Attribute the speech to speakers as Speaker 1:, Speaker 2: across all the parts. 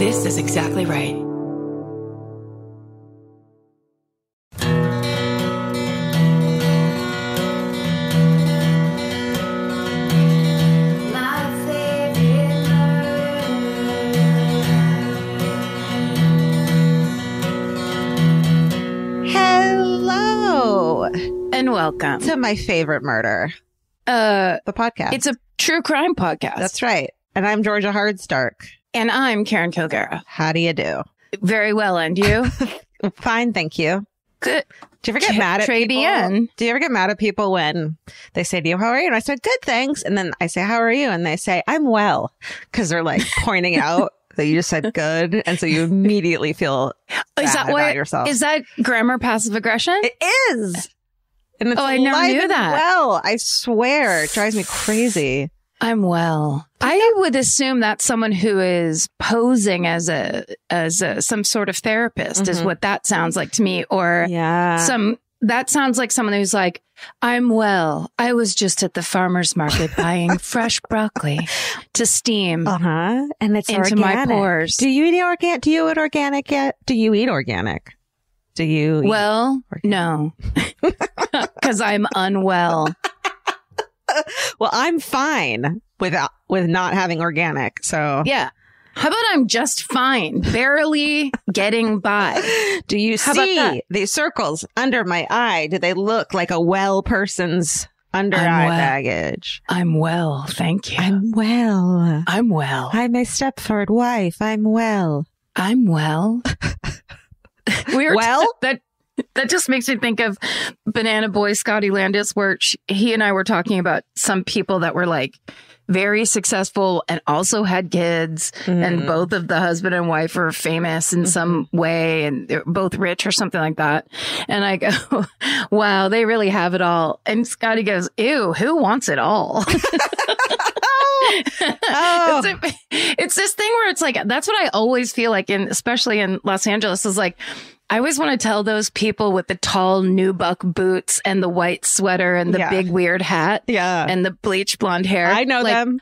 Speaker 1: This is exactly right.
Speaker 2: Hello
Speaker 3: and welcome
Speaker 2: to My Favorite Murder, the podcast.
Speaker 3: It's a true crime podcast.
Speaker 2: That's right. And I'm Georgia Hardstark.
Speaker 3: And I'm Karen Kilgara.
Speaker 2: How do you do?
Speaker 3: Very well, and you?
Speaker 2: Fine, thank you.
Speaker 3: Good.
Speaker 2: Do you ever get mad at people?
Speaker 3: In.
Speaker 2: Do you ever get mad at people when they say to you, how are you? And I say, good, thanks. And then I say, how are you? And they say, I'm well. Because they're like pointing out that you just said good. And so you immediately feel bad about yourself.
Speaker 3: Is that grammar passive aggression?
Speaker 2: It is. And it's
Speaker 3: I never knew that.
Speaker 2: Well, I swear. It drives me crazy.
Speaker 3: I'm well. I would assume that's someone who is posing as some sort of therapist is what that sounds like to me. Or that sounds like someone who's like, I'm well. I was just at the farmer's market buying fresh broccoli to steam.
Speaker 2: And it's
Speaker 3: into
Speaker 2: organic.
Speaker 3: My pores.
Speaker 2: Do you eat organic? Do you eat organic yet? Do you eat organic? Do you?
Speaker 3: Well, no, because I'm unwell.
Speaker 2: Well, I'm fine with not having organic. So
Speaker 3: yeah. How about I'm just fine, barely getting by?
Speaker 2: Do you see these circles under my eye? Do they look like a well person's under eye baggage?
Speaker 3: I'm well, thank you.
Speaker 2: I'm well.
Speaker 3: I'm well.
Speaker 2: I'm a Stepford wife. I'm well.
Speaker 3: I'm well. That just makes me think of Banana Boy Scotty Landis, where he and I were talking about some people that were like very successful and also had kids, and both of the husband and wife are famous in some way, and they're both rich or something like that. And I go, wow, they really have it all. And Scotty goes, ew, who wants it all? It's this thing where it's like, that's what I always feel like, especially in Los Angeles, is like, I always want to tell those people with the tall nubuck boots and the white sweater and the big weird hat and the bleach blonde hair.
Speaker 2: I know them.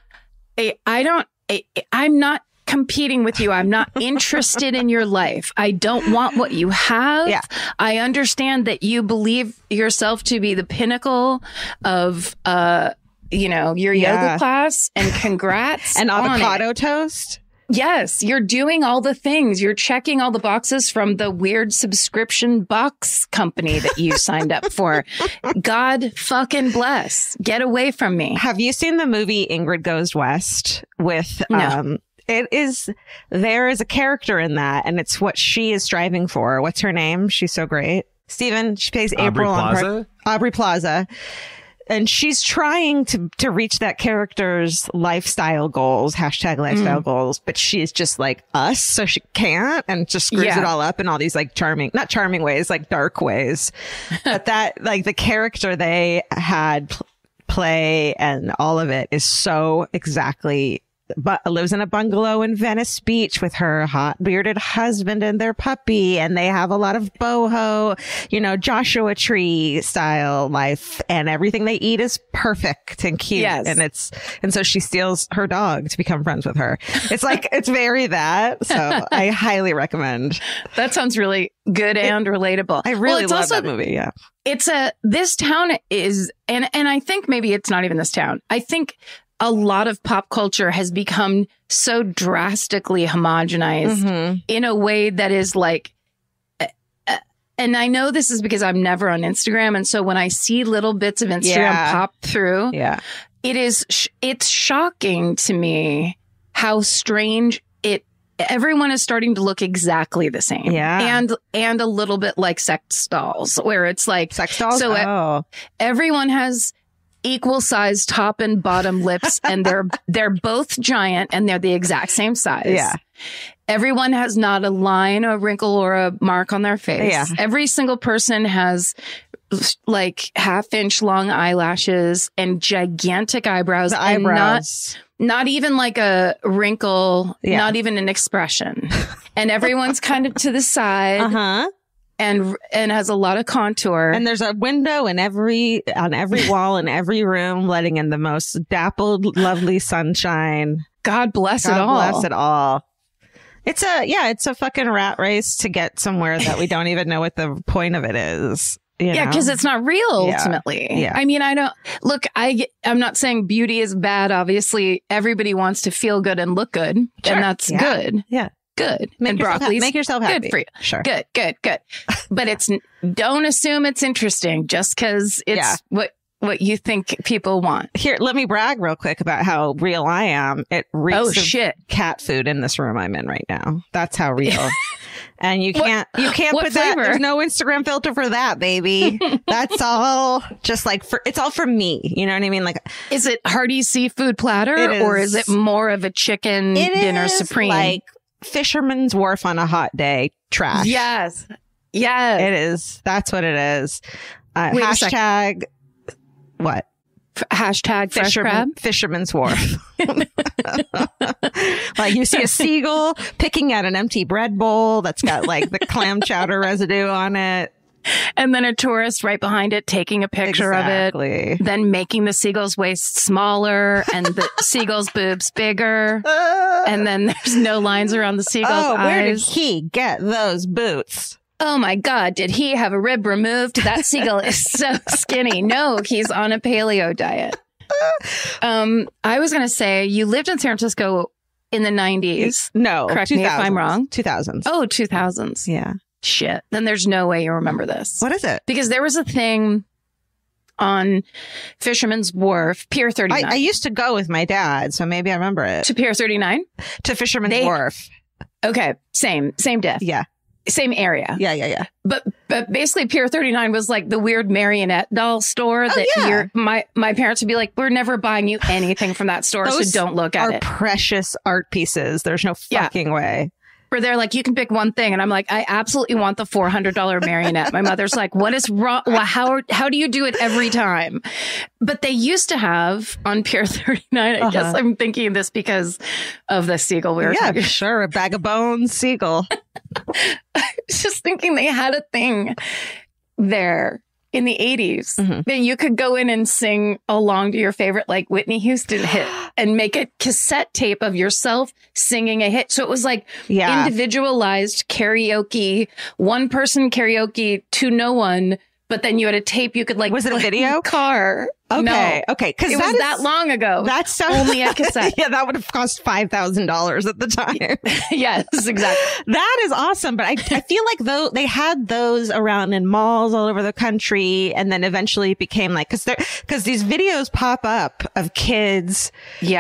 Speaker 3: I'm not competing with you. I'm not interested in your life. I don't want what you have.
Speaker 2: Yeah.
Speaker 3: I understand that you believe yourself to be the pinnacle of, your yoga class, and congrats.
Speaker 2: And avocado toast.
Speaker 3: Yes, you're doing all the things. You're checking all the boxes from the weird subscription box company that you signed up for. God fucking bless. Get away from me.
Speaker 2: Have you seen the movie Ingrid Goes West with,
Speaker 3: No.
Speaker 2: There is a character in that, and it's what she is striving for. What's her name? She's so great. Steven, she plays April on Aubrey Plaza. And she's trying to reach that character's lifestyle goals, #lifestyle goals, but she's just like us, so she can't, and just screws it all up in all these like not charming ways, like dark ways. But that, like, the character they had play and all of it is so exactly, but lives in a bungalow in Venice Beach with her hot bearded husband and their puppy. And they have a lot of boho, Joshua Tree style life, and everything they eat is perfect and cute.
Speaker 3: Yes.
Speaker 2: And so she steals her dog to become friends with her. It's like, it's very that. So I highly recommend.
Speaker 3: That sounds really good and relatable.
Speaker 2: I really love that movie. Yeah.
Speaker 3: This town is, and I think maybe it's not even this town. I think a lot of pop culture has become so drastically homogenized in a way that is like, and I know this is because I'm never on Instagram. And so when I see little bits of Instagram pop through, it's shocking to me how strange everyone is starting to look exactly the same.
Speaker 2: Yeah.
Speaker 3: And a little bit like sex dolls, where it's like
Speaker 2: sex dolls.
Speaker 3: So everyone has equal size top and bottom lips, and they're both giant, and they're the exact same size.
Speaker 2: Yeah.
Speaker 3: Everyone has not a line, a wrinkle, or a mark on their face.
Speaker 2: Yeah.
Speaker 3: Every single person has like 1/2-inch long eyelashes and gigantic eyebrows.
Speaker 2: The eyebrows.
Speaker 3: Not even like a wrinkle, not even an expression. And everyone's kind of to the side. And has a lot of contour.
Speaker 2: And there's a window on every wall in every room, letting in the most dappled, lovely sunshine.
Speaker 3: God bless it all.
Speaker 2: God bless it all. It's a fucking rat race to get somewhere that we don't even know what the point of it is.
Speaker 3: Yeah, because it's not real ultimately.
Speaker 2: Yeah.
Speaker 3: I mean, I'm not saying beauty is bad. Obviously, everybody wants to feel good and look good,
Speaker 2: Sure.
Speaker 3: and that's good.
Speaker 2: Yeah.
Speaker 3: Good.
Speaker 2: Make
Speaker 3: and
Speaker 2: yourself
Speaker 3: broccoli's
Speaker 2: make yourself happy.
Speaker 3: good for you.
Speaker 2: Sure.
Speaker 3: Good. But don't assume it's interesting just because it's what you think people want.
Speaker 2: Here, let me brag real quick about how real I am. It reeks of cat food in this room I'm in right now. That's how real. And you can't
Speaker 3: what
Speaker 2: put that.
Speaker 3: flavor?
Speaker 2: There's no Instagram filter for that, baby. That's all just like it's all for me. You know what I mean? Like,
Speaker 3: is it hearty seafood platter or is it more of a chicken dinner supreme?
Speaker 2: Like Fisherman's Wharf on a hot day trash.
Speaker 3: Yes.
Speaker 2: It is. That's what it is. Hashtag what?
Speaker 3: Hashtag fresh crab?
Speaker 2: Fisherman's Wharf. Like you see a seagull picking at an empty bread bowl that's got like the clam chowder residue on it.
Speaker 3: And then a tourist right behind it taking a picture of it. Then making the seagull's waist smaller and the seagull's boobs bigger. And then there's no lines around the seagull's eyes.
Speaker 2: Where did he get those boots?
Speaker 3: Oh my God, did he have a rib removed? That seagull is so skinny. No, he's on a paleo diet. I was going to say, you lived in San Francisco in the 90s.
Speaker 2: No.
Speaker 3: Correct me if I'm wrong.
Speaker 2: 2000s.
Speaker 3: Oh, 2000s.
Speaker 2: Yeah.
Speaker 3: Shit. Then there's no way you remember this.
Speaker 2: What is it?
Speaker 3: Because there was a thing on Fisherman's Wharf, Pier 39.
Speaker 2: I used to go with my dad, so maybe I remember it.
Speaker 3: To Pier 39?
Speaker 2: To Fisherman's Wharf.
Speaker 3: Okay. Same diff.
Speaker 2: Yeah.
Speaker 3: Same area.
Speaker 2: Yeah.
Speaker 3: But basically Pier 39 was like the weird marionette doll store that my parents would be like, we're never buying you anything from that store, so don't look at it.
Speaker 2: Precious art pieces. There's no fucking way.
Speaker 3: Where they're like, you can pick one thing. And I'm like, I absolutely want the $400 marionette. My mother's like, what is wrong? Well, how do you do it every time? But they used to have on Pier 39, I guess I'm thinking this because of the seagull we were talking.
Speaker 2: Sure. A bag of bones seagull.
Speaker 3: I was just thinking they had a thing there in the 80s that you could go in and sing along to your favorite like Whitney Houston hit and make a cassette tape of yourself singing a hit. So it was like individualized karaoke, one person karaoke to no one. But then you had a tape you could like. Was
Speaker 2: it a video?
Speaker 3: Car.
Speaker 2: Okay.
Speaker 3: No.
Speaker 2: Okay.
Speaker 3: Because it was that long ago.
Speaker 2: That's
Speaker 3: only a cassette.
Speaker 2: Yeah, that would have cost $5,000 at the time.
Speaker 3: Yes, exactly.
Speaker 2: That is awesome. But I feel like though they had those around in malls all over the country, and then eventually it became like because these videos pop up of kids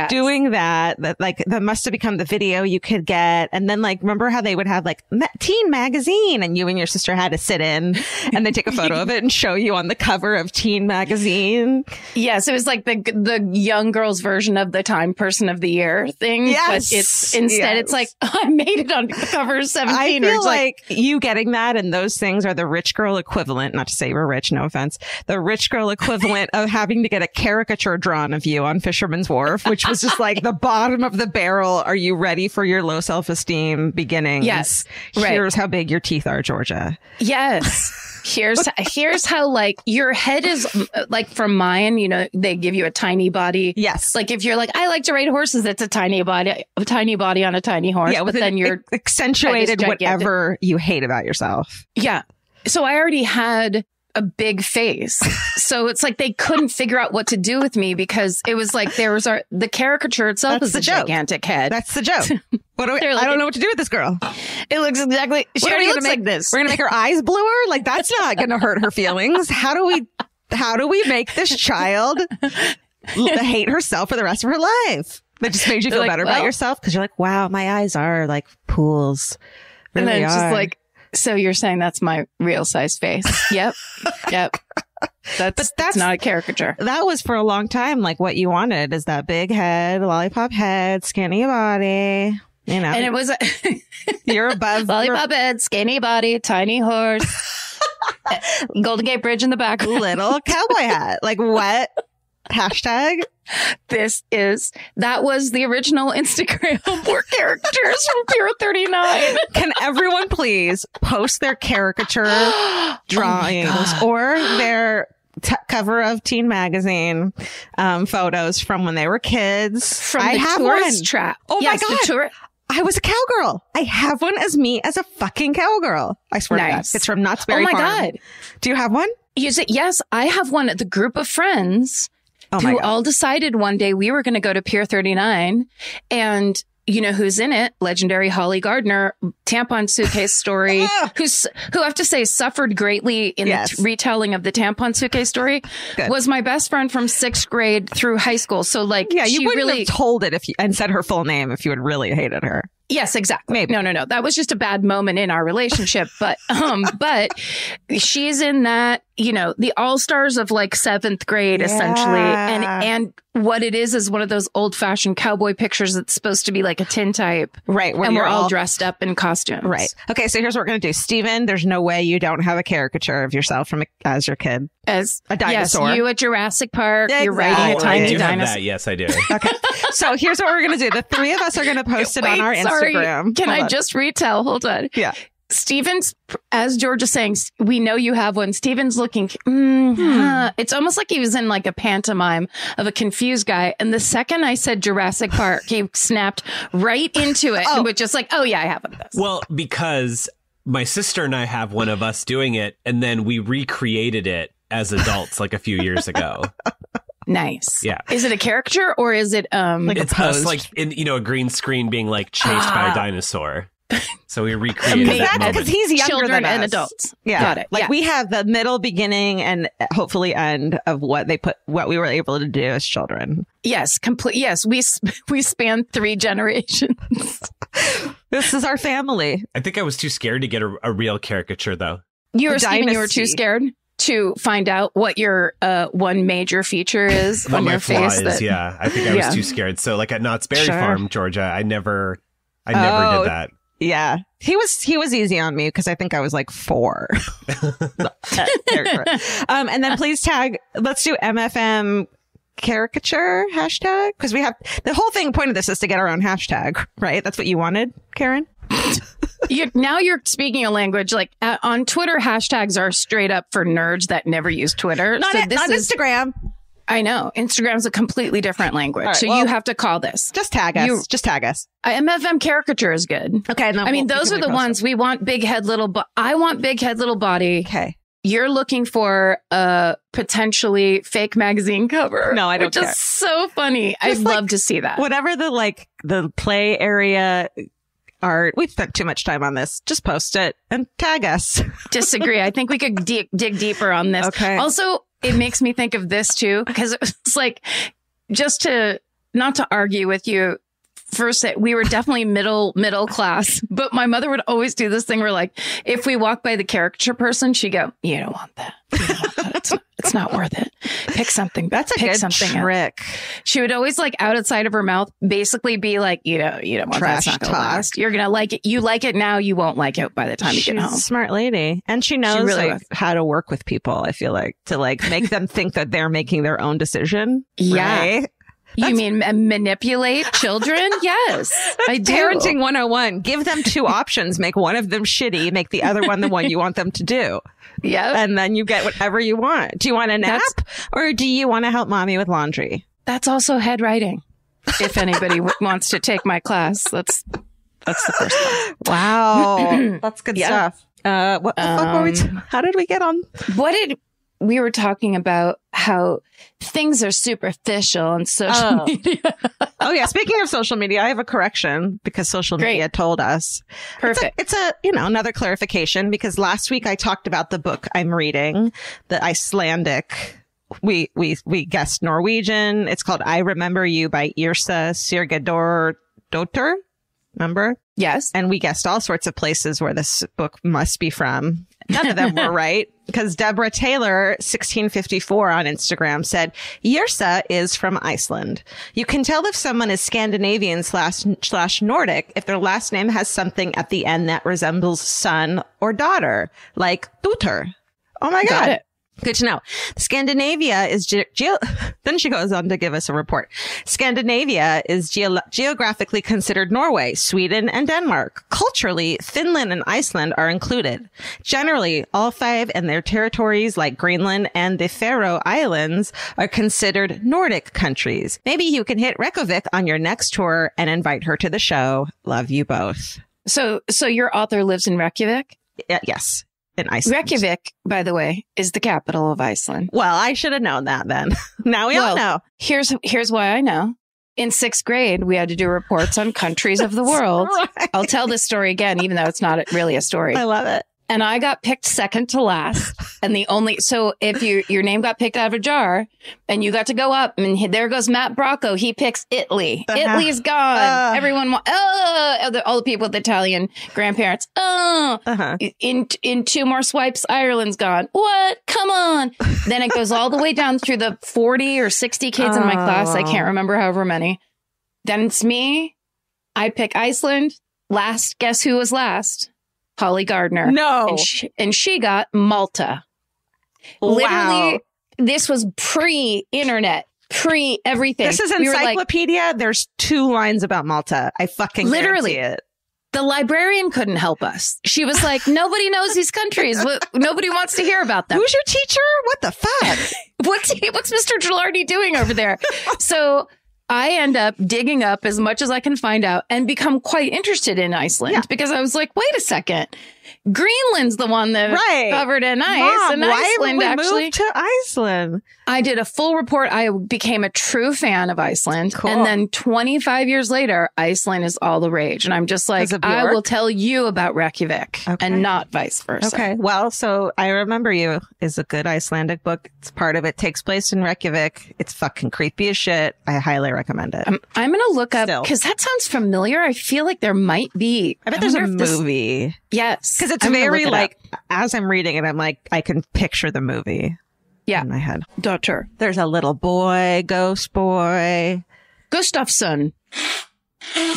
Speaker 2: doing that like that must have become the video you could get. And then like remember how they would have like Teen Magazine, and you and your sister had to sit in and they take a photo of it and show you on the cover of Teen Magazine.
Speaker 3: Yes, it was like the young girl's version of the Time Person of the Year thing.
Speaker 2: Yes.
Speaker 3: But it's instead it's like, I made it on the cover of 17.
Speaker 2: I feel like you getting that and those things are the rich girl equivalent, not to say we're rich, no offense, the rich girl equivalent of having to get a caricature drawn of you on Fisherman's Wharf, which was just like the bottom of the barrel. Are you ready for your low self-esteem beginnings?
Speaker 3: Yes.
Speaker 2: Here's how big your teeth are, Georgia.
Speaker 3: Yes. Here's how like your head is like from Mayan, you know, they give you a tiny body.
Speaker 2: Yes.
Speaker 3: Like if you're like, I like to ride horses, it's a tiny body on a tiny horse.
Speaker 2: Yeah. But then you're accentuated whatever you hate about yourself.
Speaker 3: Yeah. So I already had a big face. So it's like they couldn't figure out what to do with me because it was like there was the caricature itself is a gigantic head.
Speaker 2: That's the joke. What do I don't know what to do with this girl.
Speaker 3: It looks exactly. She already looks like this.
Speaker 2: We're gonna make her eyes bluer. Like that's not gonna hurt her feelings. How do we make this child hate herself for the rest of her life? That just made you feel better about yourself because you're like, wow, my eyes are like pools.
Speaker 3: Really, and then it's just like, so you're saying that's my real size face? Yep. That's not a caricature.
Speaker 2: That was for a long time like what you wanted is that big head, lollipop head, skinny body. You know,
Speaker 3: and it was
Speaker 2: you're above
Speaker 3: lollipop head, skinny body, tiny horse, Golden Gate Bridge in the back,
Speaker 2: little cowboy hat. Like what? Hashtag.
Speaker 3: That was the original Instagram for characters from Pier 39.
Speaker 2: Can everyone please post their caricature drawings or their cover of Teen Magazine photos from when they were kids?
Speaker 3: From the tourist trap.
Speaker 2: Oh yes, my God. I was a cowgirl. I have one as me as a fucking cowgirl. I swear to God. It's from Knott's Berry Farm. Oh my God. Do you have one?
Speaker 3: Yes, I have one. The group of friends who all decided one day we were going to go to Pier 39, and you know who's in it? Legendary Holly Gardner, tampon suitcase story, who I have to say suffered greatly in the retelling of the tampon suitcase story. Good. Was my best friend from 6th grade through high school. So like,
Speaker 2: you wouldn't have told it and said her full name if you had really hated her.
Speaker 3: Yes, exactly. Maybe. No. That was just a bad moment in our relationship. But she's in that, you know, the all-stars of like 7th grade, essentially. And what it is one of those old fashioned cowboy pictures that's supposed to be like a tintype.
Speaker 2: Right.
Speaker 3: And we're all dressed up in costumes.
Speaker 2: Right. Okay. So here's what we're going to do. Steven, there's no way you don't have a caricature of yourself as your kid.
Speaker 3: As
Speaker 2: a dinosaur.
Speaker 3: Yes, you at Jurassic Park. Exactly. You're riding a tiny dinosaur.
Speaker 1: Yes, I do.
Speaker 2: Okay. So here's what we're going to do. The three of us are going to post it on our Instagram.
Speaker 3: Can I just retell? Hold on.
Speaker 2: Yeah.
Speaker 3: Steven's, as George is saying, we know you have one. Steven's looking, it's almost like he was in like a pantomime of a confused guy. And the second I said Jurassic Park, he snapped right into it and was just like, oh yeah, I have one of those.
Speaker 1: Well, because my sister and I have one of us doing it, and then we recreated it as adults like a few years ago.
Speaker 3: Nice.
Speaker 1: Yeah.
Speaker 3: Is it a caricature or is it like
Speaker 1: it's us like in a green screen being like chased by a dinosaur. So we recreated that moment.
Speaker 2: Because he's younger
Speaker 3: Children
Speaker 2: than us.
Speaker 3: And adults.
Speaker 2: Yeah.
Speaker 3: Got it.
Speaker 2: Like we have the middle, beginning, and hopefully end of what we were able to do as children.
Speaker 3: Yes, complete. Yes, we span 3 generations.
Speaker 2: This is our family.
Speaker 1: I think I was too scared to get a real caricature, though.
Speaker 3: You were too scared to find out what your one major feature is on your face.
Speaker 1: Yeah, I think I was too scared. So like at Knott's Berry Farm, Georgia, I never did that.
Speaker 2: Yeah, he was easy on me because I think I was like 4. And then please tag. Let's do MFM caricature hashtag, because we have the whole thing. Point of this is to get our own hashtag, right? That's what you wanted, Karen.
Speaker 3: Now you're speaking a language. Like on Twitter, hashtags are straight up for nerds that never use Twitter.
Speaker 2: Not Instagram.
Speaker 3: I know. Instagram's a completely different language. Right, so you have to call this.
Speaker 2: Just tag us. Just tag us.
Speaker 3: MFM caricature is good.
Speaker 2: Okay.
Speaker 3: I mean, those are the ones we want. Big head, little I want big head, little body.
Speaker 2: Okay.
Speaker 3: You're looking for a potentially fake magazine cover.
Speaker 2: No, I don't care.
Speaker 3: Which is so funny. I'd love to see that.
Speaker 2: Whatever the play area art. We've spent too much time on this. Just post it and tag us.
Speaker 3: Disagree. I think we could dig deeper on this.
Speaker 2: Okay.
Speaker 3: Also, it makes me think of this too, because it's like, just to not to argue with you. First, we were definitely middle class, but my mother would always do this thing where, like, if we walk by the caricature person, she'd go, "You don't want that. You don't want that. It's not worth it. Pick something.
Speaker 2: That's a good trick."
Speaker 3: She would always, like, outside of her mouth, basically be like, "You don't want
Speaker 2: trash
Speaker 3: that. It's not
Speaker 2: talk.
Speaker 3: gonna last. You're gonna like it. You like it now. You won't like it by the time you get home."
Speaker 2: She's a smart lady, and she knows how to work with people. I feel like to make them think that they're making their own decision.
Speaker 3: Yeah.
Speaker 2: Right?
Speaker 3: You mean manipulate children? Yes, I do.
Speaker 2: Parenting 101. Give them 2 options. Make one of them shitty. Make the other one the one you want them to do.
Speaker 3: Yeah.
Speaker 2: And then you get whatever you want. Do you want a nap or do you want to help mommy with laundry?
Speaker 3: That's also head writing. If anybody wants to take my class, that's the first one.
Speaker 2: Wow. That's good stuff. What the fuck were we how did we get on?
Speaker 3: We were talking about how things are superficial on social media.
Speaker 2: Oh yeah. Speaking of social media, I have a correction because social media told us.
Speaker 3: Perfect.
Speaker 2: It's another clarification, because last week I talked about the book I'm reading, the Icelandic. We guessed Norwegian. It's called I Remember You by Yrsa Sigurðardóttir. Remember?
Speaker 3: Yes.
Speaker 2: And we guessed all sorts of places where this book must be from. None of them were right, because Deborah Taylor, 1654 on Instagram, said, Yrsa is from Iceland. You can tell if someone is Scandinavian / Nordic if their last name has something at the end that resembles son or daughter, like Dóttir. Oh my God. Good to know. Scandinavia is then she goes on to give us a report. Scandinavia is geographically considered Norway, Sweden, and Denmark. Culturally, Finland and Iceland are included. Generally, all 5 and their territories like Greenland and the Faroe Islands are considered Nordic countries. Maybe you can hit Reykjavik on your next tour and invite her to the show. Love you both.
Speaker 3: So your author lives in Reykjavik?
Speaker 2: Yes. In Iceland.
Speaker 3: Reykjavik, by the way, is the capital of Iceland.
Speaker 2: Well, I should have known that then. Now we all know.
Speaker 3: Here's why I know. In 6th grade, we had to do reports on countries of the world. Right. I'll tell this story again, even though it's not really a story.
Speaker 2: I love it.
Speaker 3: And I got picked second to last. And so if your name got picked out of a jar and you got to go up and there goes Matt Bracco, he picks Italy. Italy's gone. Everyone, all the people with Italian grandparents. In 2 more swipes, Ireland's gone. What? Come on. Then it goes all the way down through the 40 or 60 kids in my class. I can't remember however many. Then it's me. I pick Iceland. Last. Guess who was last? Holly Gardner.
Speaker 2: No.
Speaker 3: And she got Malta.
Speaker 2: Wow.
Speaker 3: Literally, this was pre-internet, pre-everything.
Speaker 2: This is encyclopedia. There's 2 lines about Malta. I fucking
Speaker 3: literally
Speaker 2: guarantee it.
Speaker 3: The librarian couldn't help us. She was like, nobody knows these countries. Nobody wants to hear about them.
Speaker 2: Who's your teacher? What the fuck?
Speaker 3: What's Mr. Gilardi doing over there? So I end up digging up as much as I can find out and become quite interested in Iceland because I was like, wait a second. Greenland's the one that covered in ice.
Speaker 2: Mom,
Speaker 3: and Iceland actually
Speaker 2: moved to Iceland.
Speaker 3: I did a full report. I became a true fan of Iceland.
Speaker 2: Cool.
Speaker 3: And then 25 years later, Iceland is all the rage. And I'm just like, I will tell you about Reykjavik and not vice versa.
Speaker 2: Okay. Well, so I Remember You is a good Icelandic book. It's part of it takes place in Reykjavik. It's fucking creepy as shit. I highly recommend it.
Speaker 3: I'm going to look up because that sounds familiar. I feel like there might be.
Speaker 2: I bet there's a movie.
Speaker 3: Yes.
Speaker 2: Because it's very like, as I'm reading it, I'm like, I can picture the movie.
Speaker 3: Yeah.
Speaker 2: In my head.
Speaker 3: Daughter.
Speaker 2: There's a little boy, ghost boy.
Speaker 3: Gustafsson.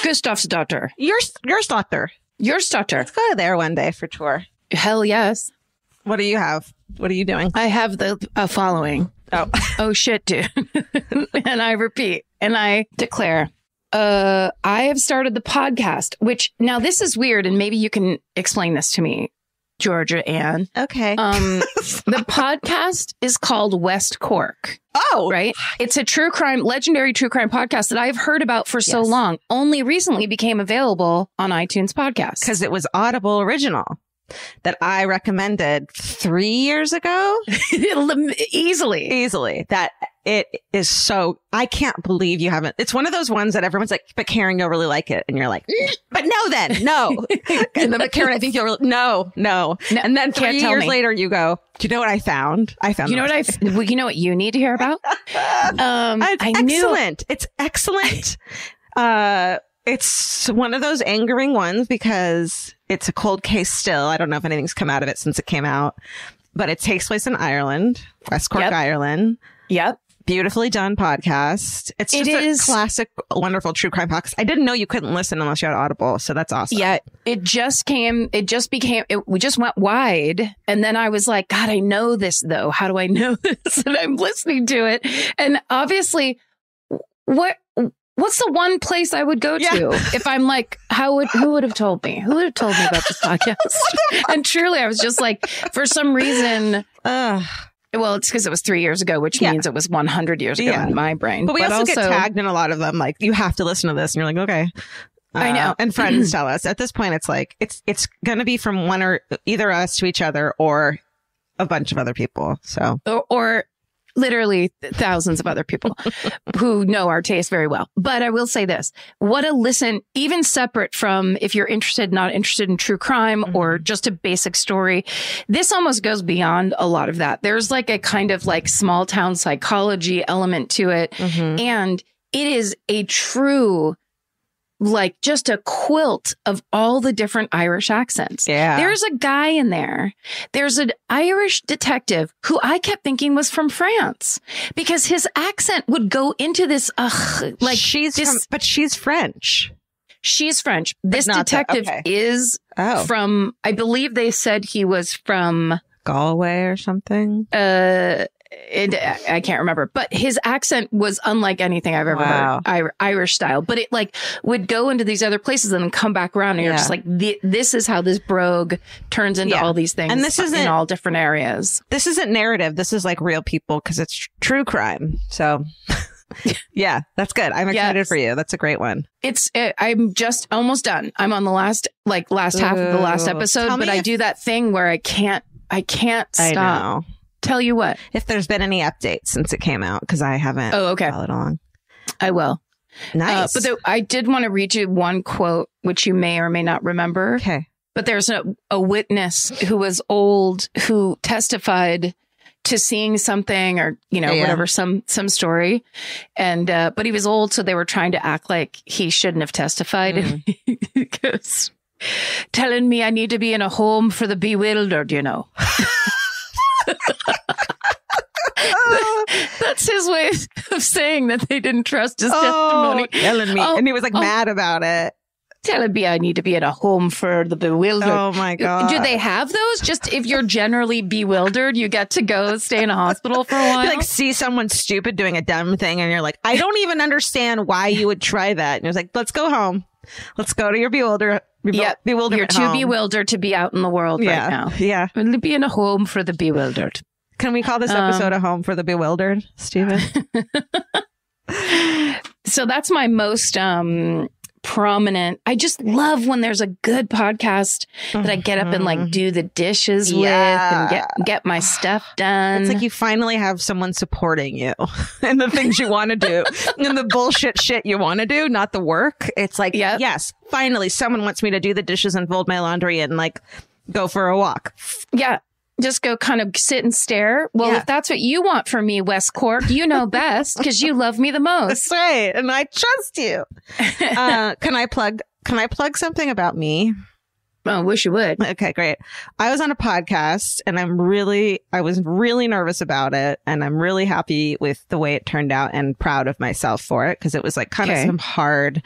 Speaker 3: Gustav's daughter.
Speaker 2: Your daughter.
Speaker 3: Your daughter.
Speaker 2: Let's go there one day for tour.
Speaker 3: Hell yes.
Speaker 2: What do you have? What are you doing?
Speaker 3: I have the following. Oh shit, dude. And I repeat and I declare, I have started the podcast, which now this is weird. And maybe you can explain this to me, Georgia Ann.
Speaker 2: Okay.
Speaker 3: The podcast is called West Cork.
Speaker 2: Oh,
Speaker 3: right. It's a legendary true crime podcast that I've heard about for so long. Only recently became available on iTunes Podcasts.
Speaker 2: Because it was Audible original that I recommended 3 years ago. Easily. That it is so, I can't believe you haven't. It's one of those ones that everyone's like, but Karen, you'll really like it. And you're like, but no. And then, but Karen, I think you'll no. And then 3 years later you go, do you know what I found? You
Speaker 3: know what you need to hear about?
Speaker 2: It's excellent. It's one of those angering ones because it's a cold case still. I don't know if anything's come out of it since it came out, but it takes place in Ireland, West Cork, Ireland.
Speaker 3: Yep.
Speaker 2: Beautifully done podcast. It's just a classic, wonderful true crime podcast. I didn't know you couldn't listen unless you had Audible. So that's awesome.
Speaker 3: Yeah. We just went wide. And then I was like, God, I know this though. How do I know this? And I'm listening to it. And obviously, what's the one place I would go to if I'm like, who would have told me? Who would have told me about this podcast? And truly, I was just like, for some reason, well, it's because it was 3 years ago, which means it was 100 years ago in my brain.
Speaker 2: But we also get tagged in a lot of them. Like, you have to listen to this. And you're like, okay.
Speaker 3: I know.
Speaker 2: And friends tell us at this point, it's like, it's going to be from one or either us to each other or a bunch of other people. So,
Speaker 3: or literally thousands of other people who know our taste very well. But I will say this, what a listen, even separate from if you're not interested in true crime or just a basic story, this almost goes beyond a lot of that. There's like a kind of like small town psychology element to it. And it is a true, like just a quilt of all the different Irish accents.
Speaker 2: Yeah.
Speaker 3: There's a guy in there. There's an Irish detective who I kept thinking was from France because his accent would go into this,
Speaker 2: but she's French.
Speaker 3: She's French. This detective is from, I believe they said he was from
Speaker 2: Galway or something.
Speaker 3: I can't remember, but his accent was unlike anything I've ever heard. Irish style, but it like would go into these other places and then come back around, and you're just like, this is how this brogue turns into all these things, and this isn't in all different areas.
Speaker 2: This isn't narrative. This is like real people because it's true crime. So. Yeah, that's good. I'm excited for you. That's a great one.
Speaker 3: I'm just almost done. I'm on the last half of the last episode, but I do that thing where I can't stop.
Speaker 2: I know.
Speaker 3: Tell you what,
Speaker 2: if there's been any updates since it came out, because I haven't followed along.
Speaker 3: I will.
Speaker 2: Nice.
Speaker 3: But I did want to read you one quote, which you may or may not remember.
Speaker 2: Okay.
Speaker 3: But there's a witness who was old who testified to seeing something or, whatever, some story. And, but he was old. So they were trying to act like he shouldn't have testified. And he goes, telling me I need to be in a home for the bewildered, That's his way of saying that they didn't trust his testimony.
Speaker 2: Telling me. And he was like mad about it.
Speaker 3: Telling me I need to be at a home for the bewildered.
Speaker 2: Oh my God.
Speaker 3: Do they have those? Just if you're generally bewildered, you get to go stay in a hospital for a while?
Speaker 2: You like see someone stupid doing a dumb thing and you're like, I don't even understand why you would try that. And you're like, let's go home. Let's go to your bewilderment.
Speaker 3: You're too bewildered to be out in the world right now.
Speaker 2: Yeah.
Speaker 3: We'll be in a home for the bewildered.
Speaker 2: Can we call this episode a home for the bewildered, Stephen?
Speaker 3: So that's my most prominent. I just love when there's a good podcast that I get up and like do the dishes with and get my stuff done.
Speaker 2: It's like you finally have someone supporting you in the things you want to do and the bullshit shit you want to do, not the work. It's like, yes, finally someone wants me to do the dishes and fold my laundry and like go for a walk.
Speaker 3: Yeah. Just go kind of sit and stare. Well, if that's what you want from me, West Cork, you know best because you love me the most.
Speaker 2: That's right. And I trust you. Can I plug something about me?
Speaker 3: Oh, wish you would.
Speaker 2: Okay, great. I was on a podcast and I was really nervous about it. And I'm really happy with the way it turned out and proud of myself for it. Cause it was like kind of some hard,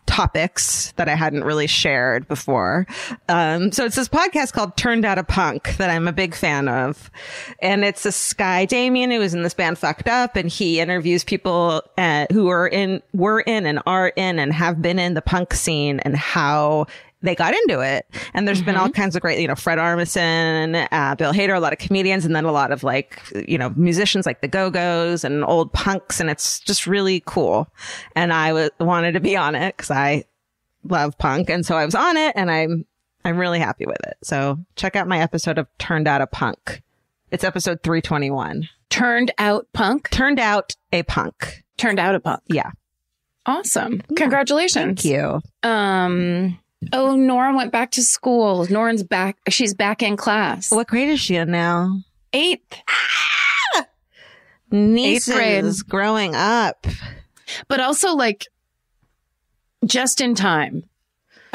Speaker 2: topics that I hadn't really shared before. So it's this podcast called Turned Out a Punk that I'm a big fan of. And it's this guy, Damien, who was in this band Fucked Up. And he interviews people, who were in and are in and have been in the punk scene and how they got into it. And there's been all kinds of great, Fred Armisen, Bill Hader, a lot of comedians, and then a lot of like, musicians like the Go-Go's and old punks. And it's just really cool. And I wanted to be on it because I love punk. And so I was on it and I'm really happy with it. So check out my episode of Turned Out a Punk. It's episode 321.
Speaker 3: Turned Out Punk?
Speaker 2: Turned Out a Punk.
Speaker 3: Turned Out a Punk.
Speaker 2: Yeah.
Speaker 3: Awesome. Yeah. Congratulations.
Speaker 2: Thank you.
Speaker 3: Oh, Nora went back to school. Noren's back. She's back in class.
Speaker 2: What grade is she in now?
Speaker 3: 8th.
Speaker 2: Nieces
Speaker 3: 8th grade.
Speaker 2: Growing up.
Speaker 3: But also like just in time.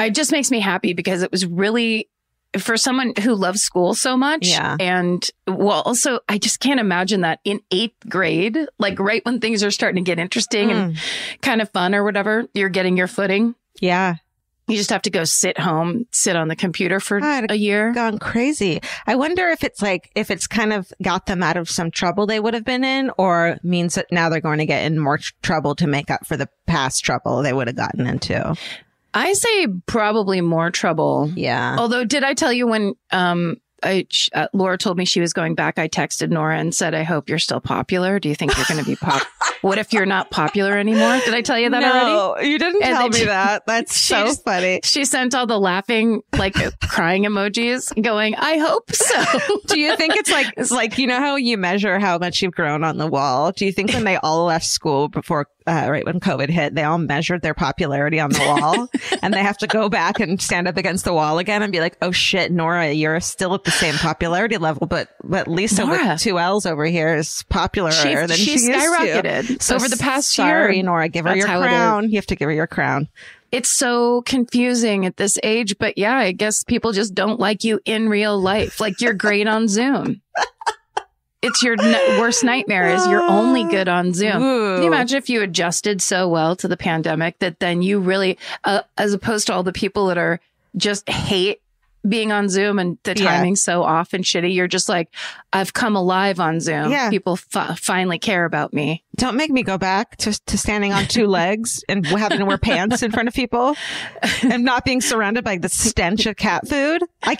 Speaker 3: It just makes me happy because it was really for someone who loves school so much.
Speaker 2: Yeah.
Speaker 3: And well, also I just can't imagine that in 8th grade, like right when things are starting to get interesting and kind of fun or whatever, you're getting your footing.
Speaker 2: Yeah.
Speaker 3: You just have to go sit home, sit on the computer for a year.
Speaker 2: Gone crazy. I wonder if it's kind of got them out of some trouble they would have been in, or means that now they're going to get in more trouble to make up for the past trouble they would have gotten into.
Speaker 3: I say probably more trouble.
Speaker 2: Yeah.
Speaker 3: Although, did I tell you when Laura told me she was going back, I texted Nora and said, I hope you're still popular. Do you think you're going to be What if you're not popular anymore? Did I tell you that already?
Speaker 2: No, you didn't tell me that. That's so funny.
Speaker 3: She sent all the laughing, like crying emojis going, I hope so.
Speaker 2: Do you think it's like, how you measure how much you've grown on the wall? Do you think when they all left school before, right when COVID hit, they all measured their popularity on the wall and they have to go back and stand up against the wall again and be like, oh shit, Nora, you're still at the same popularity level, but Lisa with 2 L's over here is popular than she
Speaker 3: skyrocketed. So over the past year.
Speaker 2: Sorry, Nora, give her your crown. You have to give her your crown.
Speaker 3: It's so confusing at this age, but yeah, I guess people just don't like you in real life. Like you're great on Zoom. It's your worst nightmare is you're only good on Zoom.
Speaker 2: Ooh.
Speaker 3: Can you imagine if you adjusted so well to the pandemic that then you really, as opposed to all the people that are just hate being on Zoom and the timing's so off and shitty. You're just like, I've come alive on Zoom.
Speaker 2: Yeah.
Speaker 3: People finally care about me.
Speaker 2: Don't make me go back to standing on two legs and having to wear pants in front of people and not being surrounded by the stench of cat food. I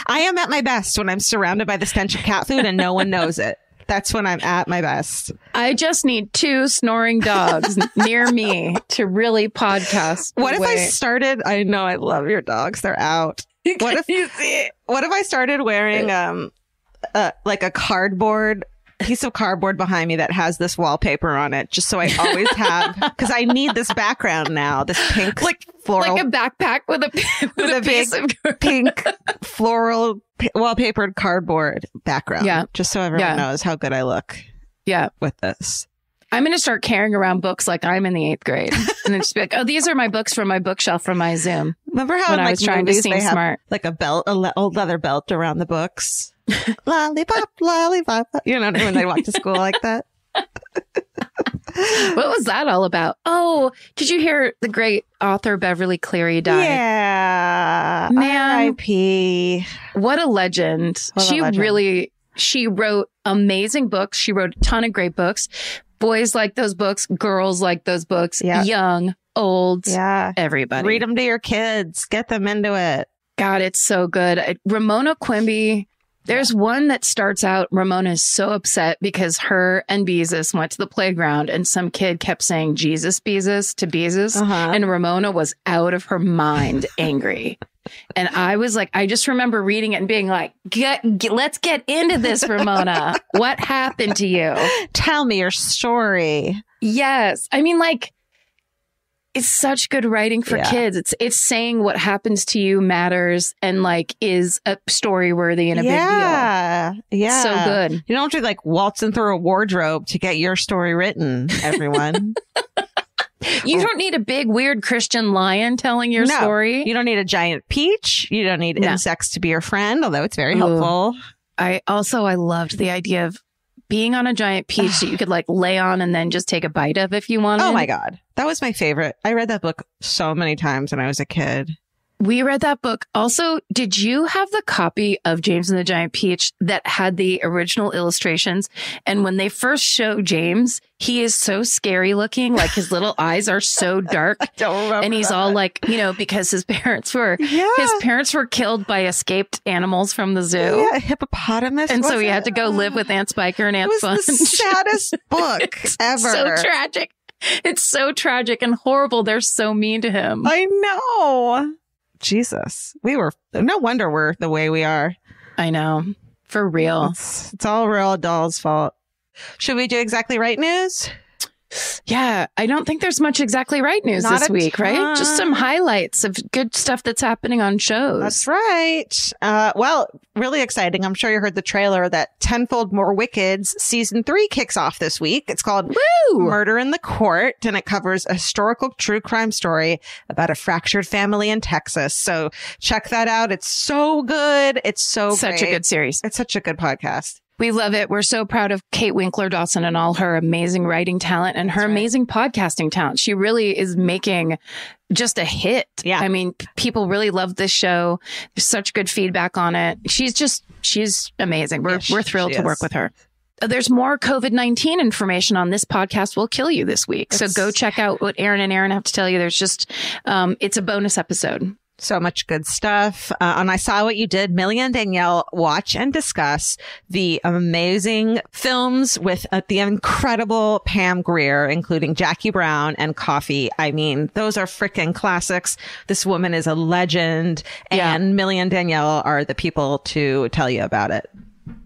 Speaker 2: am at my best when I'm surrounded by the stench of cat food and no one knows it. That's when I'm at my best.
Speaker 3: I just need 2 snoring dogs near me to really podcast.
Speaker 2: What if I started? I know I love your dogs. They're out. What if I started wearing like a cardboard piece of cardboard behind me that has this wallpaper on it, just so I always have, because I need this background now, this pink floral,
Speaker 3: like a backpack with a
Speaker 2: big pink floral wallpapered cardboard background.
Speaker 3: Yeah,
Speaker 2: just so everyone knows how good I look.
Speaker 3: Yeah,
Speaker 2: with this.
Speaker 3: I'm going to start carrying around books like I'm in the 8th grade. And then just be like, oh, these are my books from my bookshelf from my Zoom.
Speaker 2: Remember how
Speaker 3: when
Speaker 2: in,
Speaker 3: I was trying to seem smart?
Speaker 2: Like a belt, old leather belt around the books. Lollipop, lollipop. You know, when they walk to school like that.
Speaker 3: What was that all about? Oh, did you hear the great author Beverly Cleary died?
Speaker 2: Yeah.
Speaker 3: Man.
Speaker 2: R.I.P.
Speaker 3: What a legend. She wrote amazing books. She wrote a ton of great books. Boys like those books. Girls like those books. Yeah. Young, old, everybody.
Speaker 2: Read them to your kids. Get them into it.
Speaker 3: God, it's so good. Ramona Quimby. There's one that starts out, Ramona is so upset because her and Beezus went to the playground and some kid kept saying Jesus Beezus to Beezus. And Ramona was out of her mind angry. And I was like, I just remember reading it and being like, let's get into this, Ramona. What happened to you?
Speaker 2: Tell me your story.
Speaker 3: Yes. I mean, like, it's such good writing for kids. It's saying what happens to you matters and like is a story worthy and a big deal.
Speaker 2: Yeah.
Speaker 3: So good.
Speaker 2: You don't have to like waltzing through a wardrobe to get your story written, everyone.
Speaker 3: You don't need a big, weird Christian lion telling your story.
Speaker 2: You don't need a giant peach. You don't need insects to be your friend, although it's very helpful.
Speaker 3: I loved the idea of being on a giant peach that you could like lay on and then just take a bite of if you wanted.
Speaker 2: Oh my God. That was my favorite. I read that book so many times when I was a kid.
Speaker 3: We read that book. Also, did you have the copy of James and the Giant Peach that had the original illustrations? And when they first show James, he is so scary looking. Like his little eyes are so dark.
Speaker 2: I don't remember.
Speaker 3: And he's all like, you know, because his parents were killed by escaped animals from the zoo.
Speaker 2: Yeah, a hippopotamus.
Speaker 3: And so he had to go live with Aunt Spiker and Aunt Sponge.
Speaker 2: It was the saddest book ever.
Speaker 3: So tragic. It's so tragic and horrible. They're so mean to him.
Speaker 2: I know. Jesus. No wonder we're the way we are.
Speaker 3: I know. For real.
Speaker 2: It's all Roald Dahl's fault. Should we do Exactly Right news?
Speaker 3: Yeah, I don't think there's much Exactly Right news this week, right? Just some highlights of good stuff that's happening on shows.
Speaker 2: That's right. Well, really exciting. I'm sure you heard the trailer that Tenfold More Wicked's season 3 kicks off this week. It's called Murder in the Court, and it covers a historical true crime story about a fractured family in Texas. So check that out. It's so good. It's such
Speaker 3: a good series.
Speaker 2: It's such a good podcast.
Speaker 3: We love it. We're so proud of Kate Winkler Dawson and all her amazing writing talent and her amazing podcasting talent. She really is making just a hit. Yeah. I mean, people really love this show. There's such good feedback on it. She's amazing. We're thrilled to work with her. There's more COVID-19 information on This Podcast Will Kill You this week. So go check out what Aaron and Aaron have to tell you. There's just, it's a bonus episode.
Speaker 2: So much good stuff. And I Saw What You Did. Millie and Danielle watch and discuss the amazing films with the incredible Pam Grier, including Jackie Brown and Coffee. I mean, those are freaking classics. This woman is a legend, and Millie and Danielle are the people to tell you about it.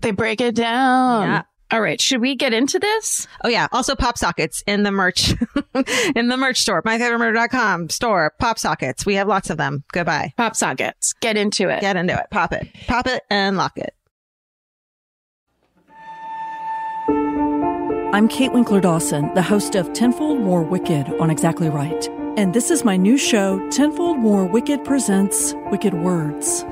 Speaker 3: They break it down.
Speaker 2: Yeah.
Speaker 3: All right. Should we get into this?
Speaker 2: Oh, yeah. Also, Pop Sockets in the merch, in the merch store, myfavoritemurder.com store, Pop Sockets. We have lots of them. Goodbye.
Speaker 3: Pop Sockets. Get into it.
Speaker 2: Get into it. Pop it. Pop it and lock it.
Speaker 4: I'm Kate Winkler Dawson, the host of Tenfold More Wicked on Exactly Right. And this is my new show, Tenfold More Wicked presents Wicked Words.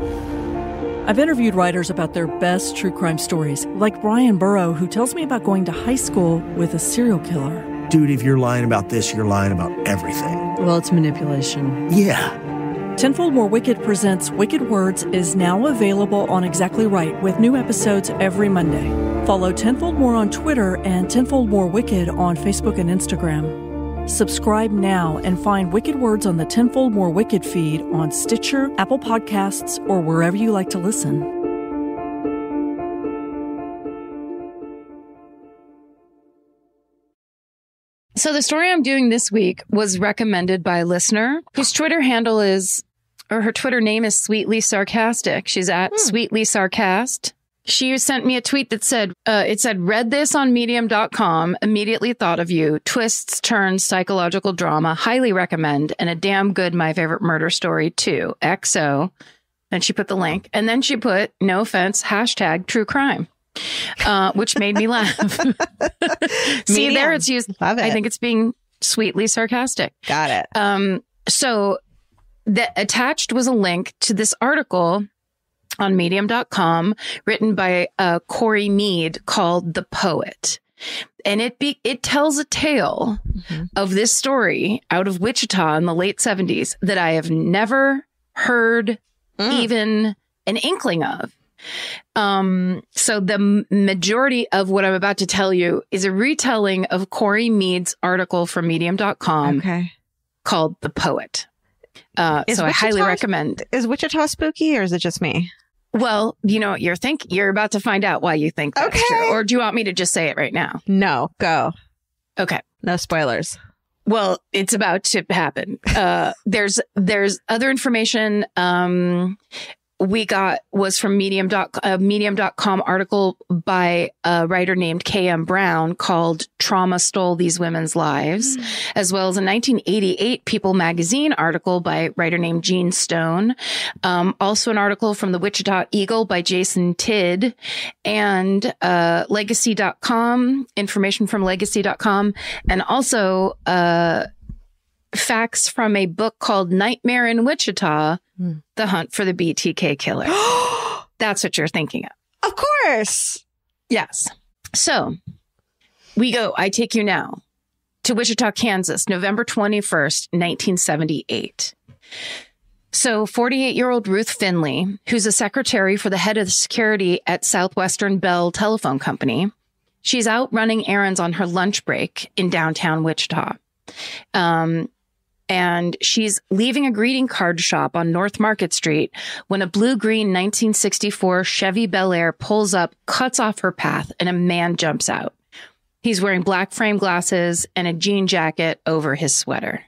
Speaker 4: I've interviewed writers about their best true crime stories, like Brian Burrow, who tells me about going to high school with a serial killer.
Speaker 5: Dude, if you're lying about this, you're lying about everything.
Speaker 4: Well, it's manipulation.
Speaker 5: Yeah.
Speaker 4: Tenfold More Wicked presents Wicked Words is now available on Exactly Right with new episodes every Monday. Follow Tenfold More on Twitter and Tenfold More Wicked on Facebook and Instagram. Subscribe now and find Wicked Words on the Tenfold More Wicked feed on Stitcher, Apple Podcasts, or wherever you like to listen.
Speaker 3: So the story I'm doing this week was recommended by a listener whose Twitter handle is, or her Twitter name is Sweetly Sarcastic. She's at Sweetly Sarcast. She sent me a tweet that said, read this on medium.com, immediately thought of you, twists, turns, psychological drama, highly recommend, and a damn good My Favorite Murder Story too. XO. And she put the link. And then she put, no offense, hashtag true crime. Which made me laugh. See, there it's used.
Speaker 2: Love it.
Speaker 3: I think it's being sweetly sarcastic.
Speaker 2: Got it.
Speaker 3: So the attached was a link to this article on medium.com written by Corey Mead called The Poet. And it tells a tale of this story out of Wichita in the late 70s that I have never heard even an inkling of. So the majority of what I'm about to tell you is a retelling of Corey Mead's article from medium.com called The Poet. So I highly recommend.
Speaker 2: Is Wichita spooky or is it just me?
Speaker 3: Well, you know what you're about to find out why you think that's true. Or do you want me to just say it right now?
Speaker 2: No, go.
Speaker 3: Okay.
Speaker 2: No spoilers.
Speaker 3: Well, it's about to happen. There's other information, we got was from medium.com article by a writer named K.M. Brown called Trauma Stole These Women's Lives, as well as a 1988 People magazine article by a writer named Gene Stone. Also an article from the Wichita Eagle by Jason Tidd, and legacy.com, information from legacy.com, and also facts from a book called Nightmare in Wichita, The Hunt for the BTK Killer. That's what you're thinking of.
Speaker 2: Of course.
Speaker 3: Yes. So I take you now to Wichita, Kansas, November 21st, 1978. So 48-year-old Ruth Finley, who's a secretary for the head of security at Southwestern Bell Telephone Company, she's out running errands on her lunch break in downtown Wichita. And she's leaving a greeting card shop on North Market Street when a blue-green 1964 Chevy Bel Air pulls up, cuts off her path, and a man jumps out. He's wearing black frame glasses and a jean jacket over his sweater.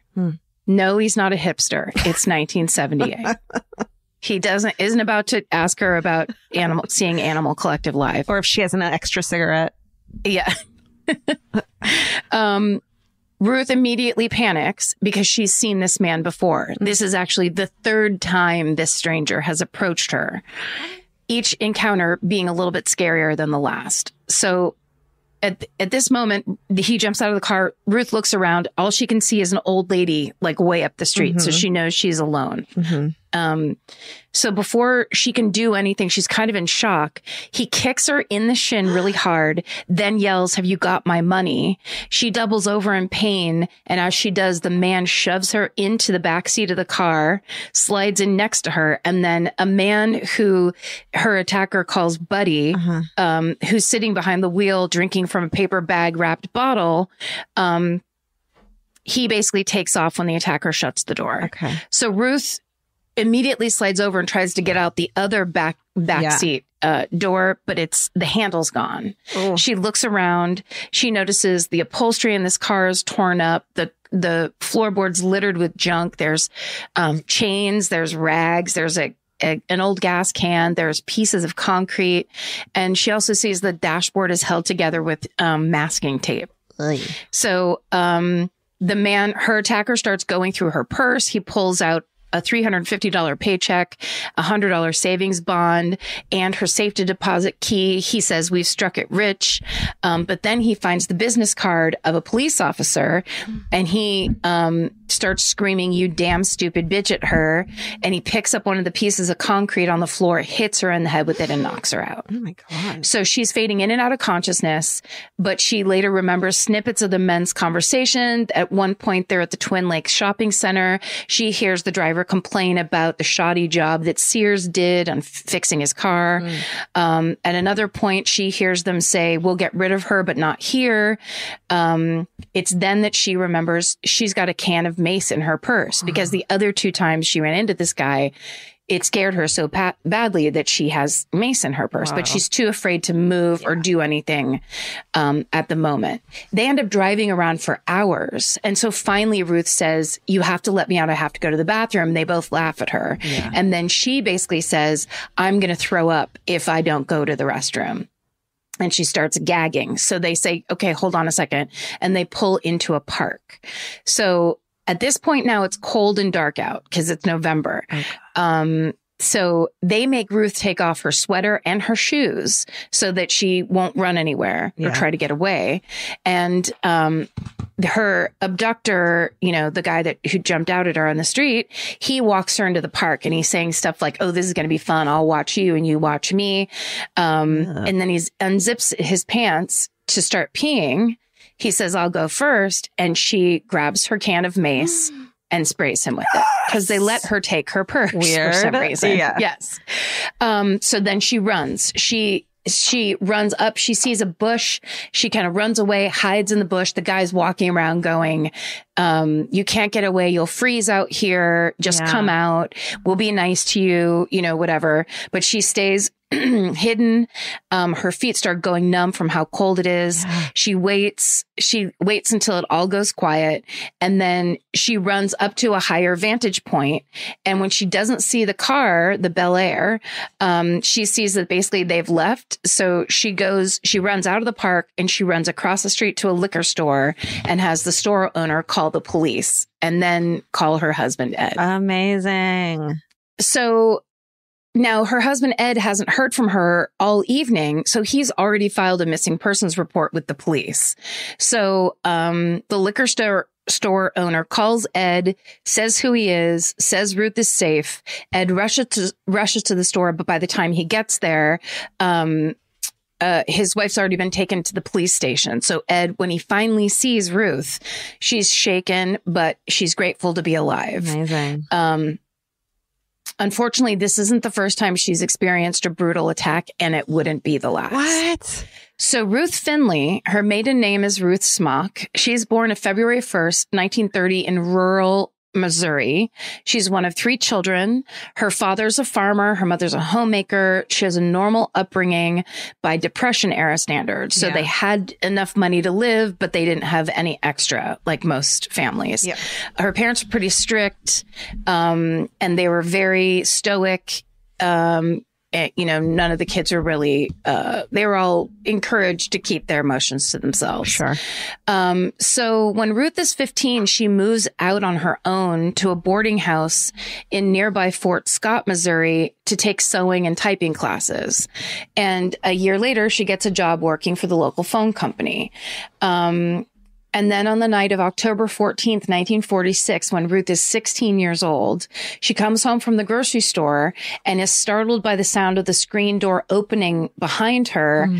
Speaker 3: No, he's not a hipster. It's 1978. He isn't about to ask her about seeing Animal Collective live.
Speaker 2: Or if she has an extra cigarette.
Speaker 3: Yeah. Ruth immediately panics because she's seen this man before. This is actually the third time this stranger has approached her, each encounter being a little bit scarier than the last. So at this moment, he jumps out of the car. Ruth looks around. All she can see is an old lady like way up the street. So she knows she's alone. So before she can do anything, she's kind of in shock. He kicks her in the shin really hard, then yells, "Have you got my money?" She doubles over in pain. And as she does, the man shoves her into the back seat of the car, slides in next to her. And then a man who her attacker calls Buddy, who's sitting behind the wheel, drinking from a paper bag wrapped bottle. He basically takes off when the attacker shuts the door. So Ruth immediately slides over and tries to get out the other back seat door, but the handle's gone. She looks around. She notices the upholstery in this car is torn up. The floorboards littered with junk. There's chains. There's rags. There's an old gas can. There's pieces of concrete. And she also sees the dashboard is held together with masking tape. So her attacker starts going through her purse. He pulls out a $350 paycheck, a $100 savings bond, and her safety deposit key. He says, "We've struck it rich." But then he finds the business card of a police officer, and he starts screaming, "You damn stupid bitch," at her. And he picks up one of the pieces of concrete on the floor, hits her in the head with it, and knocks her out.
Speaker 2: Oh my God.
Speaker 3: So she's fading in and out of consciousness, but she later remembers snippets of the men's conversation. At one point, they're at the Twin Lakes shopping center. She hears the driver her complain about the shoddy job that Sears did on fixing his car. At another point, she hears them say, we'll get rid of her, but not here. It's then that she remembers she's got a can of mace in her purse, because the other 2 times she ran into this guy, it scared her so badly that she has mace in her purse, but she's too afraid to move or do anything at the moment. They end up driving around for hours. And so finally Ruth says, you have to let me out. I have to go to the bathroom. They both laugh at her. Yeah. And then she basically says, I'm going to throw up if I don't go to the restroom. And she starts gagging. So they say, okay, hold on a second. And they pull into a park. So at this point now, it's cold and dark out because it's November. Okay. So they make Ruth take off her sweater and her shoes so that she won't run anywhere or try to get away. And her abductor, the guy who jumped out at her on the street, he walks her into the park and he's saying stuff like, oh, this is going to be fun. I'll watch you and you watch me. And then he unzips his pants to start peeing. He says, I'll go first. And she grabs her can of mace and sprays him with it because they let her take her purse for some reason. Yeah. Yes. So then she runs. She runs up. She sees a bush. She kind of runs away, hides in the bush. The guy's walking around going, you can't get away. You'll freeze out here. Just come out. We'll be nice to you, whatever. But she stays hidden. Her feet start going numb from how cold it is. Yeah. She waits until it all goes quiet. And then she runs up to a higher vantage point. And when she doesn't see the car, the Bel Air, she sees that basically they've left. So she runs out of the park and she runs across the street to a liquor store and has the store owner call the police and then call her husband, Ed.
Speaker 2: Amazing.
Speaker 3: So now, her husband, Ed, hasn't heard from her all evening, so he's already filed a missing persons report with the police. So the liquor store owner calls Ed, says who he is, says Ruth is safe. Ed rushes to the store, but by the time he gets there, his wife's already been taken to the police station. So Ed, when he finally sees Ruth, she's shaken, but she's grateful to be alive.
Speaker 2: Amazing.
Speaker 3: Unfortunately, this isn't the first time she's experienced a brutal attack, and it wouldn't be the last.
Speaker 2: What?
Speaker 3: So Ruth Finley, her maiden name is Ruth Smock. She's born on February 1st, 1930 in rural Missouri. She's one of 3 children. Her father's a farmer. Her mother's a homemaker. She has a normal upbringing by Depression era standards. So they had enough money to live, but they didn't have any extra like most families. Yep. Her parents were pretty strict, and they were very stoic. None of the kids were really, they were all encouraged to keep their emotions to themselves.
Speaker 2: Sure.
Speaker 3: So when Ruth is 15, she moves out on her own to a boarding house in nearby Fort Scott, Missouri to take sewing and typing classes. And a year later, she gets a job working for the local phone company. And then on the night of October 14th, 1946, when Ruth is 16 years old, she comes home from the grocery store and is startled by the sound of the screen door opening behind her.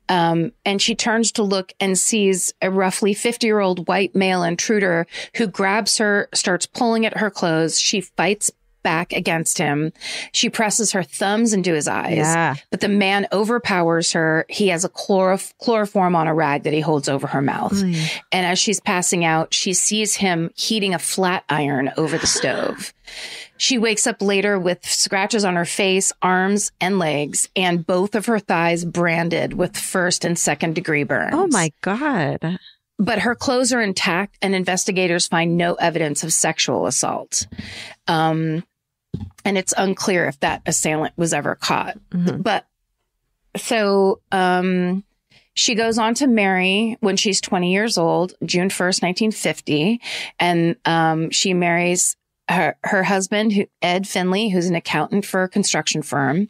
Speaker 3: And she turns to look and sees a roughly 50-year-old white male intruder who grabs her, starts pulling at her clothes. She fights back against him. She presses her thumbs into his eyes, but the man overpowers her. He has a chloroform on a rag that he holds over her mouth. And as she's passing out, she sees him heating a flat iron over the stove. She wakes up later with scratches on her face, arms, and legs, and both of her thighs branded with 1st and 2nd degree burns.
Speaker 2: Oh my God.
Speaker 3: But her clothes are intact, and investigators find no evidence of sexual assault. And it's unclear if that assailant was ever caught. But so she goes on to marry when she's 20 years old, June 1st, 1950. And she marries her husband, Ed Finley, who's an accountant for a construction firm.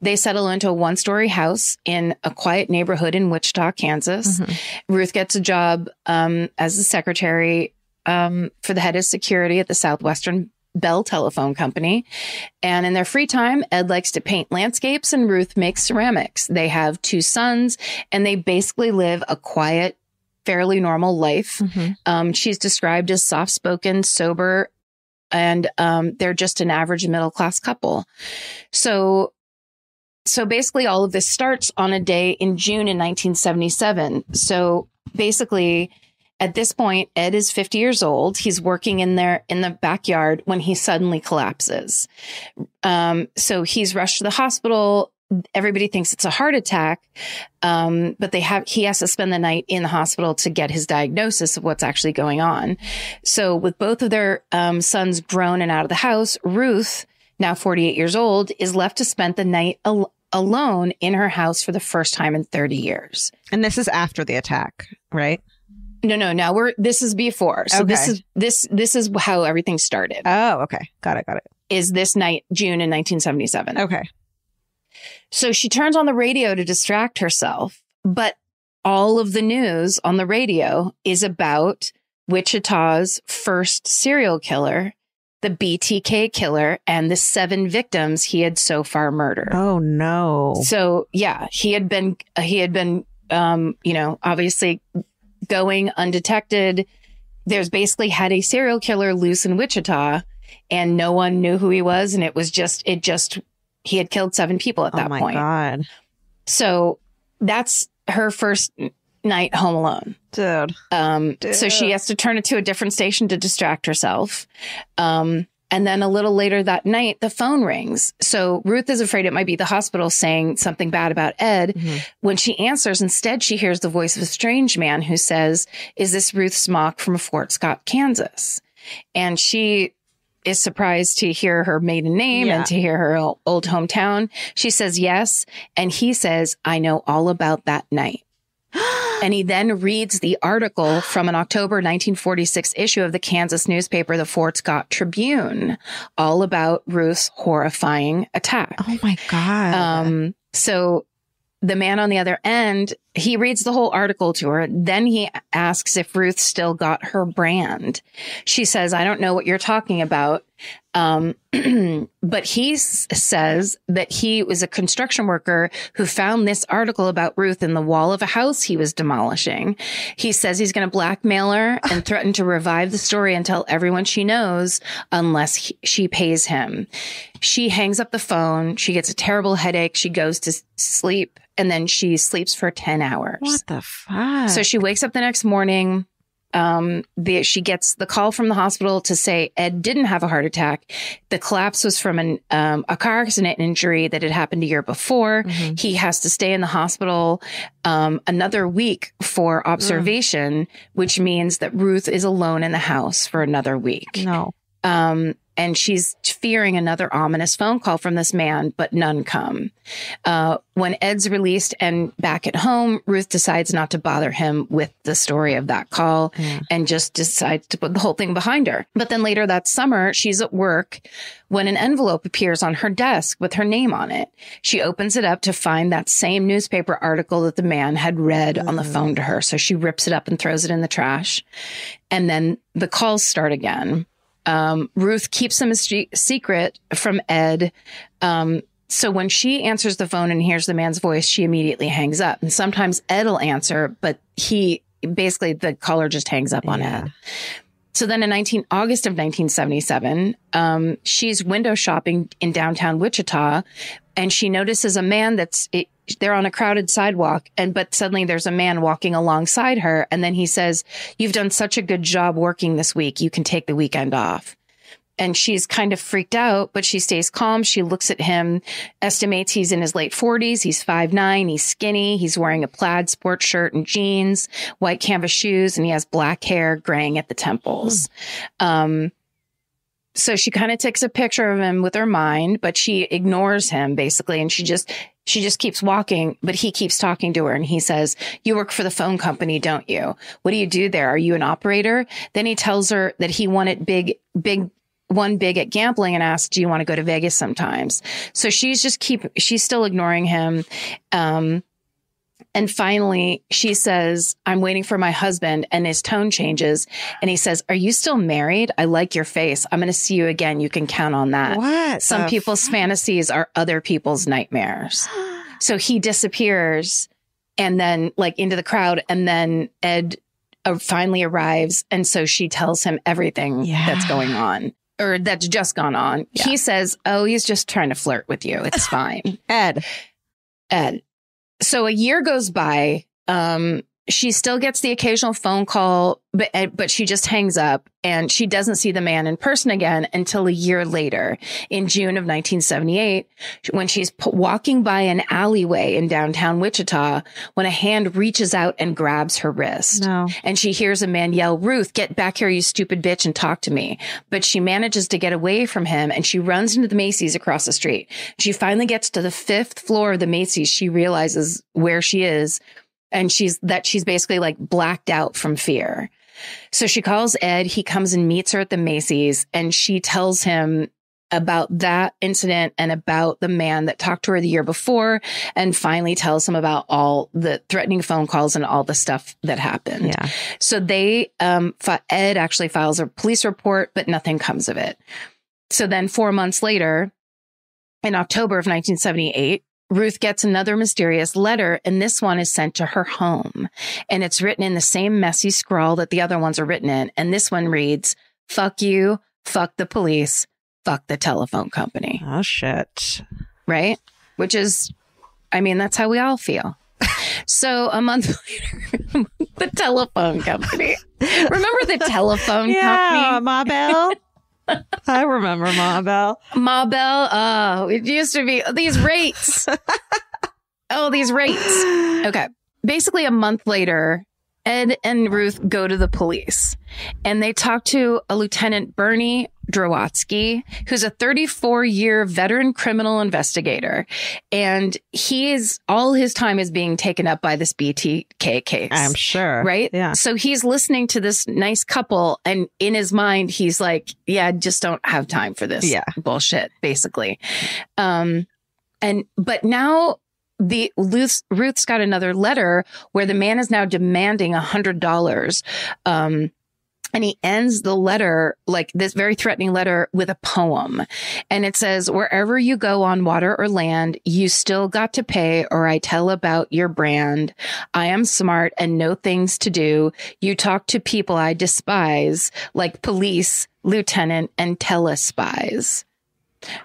Speaker 3: They settle into a 1-story house in a quiet neighborhood in Wichita, Kansas. Ruth gets a job as a secretary for the head of security at the Southwestern Bell Telephone Company. And in their free time, Ed likes to paint landscapes and Ruth makes ceramics. They have 2 sons, and they basically live a quiet, fairly normal life. She's described as soft-spoken, sober, and they're just an average middle class couple. So basically all of this starts on a day in June in 1977. So basically at this point, Ed is 50 years old. He's working in the backyard when he suddenly collapses. So he's rushed to the hospital. Everybody thinks it's a heart attack. But he has to spend the night in the hospital to get his diagnosis of what's actually going on. So with both of their sons grown and out of the house, Ruth, now 48 years old, is left to spend the night alone in her house for the first time in 30 years.
Speaker 2: And this is after the attack, right?
Speaker 3: No. Now this is before. So
Speaker 2: okay.
Speaker 3: this is how everything started.
Speaker 2: Oh, okay. Got it.
Speaker 3: Is this night, June in 1977.
Speaker 2: Okay.
Speaker 3: So she turns on the radio to distract herself, but all of the news on the radio is about Wichita's first serial killer, the BTK killer, and the 7 victims he had so far murdered.
Speaker 2: Oh no.
Speaker 3: So yeah, he had been obviously going undetected. There's basically had a serial killer loose in Wichita and no one knew who he was. And he had killed 7 people at that point.
Speaker 2: Oh my God.
Speaker 3: So that's her first night home alone.
Speaker 2: Dude.
Speaker 3: So she has to turn it to a different station to distract herself. And then a little later that night, the phone rings. So Ruth is afraid it might be the hospital saying something bad about Ed. Mm-hmm. When she answers, instead, she hears the voice of a strange man who says, "Is this Ruth Smock from Fort Scott, Kansas?" And she is surprised to hear her maiden name and to hear her old hometown. She says yes. And he says, "I know all about that night." And he then reads the article from an October 1946 issue of the Kansas newspaper, the Fort Scott Tribune, all about Ruth's horrifying attack.
Speaker 2: Oh my God.
Speaker 3: So the man on the other end, he reads the whole article to her. Then he asks if Ruth still got her brand. She says, "I don't know what you're talking about." But he says that he was a construction worker who found this article about Ruth in the wall of a house he was demolishing. He says he's going to blackmail her and threaten to revive the story and tell everyone she knows unless she pays him. She hangs up the phone. She gets a terrible headache. She goes to sleep and then she sleeps for 10 hours.
Speaker 2: What the fuck?
Speaker 3: So she wakes up the next morning. She gets the call from the hospital to say Ed didn't have a heart attack. The collapse was from a car accident injury that had happened a year before. Mm-hmm. He has to stay in the hospital another week for observation, which means that Ruth is alone in the house for another week.
Speaker 2: No.
Speaker 3: And she's fearing another ominous phone call from this man, but none come. When Ed's released and back at home, Ruth decides not to bother him with the story of that call and just decides to put the whole thing behind her. But then later that summer, she's at work when an envelope appears on her desk with her name on it. She opens it up to find that same newspaper article that the man had read on the phone to her. So she rips it up and throws it in the trash. And then the calls start again. Ruth keeps him a secret from Ed. So when she answers the phone and hears the man's voice, she immediately hangs up. And sometimes Ed will answer, but the caller just hangs up on Ed. So then in August of 1977, she's window shopping in downtown Wichita and she notices a man they're on a crowded sidewalk but suddenly there's a man walking alongside her. And then he says, "You've done such a good job working this week. You can take the weekend off." And she's kind of freaked out, but she stays calm. She looks at him, estimates he's in his late 40s. He's 5'9". He's skinny. He's wearing a plaid sports shirt and jeans, white canvas shoes, and he has black hair graying at the temples. So she kind of takes a picture of him with her mind, but she ignores him basically. And she just keeps walking, but he keeps talking to her. And he says, "You work for the phone company, don't you? What do you do there? Are you an operator?" Then he tells her that he won it big at gambling and asks, "Do you want to go to Vegas sometimes?" So she's still ignoring him. And finally, she says, "I'm waiting for my husband," and his tone changes. And he says, "Are you still married? I like your face. I'm going to see you again. You can count on that."
Speaker 2: What?
Speaker 3: Some people's fantasies are other people's nightmares. So he disappears and then into the crowd. And then Ed finally arrives. And so she tells him everything that's going on. or that's just gone on. Yeah. He says, oh, he's just trying to flirt with you. It's fine.
Speaker 2: Ed.
Speaker 3: So a year goes by. She still gets the occasional phone call, but she just hangs up, and she doesn't see the man in person again until a year later in June of 1978, when she's walking by an alleyway in downtown Wichita, when a hand reaches out and grabs her wrist.
Speaker 2: No.
Speaker 3: And she hears a man yell, Ruth, get back here, you stupid bitch, and talk to me. But she manages to get away from him, and she runs into the Macy's across the street. She finally gets to the 5th floor of the Macy's. She realizes where she is. And she's basically like blacked out from fear. So she calls Ed. He comes and meets her at the Macy's, and she tells him about that incident and about the man that talked to her the year before, and finally tells him about all the threatening phone calls and all the stuff that happened.
Speaker 2: Yeah.
Speaker 3: So Ed actually files a police report, but nothing comes of it. So then 4 months later, in October of 1978, Ruth gets another mysterious letter, and this one is sent to her home. And it's written in the same messy scrawl that the other ones are written in. And this one reads, fuck you, fuck the police, fuck the telephone company.
Speaker 2: Oh, shit.
Speaker 3: Right? Which is, I mean, that's how we all feel. So a month later, the telephone company. Remember the telephone company?
Speaker 2: Yeah, Ma Bell. I remember Ma Bell.
Speaker 3: Ma Bell. Oh, it used to be these rates. These rates. Okay. Basically, a month later, Ed and Ruth go to the police, and they talk to a Lieutenant Bernie Drowatsky, who's a 34-year veteran criminal investigator. And all his time is being taken up by this BTK case.
Speaker 2: I'm sure.
Speaker 3: Right?
Speaker 2: Yeah.
Speaker 3: So he's listening to this nice couple, and in his mind, he's like, yeah, I just don't have time for this bullshit, basically. But now Ruth's got another letter where the man is now demanding $100. And he ends the letter, like this very threatening letter, with a poem. And it says, wherever you go on water or land, you still got to pay, or I tell about your brand. I am smart and know things to do. You talk to people I despise, like police, lieutenant, and telespies.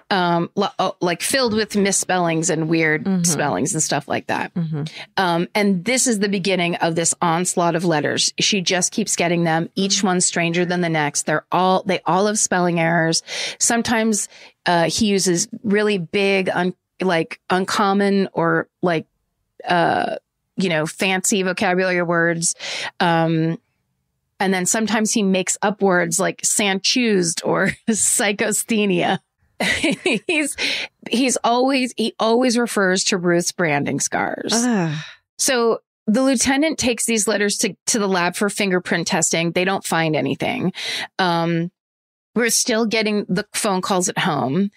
Speaker 3: Like filled with misspellings and weird spellings and stuff like that. And this is the beginning of this onslaught of letters. She just keeps getting them, each one stranger than the next. They all have spelling errors. Sometimes he uses really big, uncommon or fancy vocabulary words. And then sometimes he makes up words like sanchused or psychasthenia. he always refers to Ruth's branding scars. So the lieutenant takes these letters to the lab for fingerprint testing. They don't find anything. We're still getting the phone calls at home.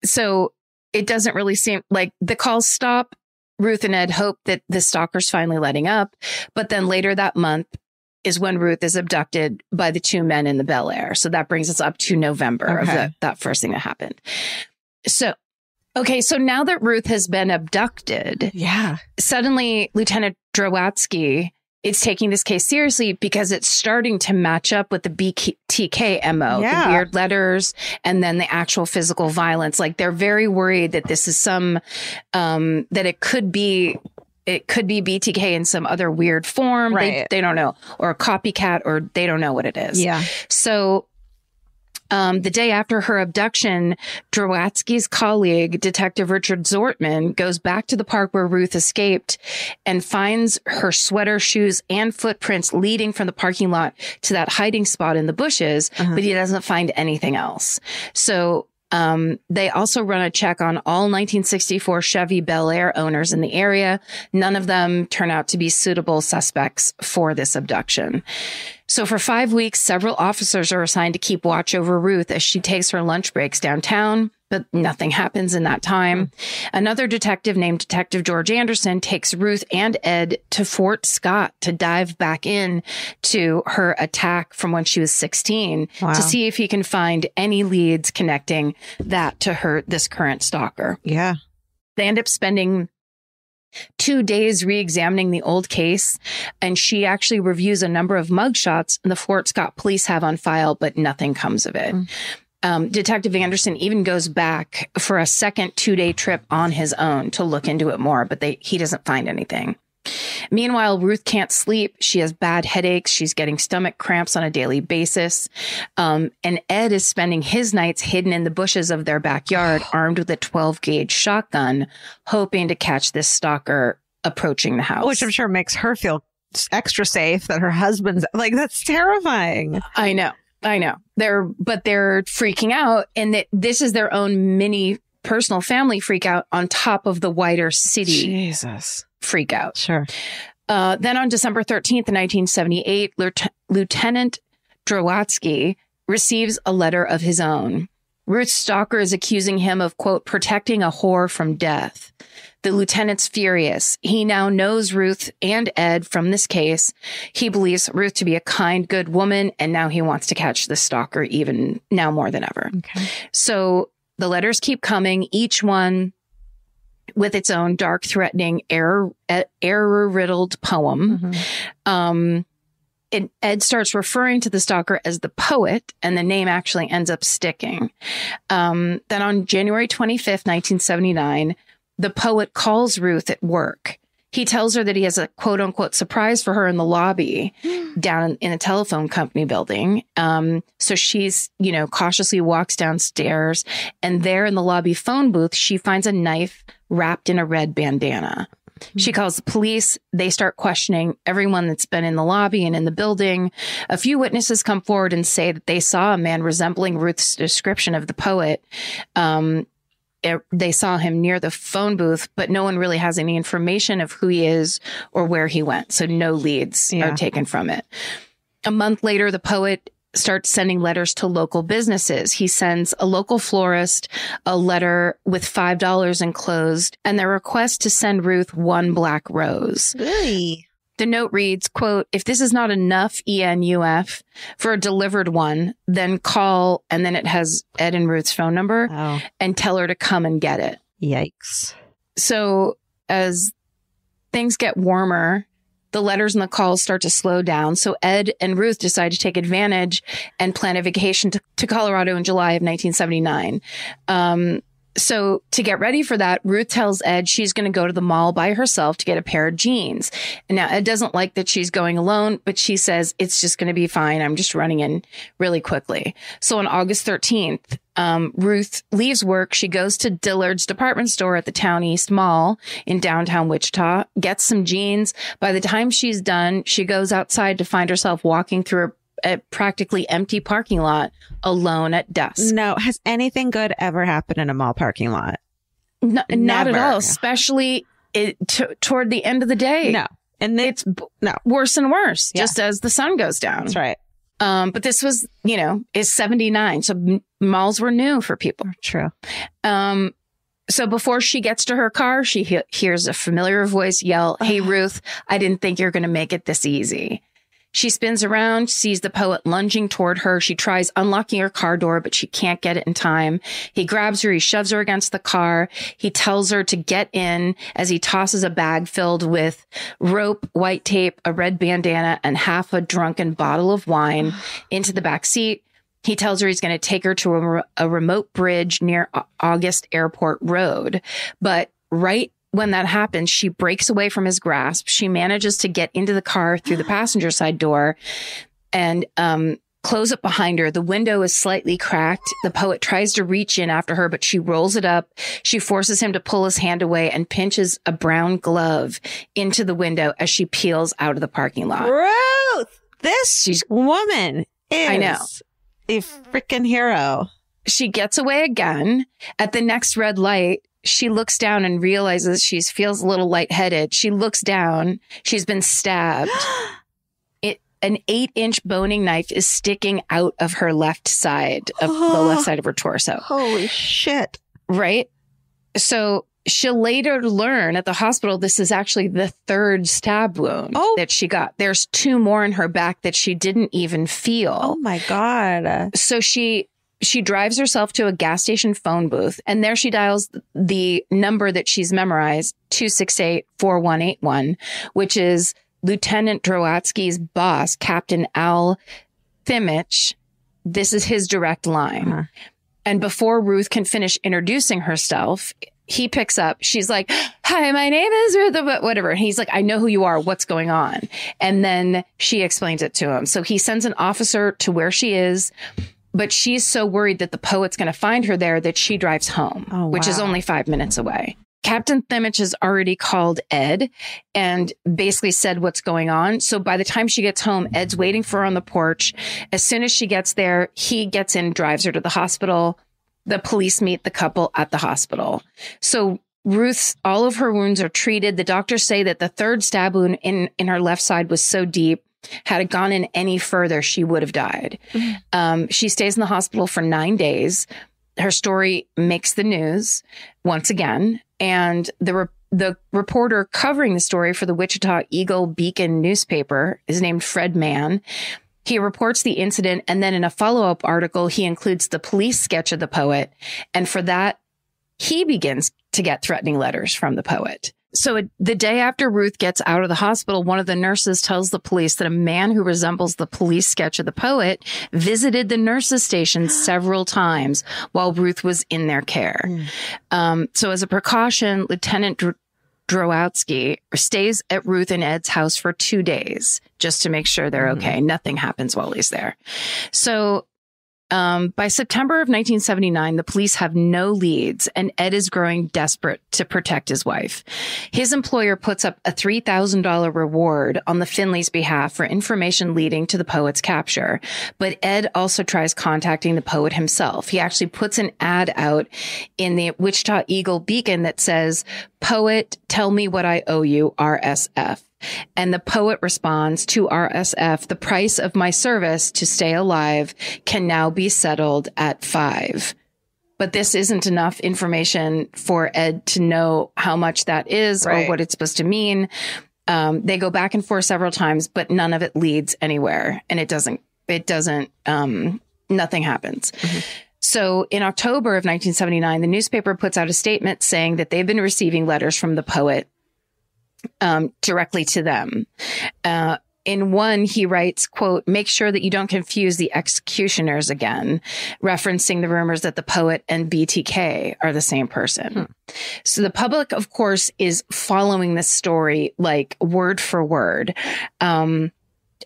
Speaker 3: So it doesn't really seem like the calls stop. Ruth and Ed hope that the stalker's finally letting up. But then later that month is when Ruth is abducted by the two men in the Bel Air. So that brings us up to November of that first thing that happened. So now that Ruth has been abducted, suddenly Lieutenant Drowatsky is taking this case seriously because it's starting to match up with the BTK MO, the weird letters, and then the actual physical violence. Like they're very worried that this is that it could be BTK in some other weird form. Right. They don't know, or a copycat, or they don't know what it is. Yeah. So the day after her abduction, Drowatsky's colleague, Detective Richard Zortman, goes back to the park where Ruth escaped and finds her sweater, shoes, and footprints leading from the parking lot to that hiding spot in the bushes, but he doesn't find anything else. So they also run a check on all 1964 Chevy Bel Air owners in the area. None of them turn out to be suitable suspects for this abduction. So for 5 weeks, several officers are assigned to keep watch over Ruth as she takes her lunch breaks downtown, but nothing happens in that time. Another detective named Detective George Anderson takes Ruth and Ed to Fort Scott to dive back in to her attack from when she was 16 to see if he can find any leads connecting that to this current stalker.
Speaker 2: Yeah.
Speaker 3: They end up spending 2 days re-examining the old case, and she actually reviews a number of mugshots the Fort Scott police have on file, but nothing comes of it. Detective Anderson even goes back for a second 2-day trip on his own to look into it more, but he doesn't find anything. Meanwhile, Ruth can't sleep. She has bad headaches. She's getting stomach cramps on a daily basis. And Ed is spending his nights hidden in the bushes of their backyard, armed with a 12-gauge shotgun, hoping to catch this stalker approaching the house.
Speaker 2: Which I'm sure makes her feel extra safe that her husband's like, that's terrifying.
Speaker 3: I know. They're freaking out, and this is their own mini personal family freak out on top of the wider city freak out.
Speaker 2: Sure.
Speaker 3: Then on December 13th, 1978, Lieutenant Drowatsky receives a letter of his own. Ruth's stalker is accusing him of, quote, protecting a whore from death. The lieutenant's furious. He now knows Ruth and Ed from this case. He believes Ruth to be a kind, good woman, and now he wants to catch the stalker even now more than ever.
Speaker 2: Okay. So
Speaker 3: the letters keep coming, each one with its own dark, threatening, error-riddled poem. Mm-hmm. And Ed starts referring to the stalker as the poet, and the name actually ends up sticking. Then on January 25th, 1979, the poet calls Ruth at work. He tells her that he has a quote unquote surprise for her in the lobby down in a telephone company building. So she's, cautiously walks downstairs, and there in the lobby phone booth, she finds a knife wrapped in a red bandana. She calls the police. They start questioning everyone that's been in the lobby and in the building. A few witnesses come forward and say that they saw a man resembling Ruth's description of the poet. They saw him near the phone booth, but no one really has any information of who he is or where he went. So no leads are taken from it. A month later, the poet starts sending letters to local businesses. He sends a local florist a letter with $5 enclosed and their request to send Ruth one black rose.
Speaker 2: Really?
Speaker 3: The note reads, quote, if this is not enough ENUF for a delivered one, then call, and then it has Ed and Ruth's phone number, and tell her to come and get it.
Speaker 2: Yikes.
Speaker 3: So as things get warmer, the letters and the calls start to slow down. So Ed and Ruth decide to take advantage and plan a vacation to Colorado in July of 1979. So to get ready for that, Ruth tells Ed she's going to go to the mall by herself to get a pair of jeans. And now Ed doesn't like that she's going alone, but she says it's just going to be fine. I'm just running in really quickly. So on August 13th, Ruth leaves work. She goes to Dillard's department store at the Town East Mall in downtown Wichita, gets some jeans. By the time she's done, she goes outside to find herself walking through a practically empty parking lot alone at dusk.
Speaker 2: No. Has anything good ever happened in a mall parking lot?
Speaker 3: No, not at all, especially toward the end of the day.
Speaker 2: No. And it's
Speaker 3: worse and worse just as the sun goes down.
Speaker 2: That's right.
Speaker 3: But this was, is 79. So malls were new for people.
Speaker 2: True.
Speaker 3: So before she gets to her car, she hears a familiar voice yell, "Hey, Ruth, I didn't think you were going to make it this easy." She spins around, sees the poet lunging toward her. She tries unlocking her car door, but she can't get it in time. He grabs her. He shoves her against the car. He tells her to get in as he tosses a bag filled with rope, white tape, a red bandana, and half a drunken bottle of wine into the back seat. He tells her he's going to take her to a remote bridge near August Airport Road. But right when that happens, she breaks away from his grasp. She manages to get into the car through the passenger side door and close it behind her. The window is slightly cracked. The poet tries to reach in after her, but she rolls it up. She forces him to pull his hand away and pinches a brown glove into the window as she peels out of the parking lot.
Speaker 2: Ruth, this woman is a freaking hero.
Speaker 3: She gets away again. At the next red light, she looks down and realizes she feels a little lightheaded. She looks down. She's been stabbed. An 8-inch boning knife is sticking out of her left side of the left side of her torso.
Speaker 2: Holy shit.
Speaker 3: Right? So she'll later learn at the hospital this is actually the third stab wound that she got. There's 2 more in her back that she didn't even feel.
Speaker 2: Oh my God.
Speaker 3: So she she drives herself to a gas station phone booth, and there she dials the number that she's memorized, 268-4181, which is Lieutenant Drowatsky's boss, Captain Al Thimich. This is his direct line. Uh-huh. And before Ruth can finish introducing herself, he picks up. She's like, "Hi, my name is Ruth," whatever. And he's like, "I know who you are. What's going on?" And then she explains it to him. So he sends an officer to where she is. But she's so worried that the poet's going to find her there that she drives home, which is only 5 minutes away. Captain Thimich has already called Ed and basically said what's going on. So by the time she gets home, Ed's waiting for her on the porch. As soon as she gets there, he gets in, drives her to the hospital. The police meet the couple at the hospital. So Ruth's, all of her wounds are treated. The doctors say that the third stab wound in her left side was so deep, had it gone in any further, she would have died. Mm-hmm. She stays in the hospital for 9 days. Her story makes the news once again. And the reporter covering the story for the Wichita Eagle Beacon newspaper is named Fred Mann. He reports the incident, and then in a follow-up article, he includes the police sketch of the poet. And for that, he begins to get threatening letters from the poet. So the day after Ruth gets out of the hospital, one of the nurses tells the police that a man who resembles the police sketch of the poet visited the nurses' station several times while Ruth was in their care. So as a precaution, Lieutenant Drowatsky stays at Ruth and Ed's house for 2 days just to make sure they're okay. Nothing happens while he's there. So by September of 1979, the police have no leads, and Ed is growing desperate to protect his wife. His employer puts up a $3,000 reward on the Finleys' behalf for information leading to the poet's capture. But Ed also tries contacting the poet himself. He actually puts an ad out in the Wichita Eagle Beacon that says, "Poet, tell me what I owe you, RSF." And the poet responds to RSF, "The price of my service to stay alive can now be settled at $5." But this isn't enough information for Ed to know how much that is or what it's supposed to mean. They go back and forth several times, but none of it leads anywhere. And nothing happens. Mm-hmm. So in October of 1979, the newspaper puts out a statement saying that they've been receiving letters from the poet directly to them. In one, he writes, quote, "Make sure that you don't confuse the executioners again," referencing the rumors that the poet and BTK are the same person. So the public, of course, is following this story like word for word. And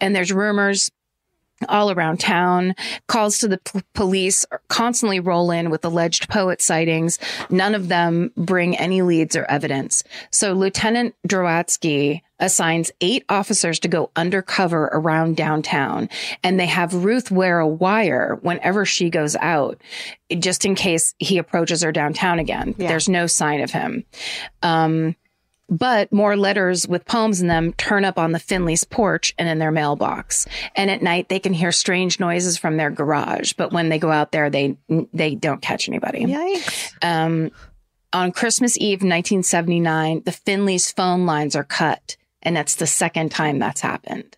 Speaker 3: there's rumors all around town. Calls to the police constantly roll in with alleged poet sightings. None of them bring any leads or evidence. So Lieutenant Drowatsky assigns 8 officers to go undercover around downtown, and they have Ruth wear a wire whenever she goes out, just in case he approaches her downtown again. Yeah. There's no sign of him. But more letters with poems in them turn up on the Finleys' porch and in their mailbox. And at night, they can hear strange noises from their garage. But when they go out there, they don't catch anybody.
Speaker 2: Yikes.
Speaker 3: On Christmas Eve, 1979, the Finleys' phone lines are cut. And that's the second time that's happened.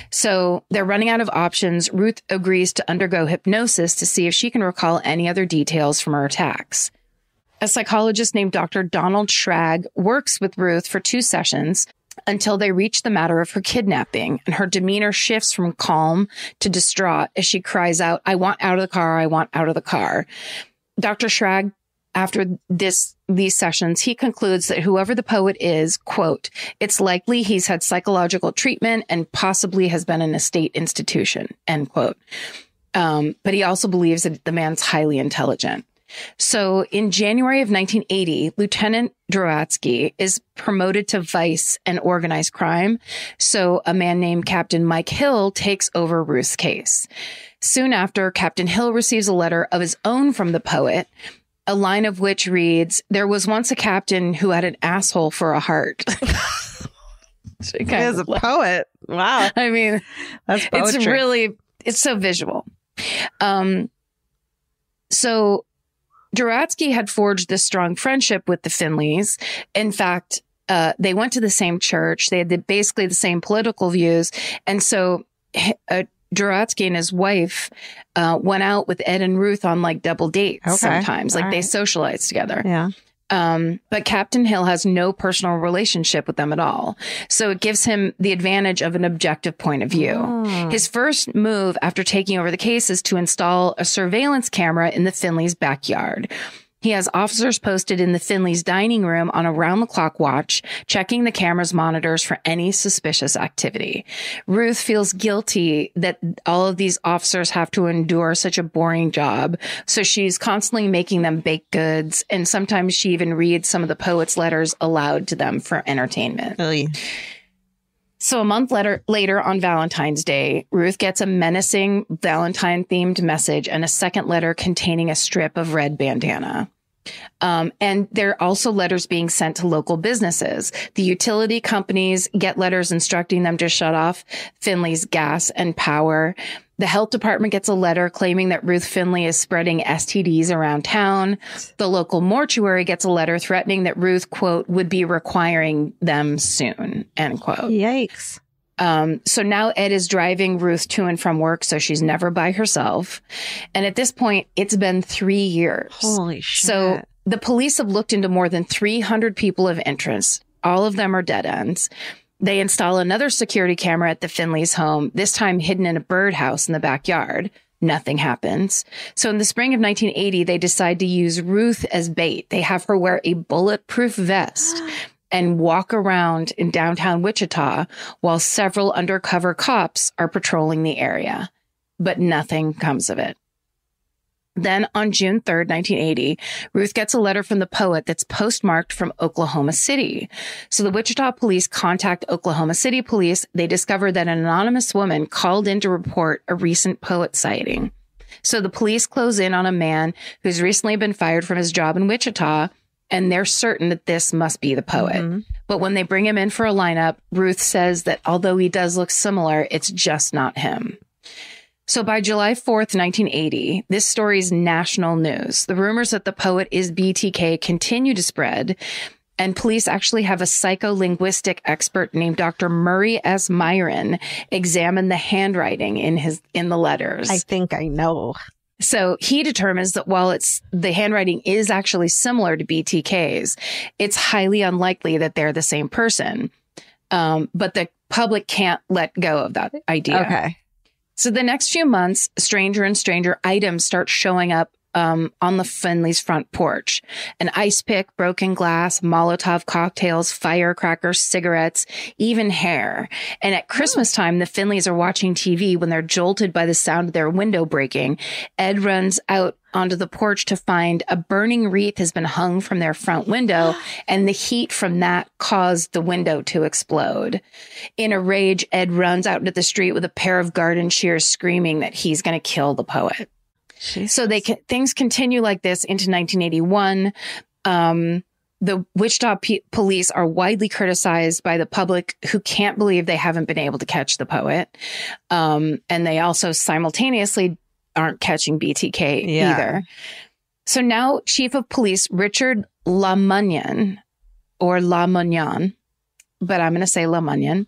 Speaker 3: So they're running out of options. Ruth agrees to undergo hypnosis to see if she can recall any other details from her attacks. A psychologist named Dr. Donald Schrag works with Ruth for 2 sessions until they reach the matter of her kidnapping, and her demeanor shifts from calm to distraught as she cries out, "I want out of the car, I want out of the car." Dr. Schrag, after these sessions, he concludes that whoever the poet is, quote, "It's likely he's had psychological treatment and possibly has been in a state institution," end quote. But he also believes that the man's highly intelligent. So in January of 1980, Lieutenant Drowatsky is promoted to vice and organized crime. So a man named Captain Mike Hill takes over Ruth's case. Soon after, Captain Hill receives a letter of his own from the poet, a line of which reads, "There was once a captain who had an asshole for a heart."
Speaker 2: He is a poet. Wow.
Speaker 3: I mean,
Speaker 2: that's poetry.
Speaker 3: It's so visual. So Drowatsky had forged this strong friendship with the Finleys. In fact, they went to the same church. They had basically the same political views. And so Jurotsky and his wife went out with Ed and Ruth on like double dates sometimes. Like they socialized together.
Speaker 2: Yeah.
Speaker 3: But Captain Hill has no personal relationship with them at all. So it gives him the advantage of an objective point of view. His first move after taking over the case is to install a surveillance camera in the Finleys' backyard. He has officers posted in the Finleys' dining room on a round-the-clock watch, checking the camera's monitors for any suspicious activity. Ruth feels guilty that all of these officers have to endure such a boring job, so she's constantly making them baked goods, and sometimes she even reads some of the poet's letters aloud to them for entertainment.
Speaker 2: Really?
Speaker 3: So a month later on Valentine's Day, Ruth gets a menacing Valentine-themed message and a second letter containing a strip of red bandana. And there are also letters being sent to local businesses. The utility companies get letters instructing them to shut off Finley's gas and power. The health department gets a letter claiming that Ruth Finley is spreading STDs around town. The local mortuary gets a letter threatening that Ruth, quote, would be requiring them soon, end quote.
Speaker 2: Yikes.
Speaker 3: So now Ed is driving Ruth to and from work, so she's never by herself. And at this point, it's been 3 years.
Speaker 2: Holy shit.
Speaker 3: So the police have looked into more than 300 people of interest. All of them are dead ends. They install another security camera at the Finleys' home, this time hidden in a birdhouse in the backyard. Nothing happens. So in the spring of 1980, they decide to use Ruth as bait. They have her wear a bulletproof vest and walk around in downtown Wichita while several undercover cops are patrolling the area. But nothing comes of it. Then on June 3rd, 1980, Ruth gets a letter from the poet that's postmarked from Oklahoma City. So the Wichita police contact Oklahoma City police. They discover that an anonymous woman called in to report a recent poet sighting. So the police close in on a man who's recently been fired from his job in Wichita, and they're certain that this must be the poet. Mm-hmm. But when they bring him in for a lineup, Ruth says that although he does look similar, it's just not him. So by July 4th, 1980, this story's national news. The rumors that the poet is BTK continue to spread, and police actually have a psycholinguistic expert named Dr. Murray S. Myron examine the handwriting in the letters.
Speaker 2: I think I know.
Speaker 3: So he determines that while the handwriting is actually similar to BTK's, it's highly unlikely that they're the same person. But the public can't let go of that idea.
Speaker 2: Okay.
Speaker 3: So the next few months, stranger and stranger items start showing up on the Finleys' front porch. An ice pick, broken glass, Molotov cocktails, firecrackers, cigarettes, even hair. And at Christmas time, the Finleys are watching TV when they're jolted by the sound of their window breaking. Ed runs out onto the porch to find a burning wreath has been hung from their front window, and the heat from that caused the window to explode. In a rage, Ed runs out into the street with a pair of garden shears, screaming that he's going to kill the poet. Jesus. So things continue like this into 1981. The Wichita police are widely criticized by the public, who can't believe they haven't been able to catch the poet. And they also simultaneously aren't catching BTK either. So now Chief of Police Richard LaMunyan, or LaMunyan, but I'm going to say LaMunyan,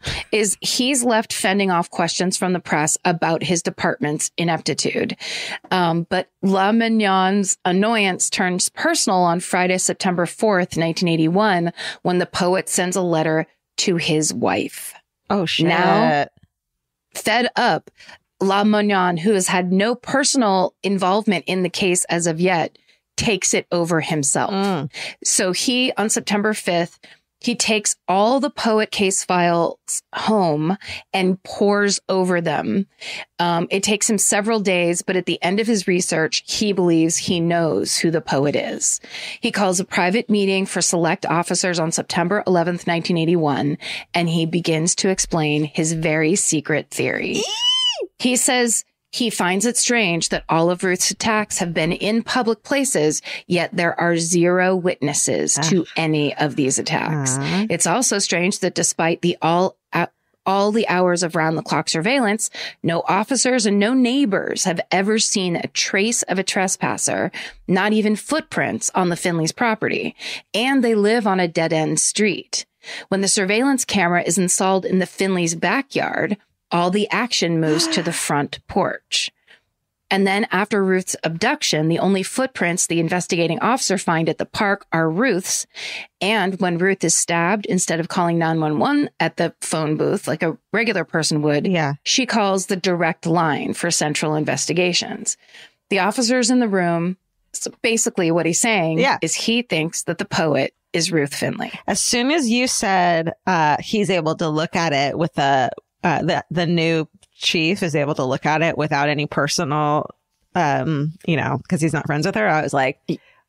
Speaker 3: he's left fending off questions from the press about his department's ineptitude. But LaMunyan's annoyance turns personal on Friday, September 4th, 1981, when the poet sends a letter to his wife.
Speaker 2: Oh, shit.
Speaker 3: Now, fed up, LaMunyan, who has had no personal involvement in the case as of yet, takes it over himself. So he, on September 5th, he takes all the poet case files home and pores over them. It takes him several days, but at the end of his research, he believes he knows who the poet is. He calls a private meeting for select officers on September 11th, 1981, and he begins to explain his very secret theory. He says he finds it strange that all of Ruth's attacks have been in public places, yet there are zero witnesses to any of these attacks. It's also strange that despite all the hours of round-the-clock surveillance, no officers and no neighbors have ever seen a trace of a trespasser, not even footprints on the Finleys' property, and they live on a dead-end street. When the surveillance camera is installed in the Finleys' backyard, all the action moves to the front porch. And then after Ruth's abduction, the only footprints the investigating officer find at the park are Ruth's. And when Ruth is stabbed, instead of calling 911 at the phone booth like a regular person would, she calls the direct line for Central Investigations. The officer's in the room. So basically what he's saying is he thinks that the poet is Ruth Finley.
Speaker 2: As soon as you said he's able to look at it with the new chief is able to look at it without any personal, because he's not friends with her. I was like,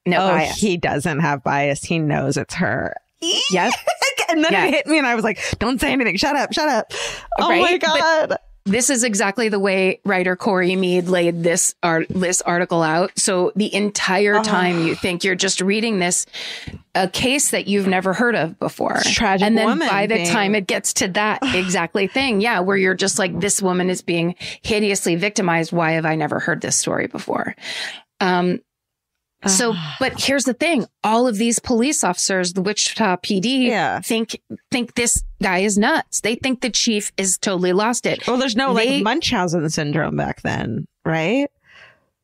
Speaker 2: no bias. He doesn't have bias. He knows it's her.
Speaker 3: Yep.
Speaker 2: And then it hit me and I was like, don't say anything. Shut up. Oh my God.
Speaker 3: But this is exactly the way writer Corey Mead laid this article out. So the entire time you think you're just reading a case that you've never heard of before.
Speaker 2: Tragic
Speaker 3: and then
Speaker 2: woman
Speaker 3: by the time it gets to that exactly thing, where you're just like, this woman is being hideously victimized. Why have I never heard this story before? But here's the thing. All of these police officers, the Wichita PD, think this guy is nuts. They think the chief is totally lost it.
Speaker 2: Well, there's no Munchausen syndrome back then, right?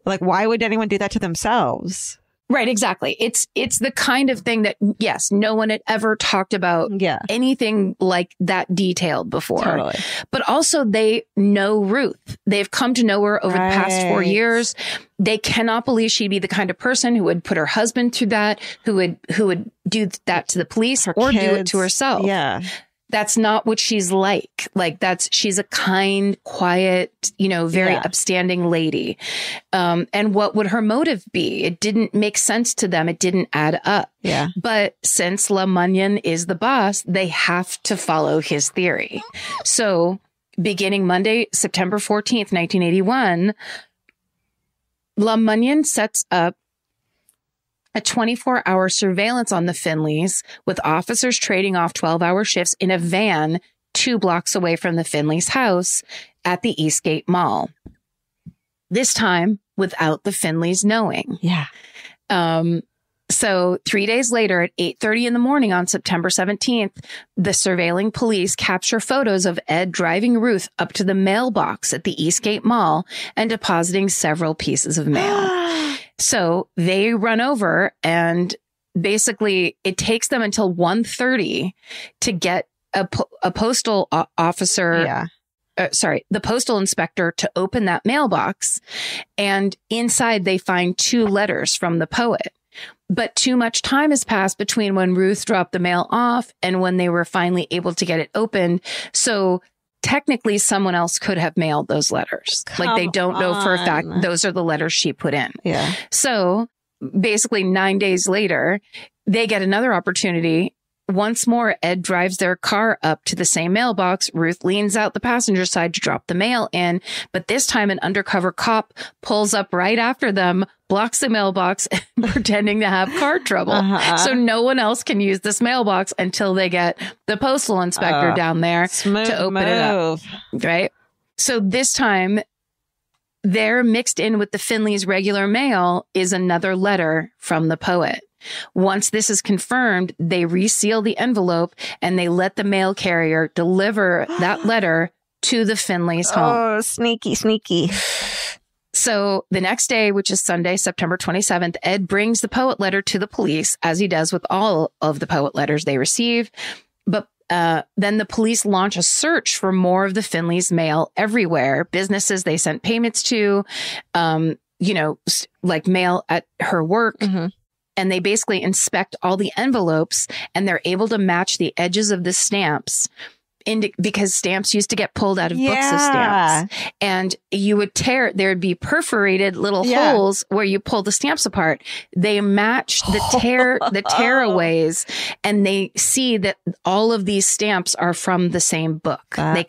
Speaker 2: Like, why would anyone do that to themselves?
Speaker 3: Right, exactly. It's the kind of thing that, yes, no one had ever talked about anything like that detailed before.
Speaker 2: Totally.
Speaker 3: But also they know Ruth. They've come to know her over the past 4 years. They cannot believe she'd be the kind of person who would put her husband through that, who would do that to the police or do it to herself.
Speaker 2: Yeah.
Speaker 3: That's not what she's like. She's a kind, quiet, very upstanding lady. And what would her motive be? It didn't make sense to them. It didn't add up.
Speaker 2: Yeah.
Speaker 3: But since La Munyon is the boss, they have to follow his theory. So beginning Monday, September 14th, 1981, La Munyon sets up a 24-hour surveillance on the Finleys, with officers trading off 12-hour shifts in a van 2 blocks away from the Finleys' house at the Eastgate Mall. This time without the Finleys knowing.
Speaker 2: Yeah.
Speaker 3: So 3 days later at 8:30 in the morning on September 17th, the surveilling police capture photos of Ed driving Ruth up to the mailbox at the Eastgate Mall and depositing several pieces of mail. So they run over, and basically it takes them until 1:30 to get a postal officer, the postal inspector to open that mailbox. And inside they find 2 letters from the poet. But too much time has passed between when Ruth dropped the mail off and when they were finally able to get it opened. So technically someone else could have mailed those letters. They don't know for a fact those are the letters she put in.
Speaker 2: Yeah.
Speaker 3: So basically 9 days later, they get another opportunity. Once more, Ed drives their car up to the same mailbox. Ruth leans out the passenger side to drop the mail in. But this time an undercover cop pulls up right after them, blocks the mailbox, pretending to have car trouble. So no one else can use this mailbox until they get the postal inspector down there to open it up. Right. So this time, there mixed in with the Finleys' regular mail is another letter from the poet. Once this is confirmed, they reseal the envelope and they let the mail carrier deliver that letter to the Finleys' home.
Speaker 2: Oh, sneaky, sneaky.
Speaker 3: So the next day, which is Sunday, September 27th, Ed brings the poet letter to the police, as he does with all of the poet letters they receive. But then the police launch a search for more of the Finleys' mail everywhere. Businesses they sent payments to, like mail at her work. Mm-hmm. And they basically inspect all the envelopes, and they're able to match the edges of the stamps because stamps used to get pulled out of books of stamps. And you would there'd be perforated little holes where you pull the stamps apart. They match the tearaways, and they see that all of these stamps are from the same book. They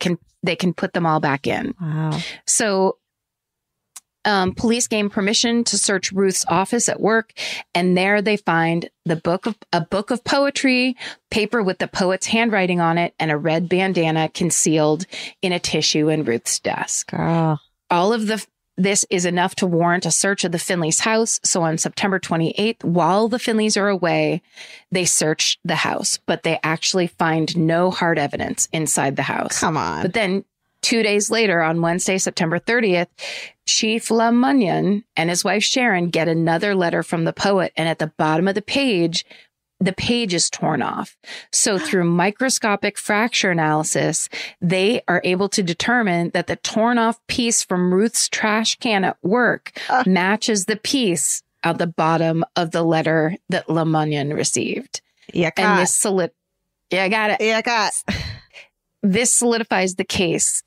Speaker 3: can put them all back in.
Speaker 2: Wow.
Speaker 3: So police gain permission to search Ruth's office at work, and there they find a book of poetry, paper with the poet's handwriting on it, and a red bandana concealed in a tissue in Ruth's desk.
Speaker 2: Girl.
Speaker 3: All of this is enough to warrant a search of the Finleys' house. So on September 28th, while the Finleys are away, they search the house, but they actually find no hard evidence inside the house.
Speaker 2: Come on.
Speaker 3: But then 2 days later, on Wednesday, September 30th, Chief LeMunyon and his wife Sharon get another letter from the poet. And at the bottom of the page is torn off. So through microscopic fracture analysis, they are able to determine that the torn off piece from Ruth's trash can at work matches the piece at the bottom of the letter that LeMunyon received.
Speaker 2: Yeah,
Speaker 3: and this I got it.
Speaker 2: Yeah, I got
Speaker 3: This solidifies the case.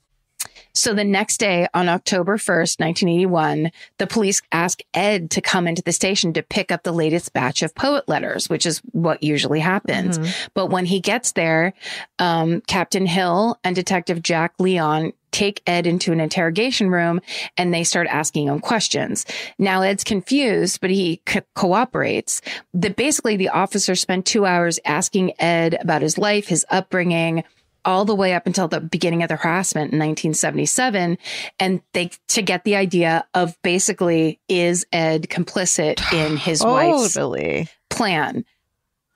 Speaker 3: So the next day, on October 1st, 1981, the police ask Ed to come into the station to pick up the latest batch of poet letters, which is what usually happens. But when he gets there, Captain Hill and Detective Jack Leon take Ed into an interrogation room and they start asking him questions. Now, Ed's confused, but he cooperates. Basically, the officers spend 2 hours asking Ed about his life, his upbringing, all the way up until the beginning of the harassment in 1977. And to get the idea of basically, is Ed complicit in his wife's plan?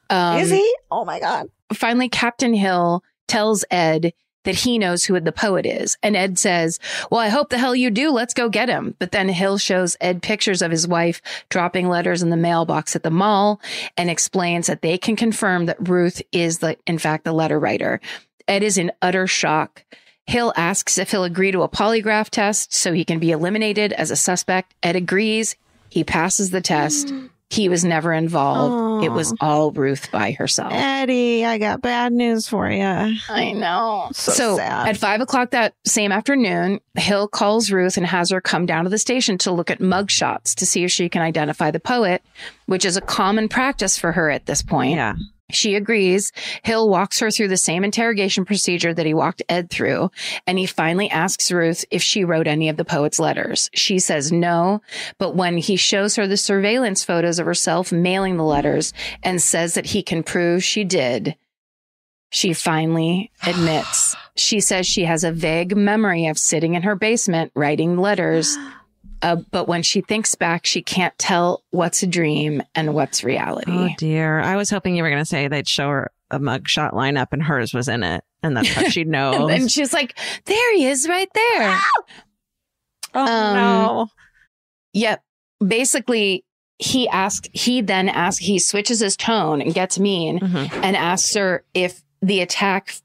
Speaker 2: Is he? Oh my God.
Speaker 3: Finally, Captain Hill tells Ed that he knows who the poet is. And Ed says, well, I hope the hell you do. Let's go get him. But then Hill shows Ed pictures of his wife dropping letters in the mailbox at the mall and explains that they can confirm that Ruth is in fact the letter writer. Ed is in utter shock. Hill asks if he'll agree to a polygraph test so he can be eliminated as a suspect. Ed agrees. He passes the test. He was never involved.
Speaker 2: Aww.
Speaker 3: It was all Ruth by herself.
Speaker 2: Eddie, I got bad news for you.
Speaker 3: I know.
Speaker 2: So sad.
Speaker 3: At 5:00 that same afternoon, Hill calls Ruth and has her come down to the station to look at mugshots to see if she can identify the poet, which is a common practice for her at this point.
Speaker 2: Yeah.
Speaker 3: She agrees. Hill walks her through the same interrogation procedure that he walked Ed through. And he finally asks Ruth if she wrote any of the poet's letters. She says no. But when he shows her the surveillance photos of herself mailing the letters and says that he can prove she did, she finally admits. She says she has a vague memory of sitting in her basement writing letters. But when she thinks back, she can't tell what's a dream and what's reality.
Speaker 2: Oh, dear. I was hoping you were going to say they'd show her a mugshot lineup and hers was in it. And that's how she'd know.
Speaker 3: And she's like, there he is right there.
Speaker 2: Oh, no.
Speaker 3: Yep. Basically, he switches his tone and gets mean and asks her if the attack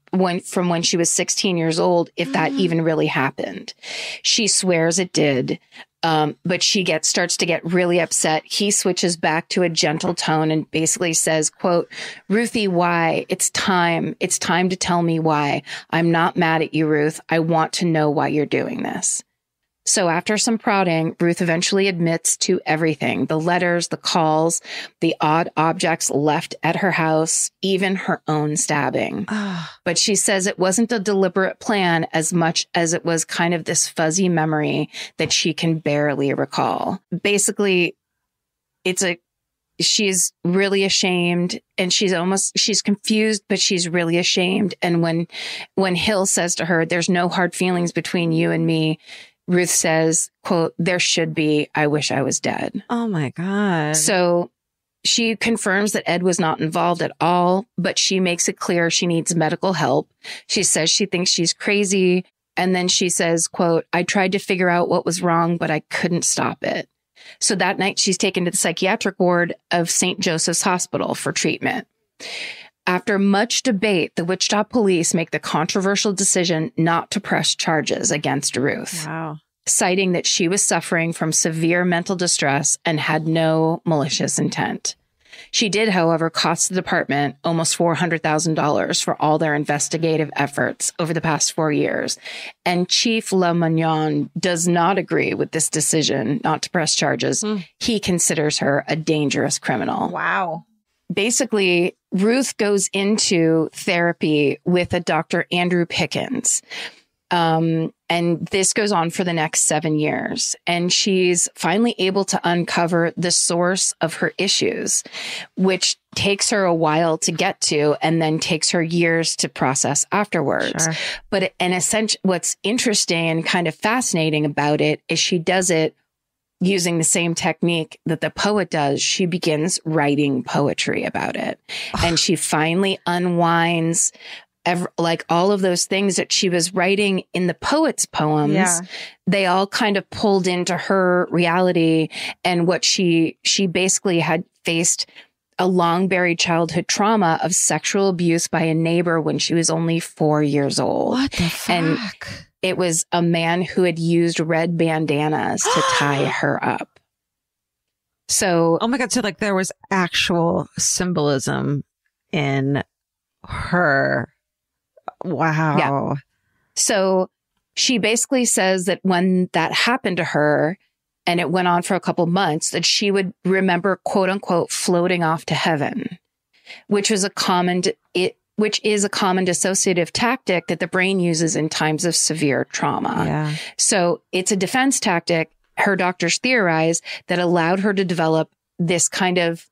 Speaker 3: from when she was 16 years old, if that even really happened. She swears it did. But she starts to get really upset. He switches back to a gentle tone and basically says, quote, Ruthie, why? It's time. It's time to tell me why. I'm not mad at you, Ruth. I want to know why you're doing this. So after some prodding, Ruth eventually admits to everything: the letters, the calls, the odd objects left at her house, even her own stabbing. But she says it wasn't a deliberate plan as much as it was kind of this fuzzy memory that she can barely recall. Basically, she's really ashamed and she's confused, but she's really ashamed. And when Hill says to her, there's no hard feelings between you and me, Ruth says, quote, there should be. I wish I was dead.
Speaker 2: Oh, my God.
Speaker 3: So she confirms that Ed was not involved at all, but she makes it clear she needs medical help. She says she thinks she's crazy. And then she says, quote, I tried to figure out what was wrong, but I couldn't stop it. So that night she's taken to the psychiatric ward of St. Joseph's Hospital for treatment. After much debate, the Wichita police make the controversial decision not to press charges against Ruth.
Speaker 2: Wow.
Speaker 3: Citing that she was suffering from severe mental distress and had no malicious intent. She did, however, cost the department almost $400,000 for all their investigative efforts over the past 4 years. And Chief LeMunyon does not agree with this decision not to press charges. He considers her a dangerous criminal.
Speaker 2: Wow.
Speaker 3: Basically, Ruth goes into therapy with a Dr. Andrew Pickens. And this goes on for the next 7 years. And she's finally able to uncover the source of her issues, which takes her a while to get to and then takes her years to process afterwards.
Speaker 2: Sure.
Speaker 3: But what's interesting and kind of fascinating about it is she does it using the same technique that the poet does. She begins writing poetry about it. And she finally unwinds like all of those things that she was writing in the poet's poems, they all kind of pulled into her reality and what she basically had faced a long buried childhood trauma of sexual abuse by a neighbor when she was only 4 years old.
Speaker 2: What the fuck?
Speaker 3: And it was a man who had used red bandanas to tie her up. So,
Speaker 2: oh my God. So like there was actual symbolism in her. Wow.
Speaker 3: Yeah. So she basically says that when that happened to her, and it went on for a couple months, that she would remember, quote unquote, floating off to heaven, which is a common dissociative tactic that the brain uses in times of severe trauma.
Speaker 2: Yeah.
Speaker 3: So it's a defense tactic, her doctors theorize, that allowed her to develop this kind of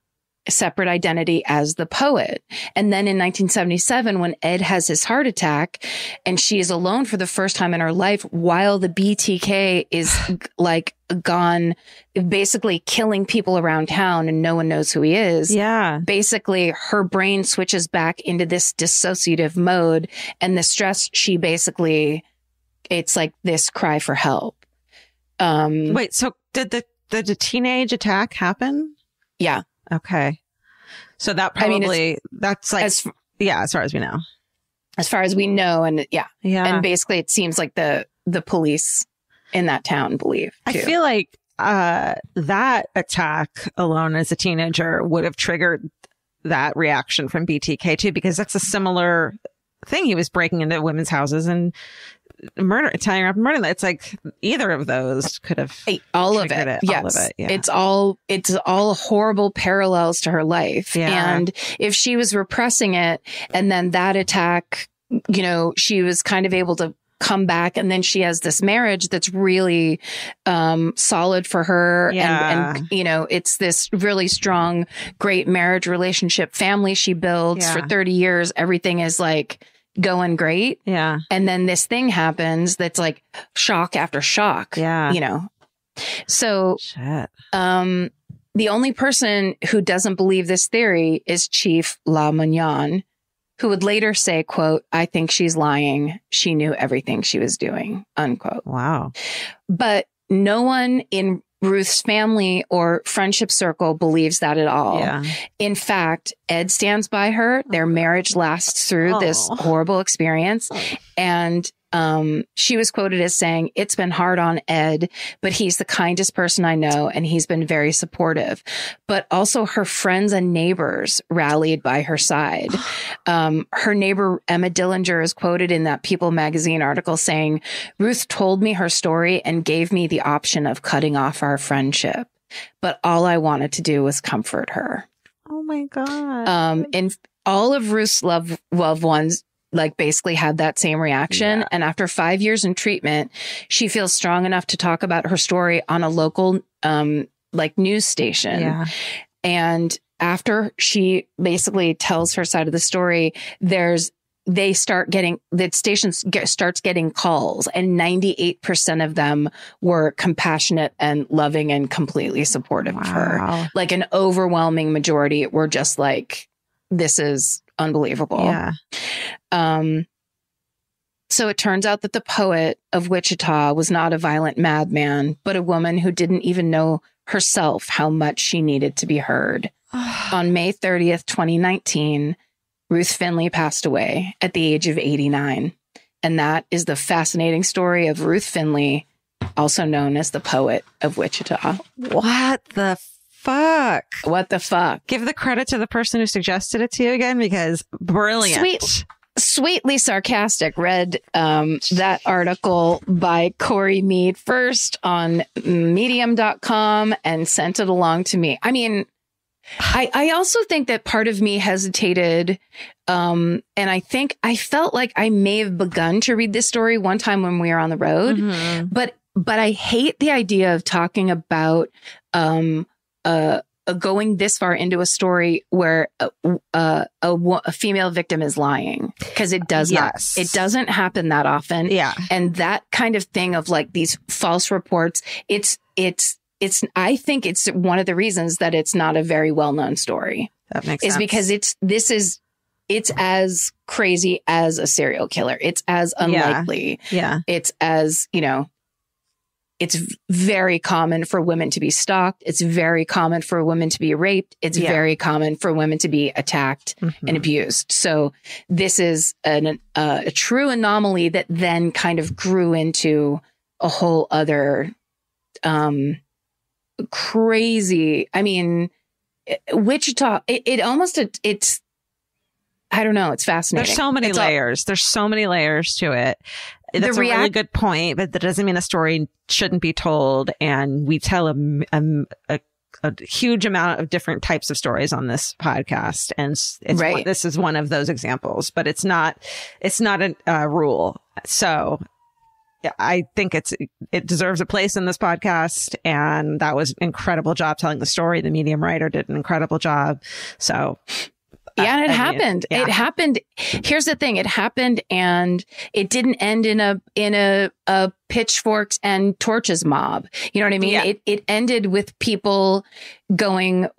Speaker 3: separate identity as the poet. And then in 1977, when Ed has his heart attack and she is alone for the first time in her life, while the BTK is like gone, basically killing people around town and no one knows who he is.
Speaker 2: Yeah.
Speaker 3: Basically, her brain switches back into this dissociative mode, and the stress, she basically, it's like this cry for help.
Speaker 2: Wait, so did the teenage attack happen?
Speaker 3: Yeah.
Speaker 2: Okay. So that probably, that's like, as far as we know.
Speaker 3: As far as we know. And
Speaker 2: yeah.
Speaker 3: And basically it seems like the police in that town believe too.
Speaker 2: I feel like that attack alone as a teenager would have triggered that reaction from BTK too, because that's a similar thing. He was breaking into women's houses and tying her up and murdering them. It's like either of those could have
Speaker 3: all of it. Yes.
Speaker 2: All of it. Yeah.
Speaker 3: It's all horrible parallels to her life.
Speaker 2: Yeah.
Speaker 3: And if she was repressing it and then that attack, you know, she was kind of able to come back, and then she has this marriage that's really solid for her.
Speaker 2: Yeah.
Speaker 3: And, you know, it's this really strong, great marriage relationship, family she builds for 30 years. Everything is like going great.
Speaker 2: Yeah.
Speaker 3: And then this thing happens that's like shock after shock.
Speaker 2: Yeah.
Speaker 3: You know? So,
Speaker 2: shit.
Speaker 3: The only person who doesn't believe this theory is Chief La Magnon, who would later say, quote, "I think she's lying. She knew everything she was doing," unquote.
Speaker 2: Wow.
Speaker 3: But no one in Ruth's family or friendship circle believes that at all.
Speaker 2: Yeah.
Speaker 3: In fact, Ed stands by her. Their marriage lasts through this horrible experience. And she was quoted as saying, "It's been hard on Ed, but he's the kindest person I know, and he's been very supportive." But also her friends and neighbors rallied by her side. Her neighbor, Emma Dillinger, is quoted in that People magazine article saying, "Ruth told me her story and gave me the option of cutting off our friendship. But all I wanted to do was comfort her."
Speaker 2: Oh my God.
Speaker 3: And all of Ruth's loved ones like basically had that same reaction. Yeah. And after 5 years in treatment, she feels strong enough to talk about her story on a local, like news station.
Speaker 2: Yeah.
Speaker 3: And after she basically tells her side of the story, the station starts getting calls, and 98% of them were compassionate and loving and completely supportive of her. Like an overwhelming majority were just like, this is unbelievable.
Speaker 2: Yeah.
Speaker 3: So it turns out that the poet of Wichita was not a violent madman, but a woman who didn't even know herself how much she needed to be heard. On May 30th, 2019, Ruth Finley passed away at the age of 89. And that is the fascinating story of Ruth Finley, also known as the poet of Wichita.
Speaker 2: What the fuck?
Speaker 3: What the fuck?
Speaker 2: Give the credit to the person who suggested it to you again, because brilliant.
Speaker 3: Sweetly sarcastic. Read that article by Corey Mead first on medium.com and sent it along to me. I mean, I also think that part of me hesitated. And I think I felt like I may have begun to read this story one time when we were on the road, but I hate the idea of talking about, going this far into a story where a female victim is lying, because it does not. It doesn't happen that often.
Speaker 2: Yeah.
Speaker 3: And that kind of thing of like these false reports, I think it's one of the reasons that it's not a very well-known story.
Speaker 2: That makes sense.
Speaker 3: Is because it's as crazy as a serial killer. It's as unlikely.
Speaker 2: Yeah.
Speaker 3: It's as, it's very common for women to be stalked. It's very common for women to be raped. It's very common for women to be attacked and abused. So this is a true anomaly that then kind of grew into a whole other crazy. I mean, Wichita, it's I don't know. It's fascinating.
Speaker 2: There's so many layers. There's so many layers to it. That's a really good point, but that doesn't mean a story shouldn't be told. And we tell a huge amount of different types of stories on this podcast. And this is one of those examples, but it's not a rule. So I think it deserves a place in this podcast. And that was an incredible job telling the story. The Medium writer did an incredible job. So
Speaker 3: yeah, and it happened. It happened. Here's the thing. It happened and it didn't end in a pitchforks and torches mob. You know what I mean? Yeah. It ended with people going,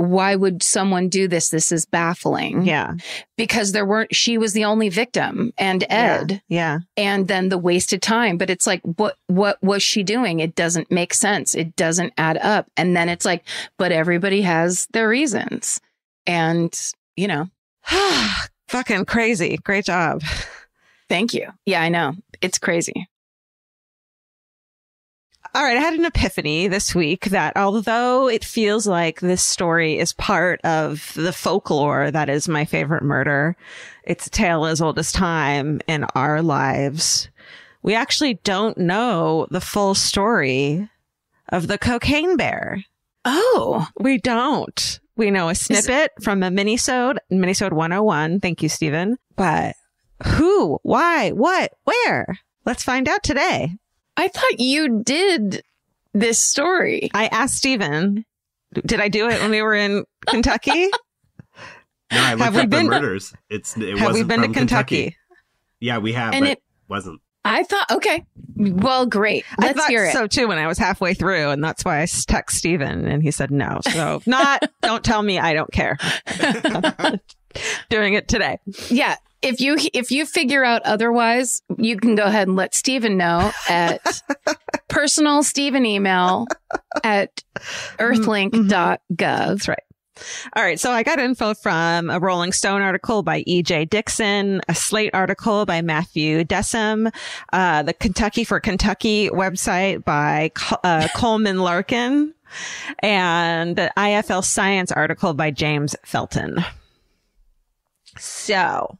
Speaker 3: why would someone do this? This is baffling.
Speaker 2: Yeah.
Speaker 3: Because she was the only victim and Ed.
Speaker 2: Yeah.
Speaker 3: And then the wasted time. But it's like, what was she doing? It doesn't make sense. It doesn't add up. And then it's like, but everybody has their reasons. And,
Speaker 2: fucking crazy. Great job.
Speaker 3: Thank you. Yeah, I know. It's crazy.
Speaker 2: All right. I had an epiphany this week that although it feels like this story is part of the folklore that is My Favorite Murder, it's a tale as old as time in our lives, we actually don't know the full story of the Cocaine Bear.
Speaker 3: Oh,
Speaker 2: we don't. We know a snippet from a minisode 101. Thank you, Stephen. But who, why, what, where? Let's find out today.
Speaker 3: I thought you did this story.
Speaker 2: I asked Stephen, did I do it when we were in Kentucky?
Speaker 1: No, I looked up the murders.
Speaker 2: Have we been to Kentucky?
Speaker 1: Yeah, we have,
Speaker 3: and
Speaker 1: but it wasn't.
Speaker 3: I thought, okay, well, great. Let's hear it.
Speaker 2: So too, when I was halfway through, and that's why I text Stephen, and he said no. So don't tell me I don't care. Doing it today.
Speaker 3: Yeah. If you figure out otherwise, you can go ahead and let Stephen know at personal Stephen email at earthlink.gov.
Speaker 2: That's right. All right. So I got info from a Rolling Stone article by E.J. Dixon, a Slate article by Matthew Dessem, the Kentucky for Kentucky website by Coleman Larkin, and the IFL Science article by James Felton. So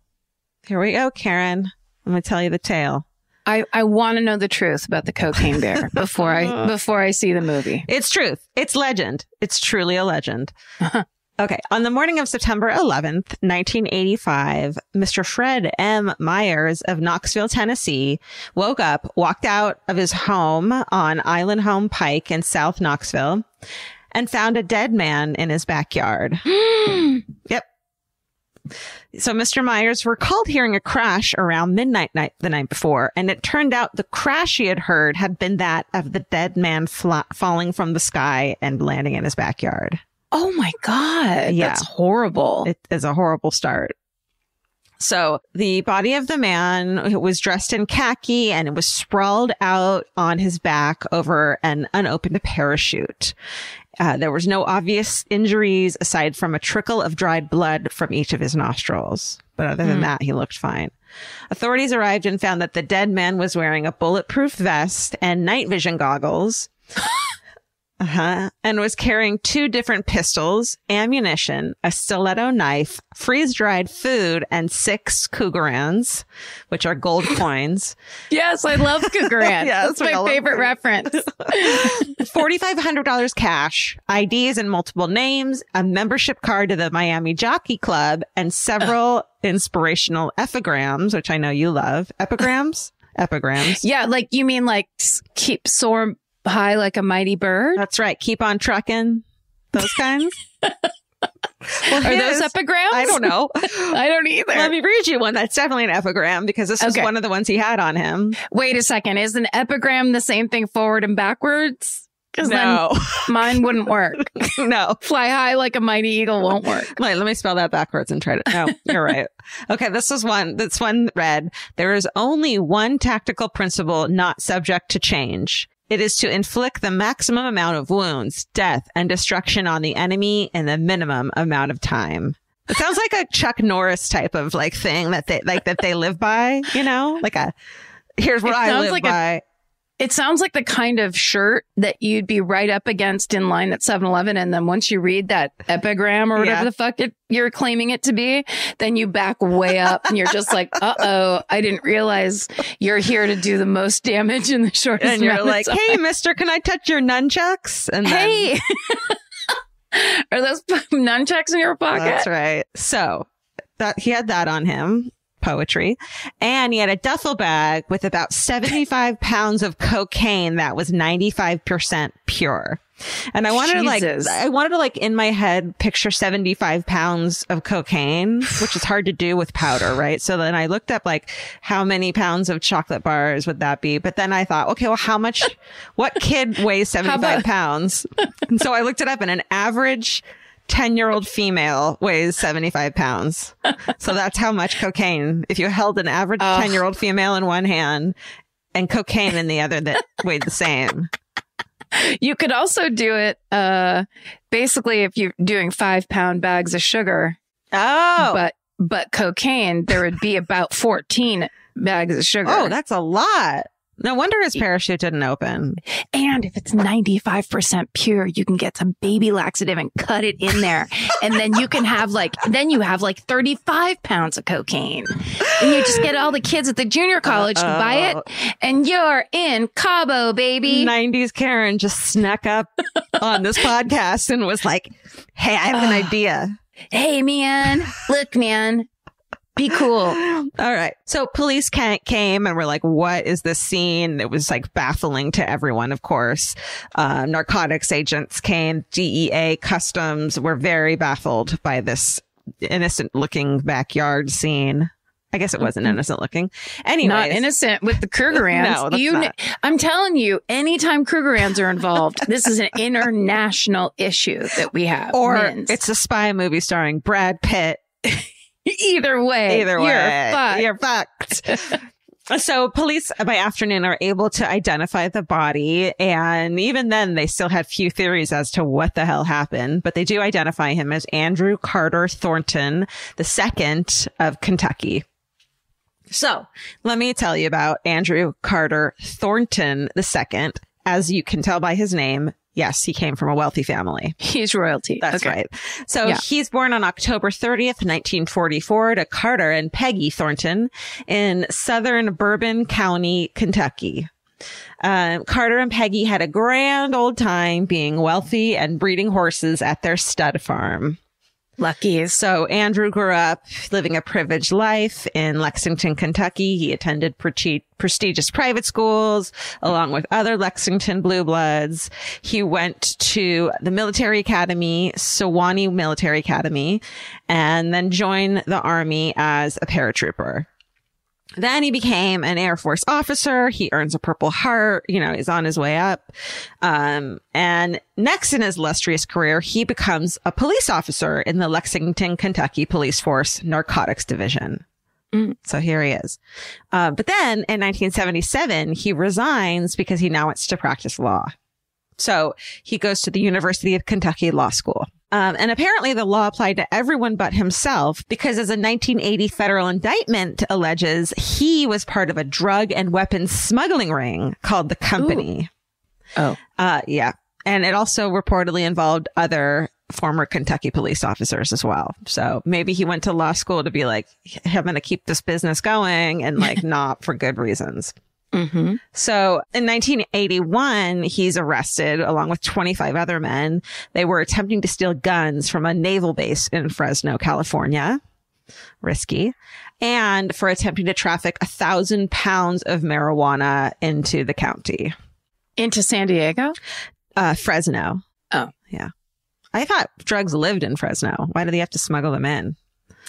Speaker 2: here we go, Karen. I'm going to tell you the tale.
Speaker 3: I want to know the truth about the Cocaine Bear before I see the movie.
Speaker 2: It's truth. It's legend. It's truly a legend. Okay. On the morning of September 11th, 1985, Mr. Fred M. Myers of Knoxville, Tennessee, woke up, walked out of his home on Island Home Pike in South Knoxville, and found a dead man in his backyard. Yep. So Mr. Myers recalled hearing a crash around midnight the night before, and it turned out the crash he had heard had been that of the dead man falling from the sky and landing in his backyard.
Speaker 3: Oh my God. Yeah. That's horrible.
Speaker 2: It is a horrible start. So the body of the man was dressed in khaki and it was sprawled out on his back over an unopened parachute. There was no obvious injuries aside from a trickle of dried blood from each of his nostrils. But other than that, he looked fine. Authorities arrived and found that the dead man was wearing a bulletproof vest and night vision goggles. And was carrying 2 different pistols, ammunition, a stiletto knife, freeze-dried food, and 6 Cougarans, which are gold coins.
Speaker 3: Yes, I love Cougarans. Yeah, that's my favorite reference.
Speaker 2: $4,500 cash, IDs in multiple names, a membership card to the Miami Jockey Club, and several inspirational epigrams, which I know you love. Epigrams? Epigrams.
Speaker 3: Yeah, like you mean like keep soar high like a mighty bird?
Speaker 2: That's right. Keep on trucking. Those kinds. Well,
Speaker 3: are those epigrams?
Speaker 2: I don't know.
Speaker 3: I don't either.
Speaker 2: Let me read you one. That's definitely an epigram because this is one of the ones he had on him.
Speaker 3: Wait a second. Is an epigram the same thing forward and backwards? Because then mine wouldn't work.
Speaker 2: No.
Speaker 3: Fly high like a mighty eagle won't work.
Speaker 2: Wait, let me spell that backwards and try to. No, you're right. Okay, this one read, there is only one tactical principle not subject to change. It is to inflict the maximum amount of wounds, death, and destruction on the enemy in the minimum amount of time. It sounds like a Chuck Norris type of like thing that they live by, you know, like here's what I live by.
Speaker 3: It sounds like the kind of shirt that you'd be right up against in line at 7-Eleven. And then once you read that epigram or whatever the fuck you're claiming it to be, then you back way up and you're just like, uh-oh, I didn't realize you're here to do the most damage in the shortest
Speaker 2: and you're
Speaker 3: amount
Speaker 2: like,
Speaker 3: of time.
Speaker 2: Hey, mister, can I touch your nunchucks? And
Speaker 3: hey, are those nunchucks in your pocket?
Speaker 2: That's right. So he had that on him. Poetry. And he had a duffel bag with about 75 pounds of cocaine that was 95% pure. And I wanted to in my head picture 75 pounds of cocaine, which is hard to do with powder, right? So then I looked up like how many pounds of chocolate bars would that be? But then I thought, okay, well, what kid weighs 75 pounds? And so I looked it up, and an average 10-year-old female weighs 75 pounds. So that's how much cocaine. If you held an average 10-year-old female in one hand and cocaine in the other that weighed the same.
Speaker 3: You could also do it basically if you're doing 5-pound bags of sugar.
Speaker 2: Oh.
Speaker 3: But cocaine, there would be about 14 bags of sugar.
Speaker 2: Oh, that's a lot. No wonder his parachute didn't open.
Speaker 3: And if it's 95% pure, you can get some baby laxative and cut it in there. And then you can have you have 35 pounds of cocaine. And you just get all the kids at the junior college to buy it. And you're in Cabo, baby.
Speaker 2: 90s Karen just snuck up on this podcast and was like, hey, I have an idea.
Speaker 3: Hey, man. Look, man. Be cool.
Speaker 2: All right. So police came and were like, what is this scene? It was like baffling to everyone, of course. Narcotics agents came, DEA, customs were very baffled by this innocent looking backyard scene. I guess it wasn't innocent looking. Anyway,
Speaker 3: not innocent with the Krugerrands.
Speaker 2: No, that's not.
Speaker 3: I'm telling you, anytime Krugerrands are involved, this is an international issue that we have.
Speaker 2: Or it's a spy movie starring Brad Pitt.
Speaker 3: Either way,
Speaker 2: you're fucked. So police by afternoon are able to identify the body. And even then, they still had few theories as to what the hell happened. But they do identify him as Andrew Carter Thornton II of Kentucky. So let me tell you about Andrew Carter Thornton II. As you can tell by his name, yes, he came from a wealthy family.
Speaker 3: He's royalty.
Speaker 2: That's right. So he's born on October 30th, 1944 to Carter and Peggy Thornton in southern Bourbon County, Kentucky. Carter and Peggy had a grand old time being wealthy and breeding horses at their stud farm.
Speaker 3: Lucky.
Speaker 2: So Andrew grew up living a privileged life in Lexington, Kentucky. He attended prestigious private schools along with other Lexington blue bloods. He went to the military academy, Sewanee Military Academy, and then joined the Army as a paratrooper. Then he became an Air Force officer. He earns a Purple Heart, he's on his way up. And next in his illustrious career, he becomes a police officer in the Lexington, Kentucky Police Force Narcotics Division. So here he is. But then in 1977, he resigns because he now wants to practice law. So he goes to the University of Kentucky Law School. And apparently the law applied to everyone but himself because as a 1980 federal indictment alleges, he was part of a drug and weapons smuggling ring called The Company.
Speaker 3: Ooh. Oh.
Speaker 2: Yeah. And it also reportedly involved other former Kentucky police officers as well. So maybe he went to law school to be like, I'm going to keep this business going and not for good reasons.
Speaker 3: Mm-hmm.
Speaker 2: So in 1981, he's arrested along with 25 other men. They were attempting to steal guns from a naval base in Fresno, California. Risky. And for attempting to traffic 1,000 pounds of marijuana into the county.
Speaker 3: Into San Diego?
Speaker 2: Fresno.
Speaker 3: Oh.
Speaker 2: Yeah. I thought drugs lived in Fresno. Why do they have to smuggle them in?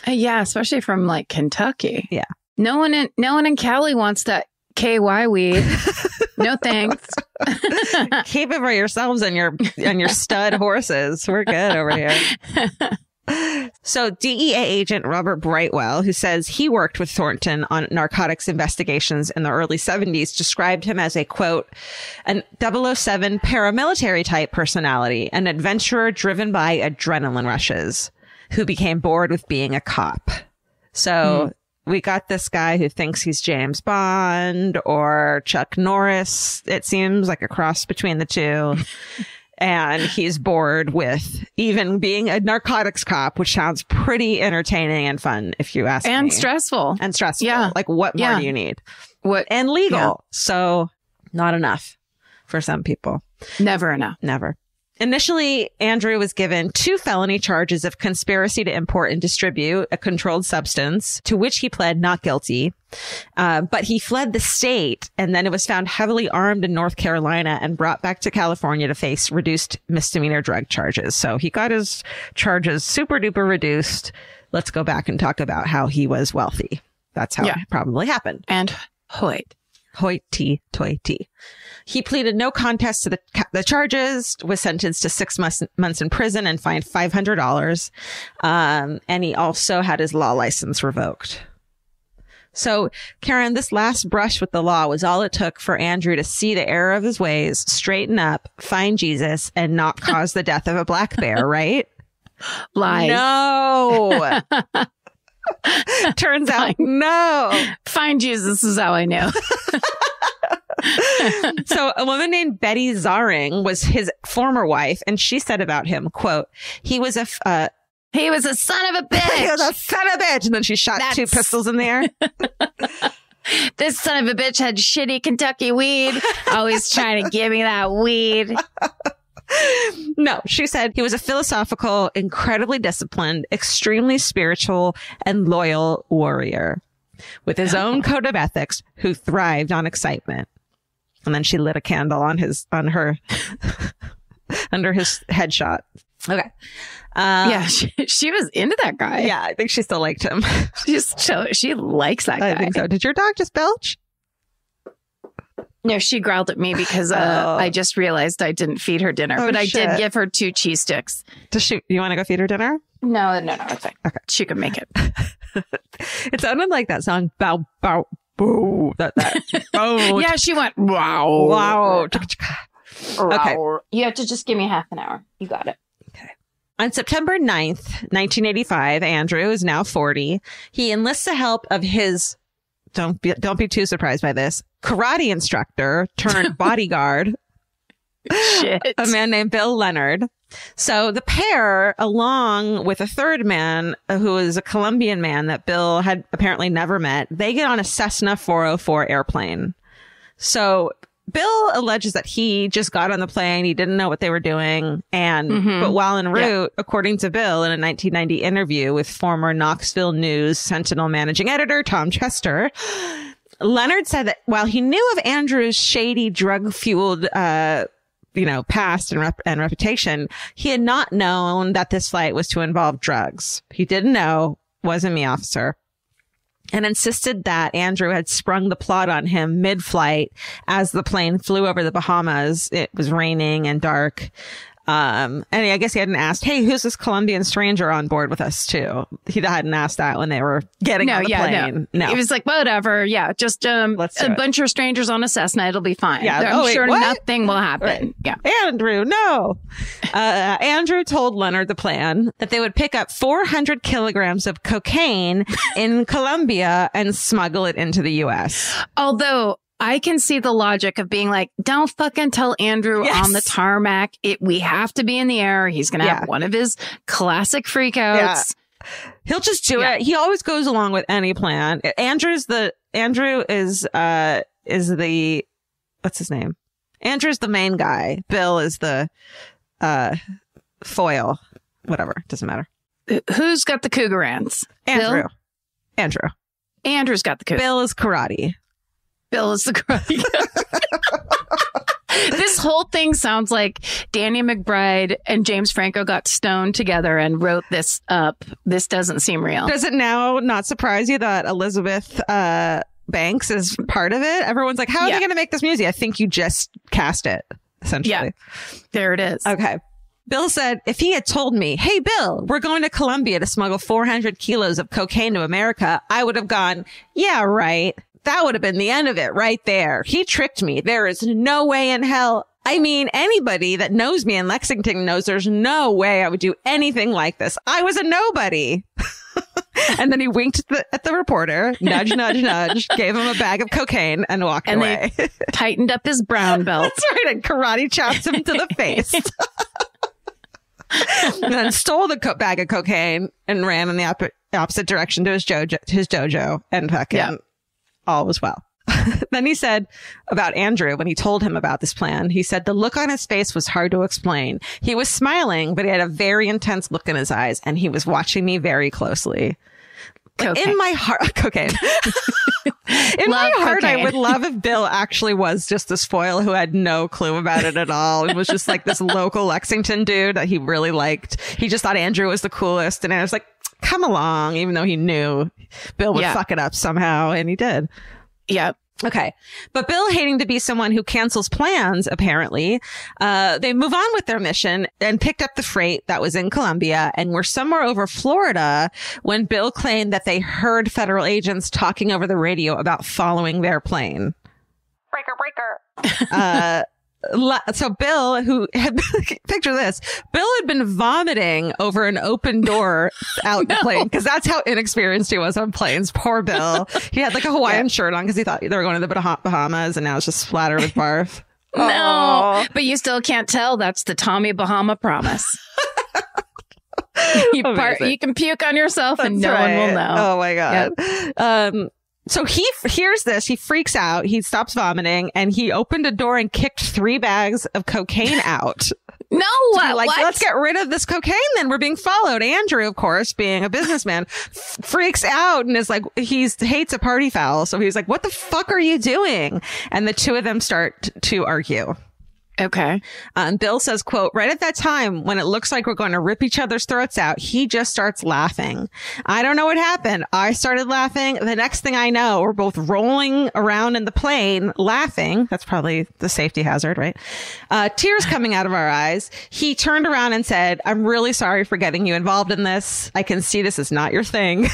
Speaker 3: Yeah, especially from Kentucky.
Speaker 2: Yeah.
Speaker 3: No one in Cali wants that KY weed. No thanks.
Speaker 2: Keep it for yourselves and your stud horses. We're good over here. So DEA agent Robert Brightwell, who says he worked with Thornton on narcotics investigations in the early 70s, described him as a, quote, an 007 paramilitary type personality, an adventurer driven by adrenaline rushes, who became bored with being a cop. So we got this guy who thinks he's James Bond or Chuck Norris. It seems like a cross between the two. And he's bored with even being a narcotics cop, which sounds pretty entertaining and fun, if you ask me.
Speaker 3: And stressful.
Speaker 2: And stressful.
Speaker 3: Yeah.
Speaker 2: Like, what more do you need?
Speaker 3: What?
Speaker 2: And legal.
Speaker 3: Yeah.
Speaker 2: So not enough for some people.
Speaker 3: Never enough.
Speaker 2: Never. Initially, Andrew was given 2 felony charges of conspiracy to import and distribute a controlled substance, to which he pled not guilty. But he fled the state, and then it was found heavily armed in North Carolina and brought back to California to face reduced misdemeanor drug charges. So he got his charges super duper reduced. Let's go back and talk about how he was wealthy. That's how it probably happened.
Speaker 3: And
Speaker 2: hoity-toity. He pleaded no contest to the charges, was sentenced to 6 months in prison and fined $500. And he also had his law license revoked. So, Karen, this last brush with the law was all it took for Andrew to see the error of his ways, straighten up, find Jesus, and not cause the death of a black bear, right?
Speaker 3: Lies.
Speaker 2: No. Turns out, no.
Speaker 3: Find Jesus is how I know.
Speaker 2: So a woman named Betty Zaring was his former wife, and she said about him, quote, he was a son of a bitch. He was a son of a bitch. And then she shot 2 pistols in the air.
Speaker 3: This son of a bitch had shitty Kentucky weed. Always trying to give me that weed.
Speaker 2: No, she said he was a philosophical, incredibly disciplined, extremely spiritual, and loyal warrior with his own code of ethics who thrived on excitement. And then she lit a candle on her under his headshot. Okay.
Speaker 3: Yeah, she was into that guy.
Speaker 2: Yeah, I think she still liked him.
Speaker 3: She likes that guy.
Speaker 2: I think so. Did your dog just belch?
Speaker 3: No, she growled at me because I just realized I didn't feed her dinner. But I did give her 2 cheese sticks.
Speaker 2: You want to go feed her dinner?
Speaker 3: No, it's fine. Okay. She can make it.
Speaker 2: It sounded like that song, Bow, Bow, Boo. That. Oh.
Speaker 3: Yeah, she went, wow.
Speaker 2: Wow. Okay.
Speaker 3: You have to just give me half an hour. You got it.
Speaker 2: Okay. On September 9th, 1985, Andrew is now 40. He enlists the help of his, don't be too surprised by this, karate instructor turned bodyguard, a man named Bill Leonard. So the pair, along with a third man who is a Colombian man that Bill had apparently never met, they get on a Cessna 404 airplane. So Bill alleges that he just got on the plane. He didn't know what they were doing. But while en route, according to Bill, in a 1990 interview with former Knoxville News Sentinel managing editor Tom Chester, Leonard said that while he knew of Andrew's shady drug-fueled, past and reputation, he had not known that this flight was to involve drugs. He didn't know, wasn't me, officer, and insisted that Andrew had sprung the plot on him mid-flight as the plane flew over the Bahamas. It was raining and dark. And I guess he hadn't asked, hey, who's this Colombian stranger on board with us too? He hadn't asked that when they were getting on the plane. No.
Speaker 3: He was like, whatever. Yeah. Just a bunch of strangers on a Cessna. It'll be fine.
Speaker 2: Yeah.
Speaker 3: I'm sure nothing will happen.
Speaker 2: Right.
Speaker 3: Yeah.
Speaker 2: Andrew, no. Andrew told Leonard the plan that they would pick up 400 kilograms of cocaine in Colombia and smuggle it into the U.S.
Speaker 3: Although I can see the logic of being like, don't fucking tell Andrew on the tarmac. We have to be in the air. He's going to have one of his classic freakouts.
Speaker 2: Yeah. He'll just do it. He always goes along with any plan. Andrew is the, what's his name? Andrew's the main guy. Bill is the, foil. Whatever. Doesn't matter.
Speaker 3: Who's got the Cougarans?
Speaker 2: Andrew.
Speaker 3: Bill?
Speaker 2: Andrew.
Speaker 3: Andrew's got the Cougarans.
Speaker 2: Bill is karate.
Speaker 3: Bill is the karate. This whole thing sounds like Danny McBride and James Franco got stoned together and wrote this up. This doesn't seem real.
Speaker 2: Does it now not surprise you that Elizabeth Banks is part of it. Everyone's like, how are they going to make this music? I think you just cast it, essentially.
Speaker 3: Yeah. There it is.
Speaker 2: Okay. Bill said, if he had told me, hey, Bill, we're going to Colombia to smuggle 400 kilos of cocaine to America, I would have gone, yeah, right. That would have been the end of it right there. He tricked me. There is no way in hell. I mean, anybody that knows me in Lexington knows there's no way I would do anything like this. I was a nobody. And then he winked at the reporter, nudge, nudge, nudge, gave him a bag of cocaine and walked away.
Speaker 3: They tightened up his brown belt.
Speaker 2: That's right. And karate chopped him to the face. And then stole the bag of cocaine and ran in the opposite direction to his dojo and fucking all was well. Then he said about Andrew, when he told him about this plan, he said the look on his face was hard to explain. He was smiling, but he had a very intense look in his eyes, and he was watching me very closely. In my heart, cocaine. In my heart, I would love if Bill actually was just this foil who had no clue about it at all. It was just like this local Lexington dude that he really liked. He just thought Andrew was the coolest, and I was like, come along, even though he knew Bill would fuck it up somehow, and he did.
Speaker 3: Yeah.
Speaker 2: Okay. But Bill, hating to be someone who cancels plans, apparently, they move on with their mission and picked up the freight that was in Colombia and were somewhere over Florida when Bill claimed that they heard federal agents talking over the radio about following their plane. Breaker. So Bill, who had picture this, Bill had been vomiting over an open door out the plane because that's how inexperienced he was on planes. Poor Bill. He had like a Hawaiian shirt on because he thought they were going to the Bahamas, and now it's just splattered with barf.
Speaker 3: No, but you still can't tell. That's the Tommy Bahama promise. You can puke on yourself and no one will know.
Speaker 2: Oh my God. Yep. So he hears this, he freaks out, he stops vomiting, and he opened a door and kicked 3 bags of cocaine out.
Speaker 3: No,
Speaker 2: what? Let's get rid of this cocaine then. We're being followed. Andrew, of course, being a businessman, freaks out and is like, hates a party foul. So he's like, what the fuck are you doing? And the two of them start to argue.
Speaker 3: Okay.
Speaker 2: Bill says, quote, right at that time when it looks like we're going to rip each other's throats out, he just starts laughing. I don't know what happened. I started laughing. The next thing I know, we're both rolling around in the plane laughing. That's probably the safety hazard, right? Tears coming out of our eyes. He turned around and said, I'm really sorry for getting you involved in this. I can see this is not your thing.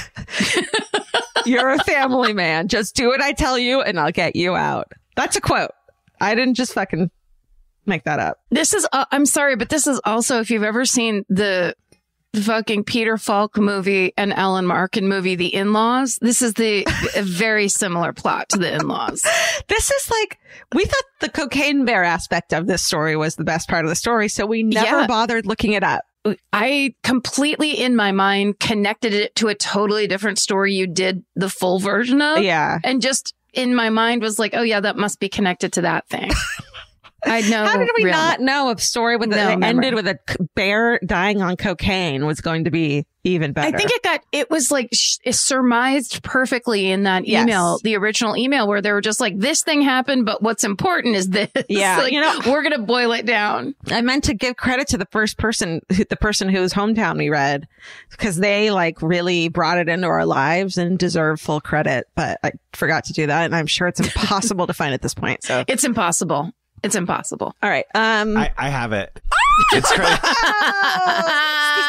Speaker 2: You're a family man. Just do what I tell you and I'll get you out. That's a quote. I didn't just fucking make that up.
Speaker 3: This is, I'm sorry, but this is also, if you've ever seen the fucking Peter Falk movie and Alan Markin movie, The In-Laws, this is a very similar plot to The In-Laws.
Speaker 2: This is like, we thought the cocaine bear aspect of this story was the best part of the story, so we never bothered looking it up.
Speaker 3: I completely, in my mind, connected it to a totally different story you did the full version of.
Speaker 2: Yeah.
Speaker 3: And just in my mind was like, oh yeah, that must be connected to that thing. I know.
Speaker 2: How did we not know a story that ended with a bear dying on cocaine was going to be even better?
Speaker 3: I think it was like surmised perfectly in that email, the original email, where they were just like, this thing happened, but what's important is this.
Speaker 2: Yeah.
Speaker 3: Like, we're going to boil it down.
Speaker 2: I meant to give credit to the person whose hometown we read, because they like really brought it into our lives and deserve full credit, but I forgot to do that. And I'm sure it's impossible to find at this point. So
Speaker 3: it's impossible. It's impossible.
Speaker 2: All right.
Speaker 1: I have it. It's crazy.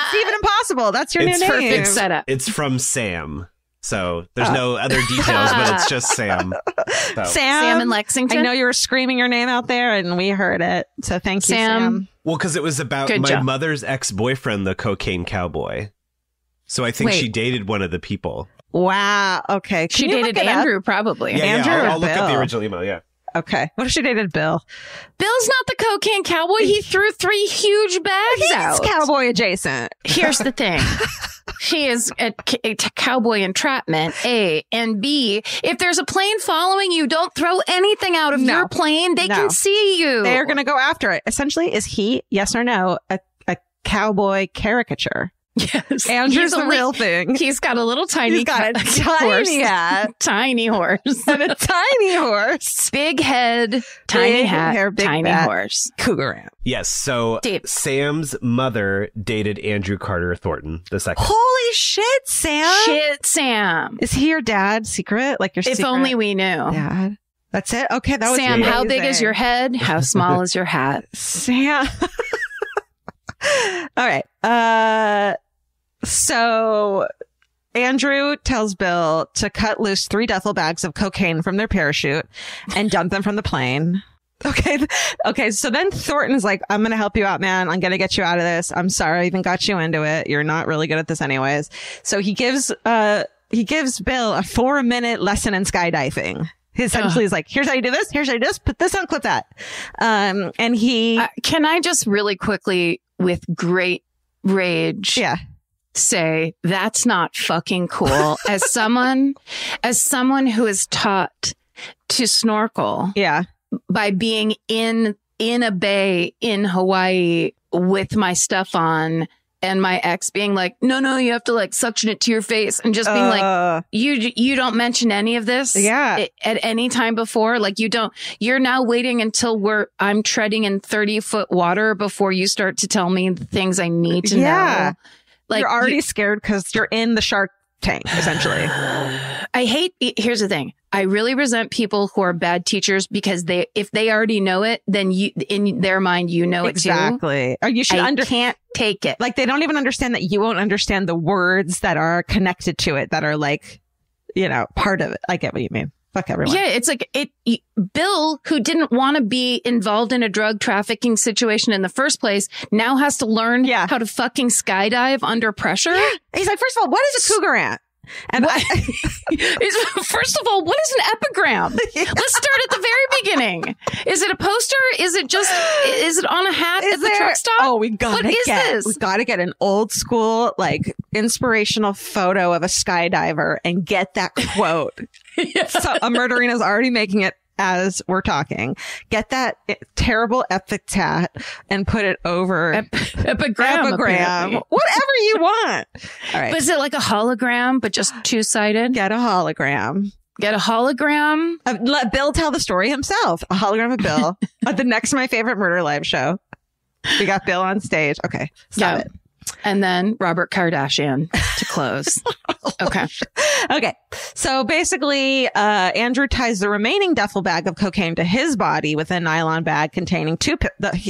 Speaker 2: Steven Impossible. That's your new name.
Speaker 3: Perfect setup.
Speaker 1: It's from Sam. So there's no other details, but it's just Sam. So.
Speaker 3: Sam in Lexington.
Speaker 2: I know you were screaming your name out there and we heard it. So thank you, Sam.
Speaker 1: Well, because it was about my mother's ex-boyfriend, the cocaine cowboy. So I think she dated one of the people.
Speaker 2: Wow. Okay.
Speaker 3: She dated Andrew, probably.
Speaker 1: Yeah,
Speaker 2: Andrew
Speaker 1: I'll look up the original email. Yeah.
Speaker 2: Okay. What if she dated Bill?
Speaker 3: Bill's not the cocaine cowboy. He threw 3 huge bags out.
Speaker 2: He's cowboy adjacent.
Speaker 3: Here's the thing. She is a cowboy entrapment, A. And B, if there's a plane following you, don't throw anything out of your plane. They can see you.
Speaker 2: They're going to go after it. Essentially, is he, yes or no, a cowboy caricature?
Speaker 3: Yes.
Speaker 2: Andrew's the real thing.
Speaker 3: He's got a little tiny
Speaker 2: He's got a
Speaker 3: tiny
Speaker 2: hat.
Speaker 3: Tiny horse.
Speaker 2: And a tiny horse.
Speaker 3: Big head, tiny hat,
Speaker 2: hair, big
Speaker 3: tiny
Speaker 2: bat.
Speaker 3: horse.
Speaker 2: Cougar Ant.
Speaker 1: Yes. So
Speaker 3: Dave.
Speaker 1: Sam's mother dated Andrew Carter Thornton II.
Speaker 2: Holy shit, Sam.
Speaker 3: Shit, Sam.
Speaker 2: Is he your dad? Secret? Like your
Speaker 3: If
Speaker 2: secret
Speaker 3: only we knew.
Speaker 2: dad? That's it? Okay, that was
Speaker 3: Sam, how big
Speaker 2: amazing.
Speaker 3: is your head? How small is your hat?
Speaker 2: Sam. All right. So Andrew tells Bill to cut loose 3 duffel bags of cocaine from their parachute and dump them from the plane. Okay. So then Thornton's like, I'm going to help you out, man. I'm going to get you out of this. I'm sorry I even got you into it. You're not really good at this anyways. So he gives Bill a 4-minute lesson in skydiving. He essentially is like, here's how you do this. Here's how you do this. Put this on, clip that. And he,
Speaker 3: can I just really quickly, with great rage, say that's not fucking cool. As someone who is taught to snorkel, by being in a bay in Hawaii with my stuff on, and my ex being like, no, you have to like suction it to your face, and just being like, you don't mention any of this at any time before. Like you're now waiting until I'm treading in 30-foot water before you start to tell me the things I need to know. Like
Speaker 2: you're already scared because you're in the shark tank, essentially.
Speaker 3: Here's the thing. I really resent people who are bad teachers because if they already know it, then in their mind, you know it too.
Speaker 2: Exactly. Or you should
Speaker 3: can't take it.
Speaker 2: Like they don't even understand that you won't understand the words that are connected to it that are like, part of it. I get what you mean. Fuck everyone.
Speaker 3: Yeah, it's like Bill, who didn't want to be involved in a drug trafficking situation in the first place, now has to learn how to fucking skydive under pressure. Yeah.
Speaker 2: He's like, first of all, what is a cougar ant? And
Speaker 3: first of all, what is an epigram? Let's start at the very beginning. Is it a poster? Is it on a hat at the truck stop?
Speaker 2: Oh, we gotta get an old school, like inspirational photo of a skydiver and get that quote. So Murderina's already making it as we're talking. Get that terrible epitaph and put it over epigram, whatever you want. All right.
Speaker 3: But is it like a hologram, but just 2-sided?
Speaker 2: Get a hologram.
Speaker 3: Let
Speaker 2: Bill tell the story himself. A hologram of Bill. The next My Favorite Murder Live show. We got Bill on stage. Okay. Stop it.
Speaker 3: And then Robert Kardashian to close. Okay.
Speaker 2: So basically, Andrew ties the remaining duffel bag of cocaine to his body with a nylon bag containing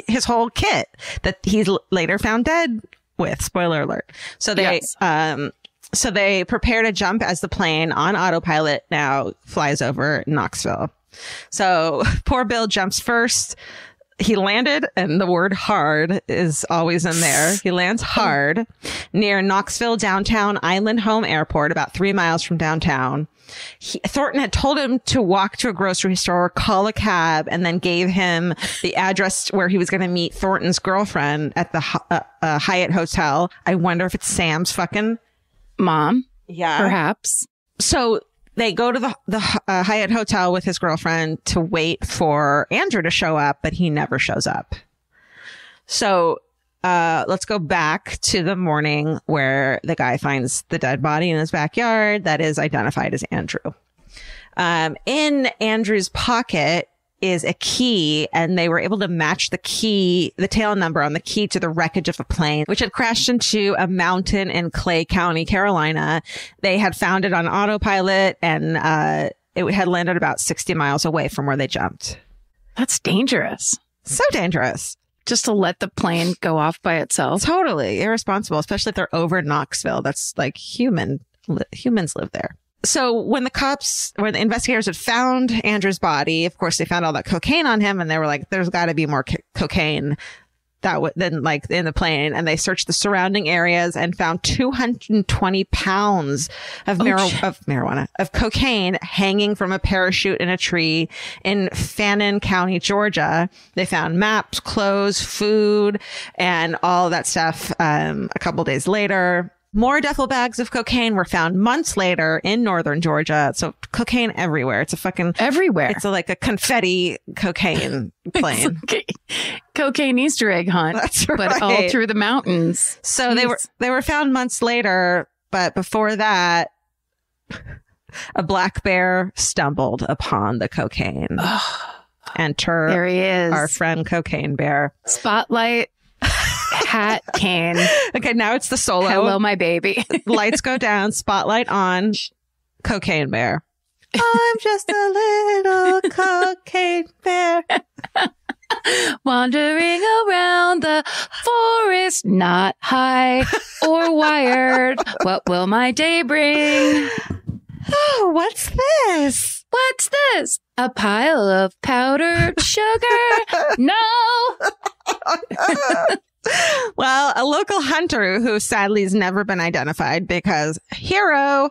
Speaker 2: his whole kit that he's later found dead with. Spoiler alert. So they prepare to jump as the plane on autopilot now flies over Knoxville. So poor Bill jumps first. He landed, and the word hard is always in there. He lands hard near Knoxville downtown Island Home Airport, about 3 miles from downtown. Thornton had told him to walk to a grocery store, call a cab, and then gave him the address where he was going to meet Thornton's girlfriend at the Hyatt Hotel. I wonder if it's Sam's fucking
Speaker 3: mom.
Speaker 2: Yeah.
Speaker 3: Perhaps.
Speaker 2: So they go to the Hyatt Hotel with his girlfriend to wait for Andrew to show up, but he never shows up. So let's go back to the morning where the guy finds the dead body in his backyard that is identified as Andrew. In Andrew's pocket is a key, and they were able to match the tail number on the key to the wreckage of a plane, which had crashed into a mountain in Clay County, Carolina. They had found it on autopilot, and it had landed about 60 miles away from where they jumped.
Speaker 3: That's dangerous.
Speaker 2: So dangerous.
Speaker 3: Just to let the plane go off by itself.
Speaker 2: Totally irresponsible, especially if they're over Knoxville. That's like humans live there. So when the investigators had found Andrew's body, of course, they found all that cocaine on him, and they were like, there's got to be more cocaine than like in the plane. And they searched the surrounding areas and found 220 pounds of cocaine hanging from a parachute in a tree in Fannin County, Georgia. They found maps, clothes, food, and all that stuff. A couple days later, More duffel bags of cocaine were found months later in northern Georgia. So cocaine everywhere. It's a fucking
Speaker 3: everywhere.
Speaker 2: It's like a confetti cocaine plane.
Speaker 3: Cocaine Easter egg hunt.
Speaker 2: That's right.
Speaker 3: But all through the mountains.
Speaker 2: So they were found months later, but before that, a black bear stumbled upon the cocaine. Enter
Speaker 3: there he is,
Speaker 2: our friend Cocaine Bear.
Speaker 3: Spotlight, hat, cane.
Speaker 2: Okay, now it's the solo.
Speaker 3: Hello, my baby.
Speaker 2: Lights go down, spotlight on, Cocaine Bear. I'm just a little cocaine bear.
Speaker 3: Wandering around the forest, not high or wired. What will my day bring?
Speaker 2: Oh, what's this?
Speaker 3: What's this? A pile of powdered sugar? No!
Speaker 2: Well, a local hunter who sadly has never been identified because Hero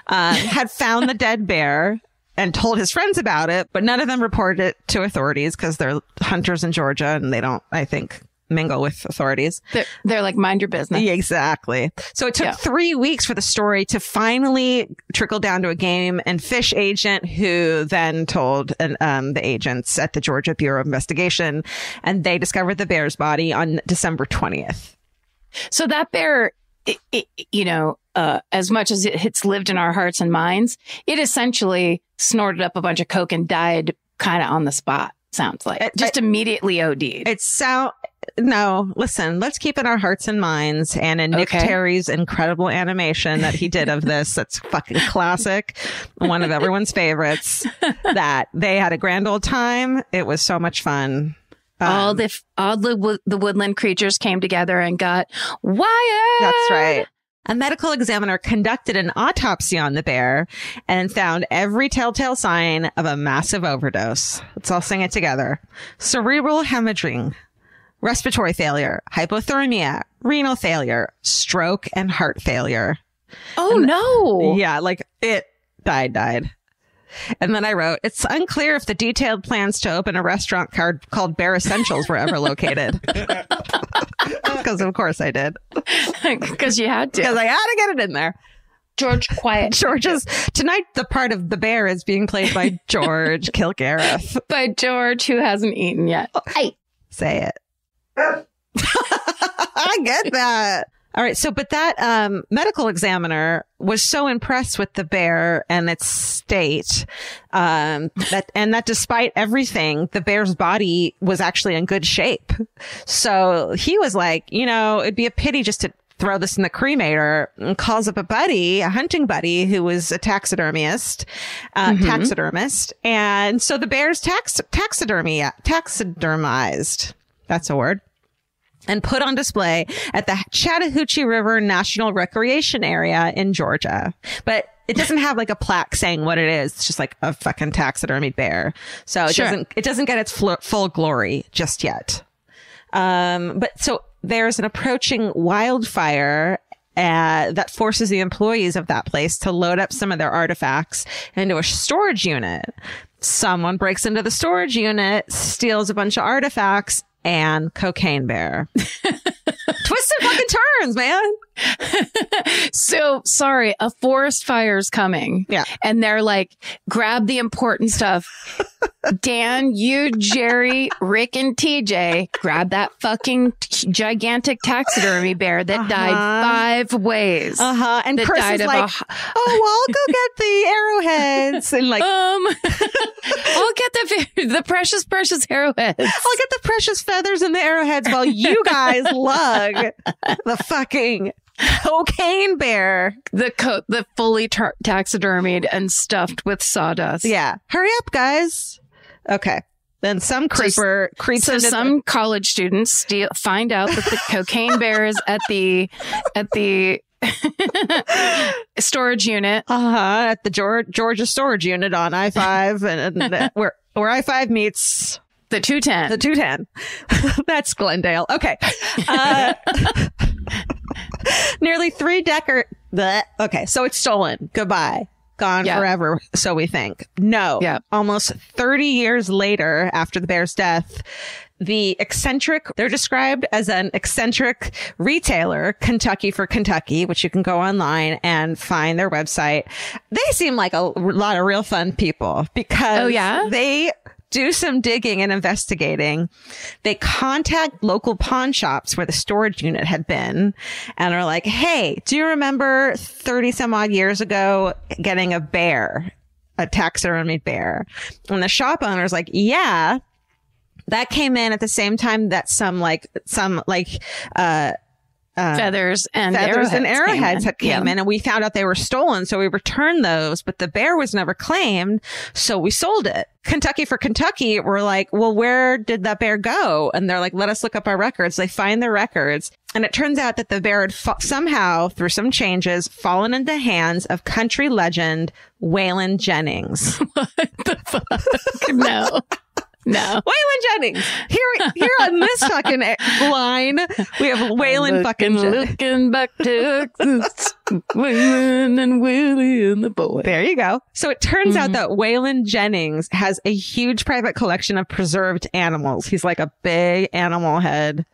Speaker 2: had found the dead bear and told his friends about it, but none of them reported it to authorities because they're hunters in Georgia and they don't, I think, mingle with authorities.
Speaker 3: They're like, mind your business.
Speaker 2: Yeah, exactly. So it took 3 weeks for the story to finally trickle down to a game and fish agent who then told the agents at the Georgia Bureau of Investigation, and they discovered the bear's body on December 20th.
Speaker 3: So that bear, as much as it's lived in our hearts and minds, it essentially snorted up a bunch of coke and died kind of on the spot. Sounds like just immediately OD'd.
Speaker 2: No, listen, let's keep in our hearts and minds. And in Nick Terry's incredible animation that he did of this, that's fucking classic. One of everyone's favorites, that they had a grand old time. It was so much fun.
Speaker 3: All the woodland creatures came together and got wired.
Speaker 2: That's right. A medical examiner conducted an autopsy on the bear and found every telltale sign of a massive overdose. Let's all sing it together. Cerebral hemorrhaging, respiratory failure, hypothermia, renal failure, stroke, and heart failure.
Speaker 3: Oh, no.
Speaker 2: Yeah, like it died. And then I wrote, it's unclear if the detailed plans to open a restaurant called Bear Essentials were ever located. Because of course I did.
Speaker 3: Because you had to.
Speaker 2: Because I had to get it in there.
Speaker 3: George, quiet.
Speaker 2: Tonight, the part of the bear is being played by George Kilgareth.
Speaker 3: By George, who hasn't eaten yet.
Speaker 2: Hey, say it. I get that. All right. So, but that medical examiner was so impressed with the bear and its state that despite everything, the bear's body was actually in good shape. So he was like, it'd be a pity just to throw this in the cremator, and calls up a hunting buddy who was a taxidermist. And so the bear's taxidermized. That's a word. And put on display at the Chattahoochee River National Recreation Area in Georgia. But it doesn't have like a plaque saying what it is. It's just like a fucking taxidermied bear. So it doesn't get its full glory just yet. But so there's an approaching wildfire that forces the employees of that place to load up some of their artifacts into a storage unit. Someone breaks into the storage unit, steals a bunch of artifacts, and Cocaine Bear. Twisted fucking turns, man.
Speaker 3: So sorry, a forest fire's coming.
Speaker 2: Yeah.
Speaker 3: And they're like, grab the important stuff. Dan, you, Jerry, Rick, and TJ, grab that fucking gigantic taxidermy bear that died 5 ways.
Speaker 2: And Chris is like, I'll go get the arrowheads. And like,
Speaker 3: I'll get the precious arrowheads.
Speaker 2: I'll get the precious feathers and the arrowheads while you guys lug the fucking Cocaine Bear.
Speaker 3: The fully taxidermied and stuffed with sawdust.
Speaker 2: Yeah. Hurry up, guys. Okay. Then some creeper creeps into
Speaker 3: some college students find out that the Cocaine Bear is at the storage unit.
Speaker 2: At the Georgia storage unit on I-5 and where I-5 meets
Speaker 3: the 210.
Speaker 2: The 210. That's Glendale. Okay. Nearly 3 decades. Okay. So it's stolen. Goodbye. Gone forever. So we think. No. Yeah. Almost 30 years later, after the bear's death, they're described as an eccentric retailer, Kentucky for Kentucky, which you can go online and find their website. They seem like a lot of real fun people because they do some digging and investigating. They contact local pawn shops where the storage unit had been and are like, hey, do you remember 30 some odd years ago getting a taxidermied bear? And the shop owner's like, yeah, that came in at the same time that some
Speaker 3: feathers and
Speaker 2: arrowheads had came in, and we found out they were stolen, so we returned those, but the bear was never claimed, so we sold it. Kentucky for Kentucky, we're like, well, where did that bear go? And they're like, let us look up our records. They find their records, and it turns out that the bear had somehow, through some changes, fallen into the hands of country legend Waylon Jennings.
Speaker 3: What the fuck? No.
Speaker 2: Waylon Jennings. Here on this fucking line, we have Waylon fucking Jennings.
Speaker 3: Looking back to Texas, Waylon and Willie and the boy.
Speaker 2: There you go. So it turns out that Waylon Jennings has a huge private collection of preserved animals. He's like a big animal head.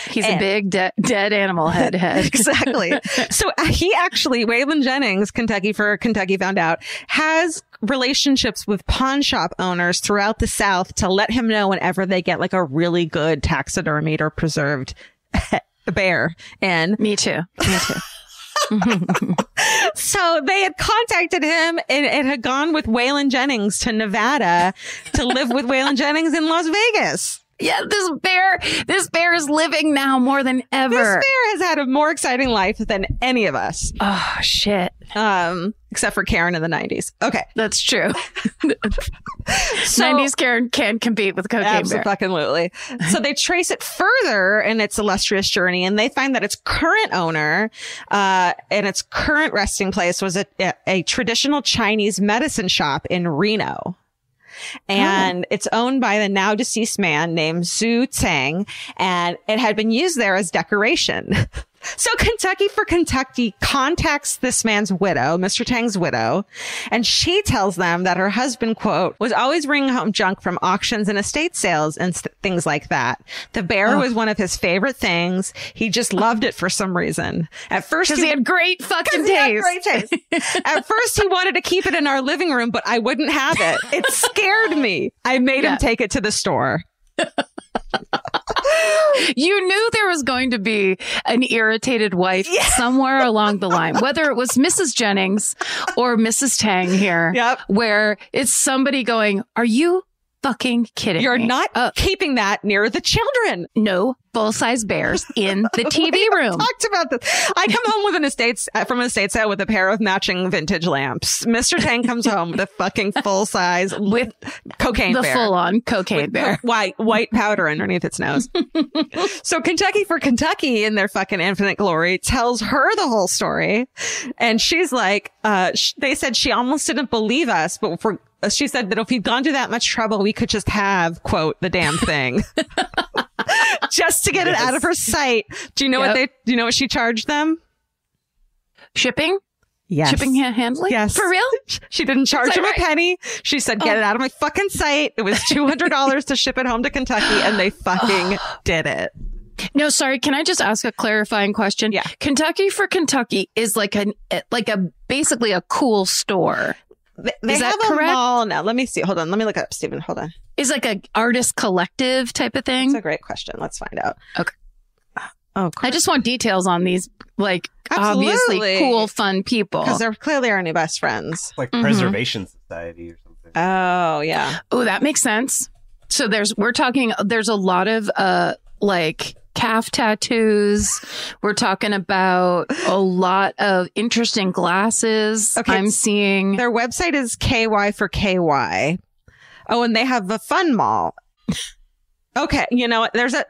Speaker 3: He's a big dead animal head.
Speaker 2: Exactly. So Waylon Jennings, Kentucky for Kentucky, found out, has relationships with pawn shop owners throughout the South to let him know whenever they get like a really good taxidermied or preserved bear. And
Speaker 3: me too.
Speaker 2: So they had contacted him and had gone with Waylon Jennings to Nevada to live with Waylon Jennings in Las Vegas.
Speaker 3: Yeah, this bear is living now more than ever.
Speaker 2: This bear has had a more exciting life than any of us.
Speaker 3: Oh, shit.
Speaker 2: Except for Karen in the 90s. Okay.
Speaker 3: That's true. 90s Karen can compete with Cocaine Bear.
Speaker 2: Absolutely. So they trace it further in its illustrious journey, and they find that its current owner, and its current resting place was a traditional Chinese medicine shop in Reno. And it's owned by the now deceased man named Zhu Tsang, and it had been used there as decoration. So Kentucky for Kentucky contacts this man's widow, Mr. Tang's widow, and she tells them that her husband, quote, was always bringing home junk from auctions and estate sales and things like that. The bear was one of his favorite things. He just loved it for some reason. At first,
Speaker 3: because he had great fucking taste.
Speaker 2: At first, he wanted to keep it in our living room, but I wouldn't have it. It scared me. I made him take it to the store.
Speaker 3: You knew there was going to be an irritated wife somewhere along the line, whether it was Mrs. Jennings or Mrs. Tang here, where it's somebody going, are you fucking kidding
Speaker 2: You're
Speaker 3: me?
Speaker 2: not keeping that near the children.
Speaker 3: No full-size bears in the TV room.
Speaker 2: Talked about this. I come home with from an estate sale with a pair of matching vintage lamps. Mr. Tang comes home with a fucking full-size with cocaine
Speaker 3: the
Speaker 2: bear.
Speaker 3: Full-on cocaine bear.
Speaker 2: White powder underneath its nose. So Kentucky for Kentucky, in their fucking infinite glory, tells her the whole story. And she's like, they said she almost didn't believe us, but she said that if we'd gone through that much trouble, we could just have, quote, the damn thing. Just to get it out of her sight. Do you know what she charged them?
Speaker 3: Shipping?
Speaker 2: Yes.
Speaker 3: Shipping handling?
Speaker 2: Yes.
Speaker 3: For real?
Speaker 2: She didn't charge him a penny. She said, get it out of my fucking sight. It was $200 to ship it home to Kentucky, and they fucking did it.
Speaker 3: No, sorry. Can I just ask a clarifying question?
Speaker 2: Yeah.
Speaker 3: Kentucky for Kentucky is like basically a cool store.
Speaker 2: They
Speaker 3: is
Speaker 2: have
Speaker 3: that correct?
Speaker 2: A mall now. Let me see. Hold on. Let me look up, Stephen. Hold on.
Speaker 3: Is like a artist collective type of thing?
Speaker 2: That's a great question. Let's find out.
Speaker 3: Okay.
Speaker 2: Oh,
Speaker 3: I just want details on these, obviously cool, fun people.
Speaker 2: Because they're clearly our new best friends.
Speaker 1: Like Preservation Society or something.
Speaker 2: Oh, yeah.
Speaker 3: Oh, that makes sense. So there's a lot of, calf tattoos. We're talking about a lot of interesting glasses.
Speaker 2: Okay,
Speaker 3: I'm seeing
Speaker 2: their website is KY for KY. Oh, and they have a fun mall. Okay, you know what? There's a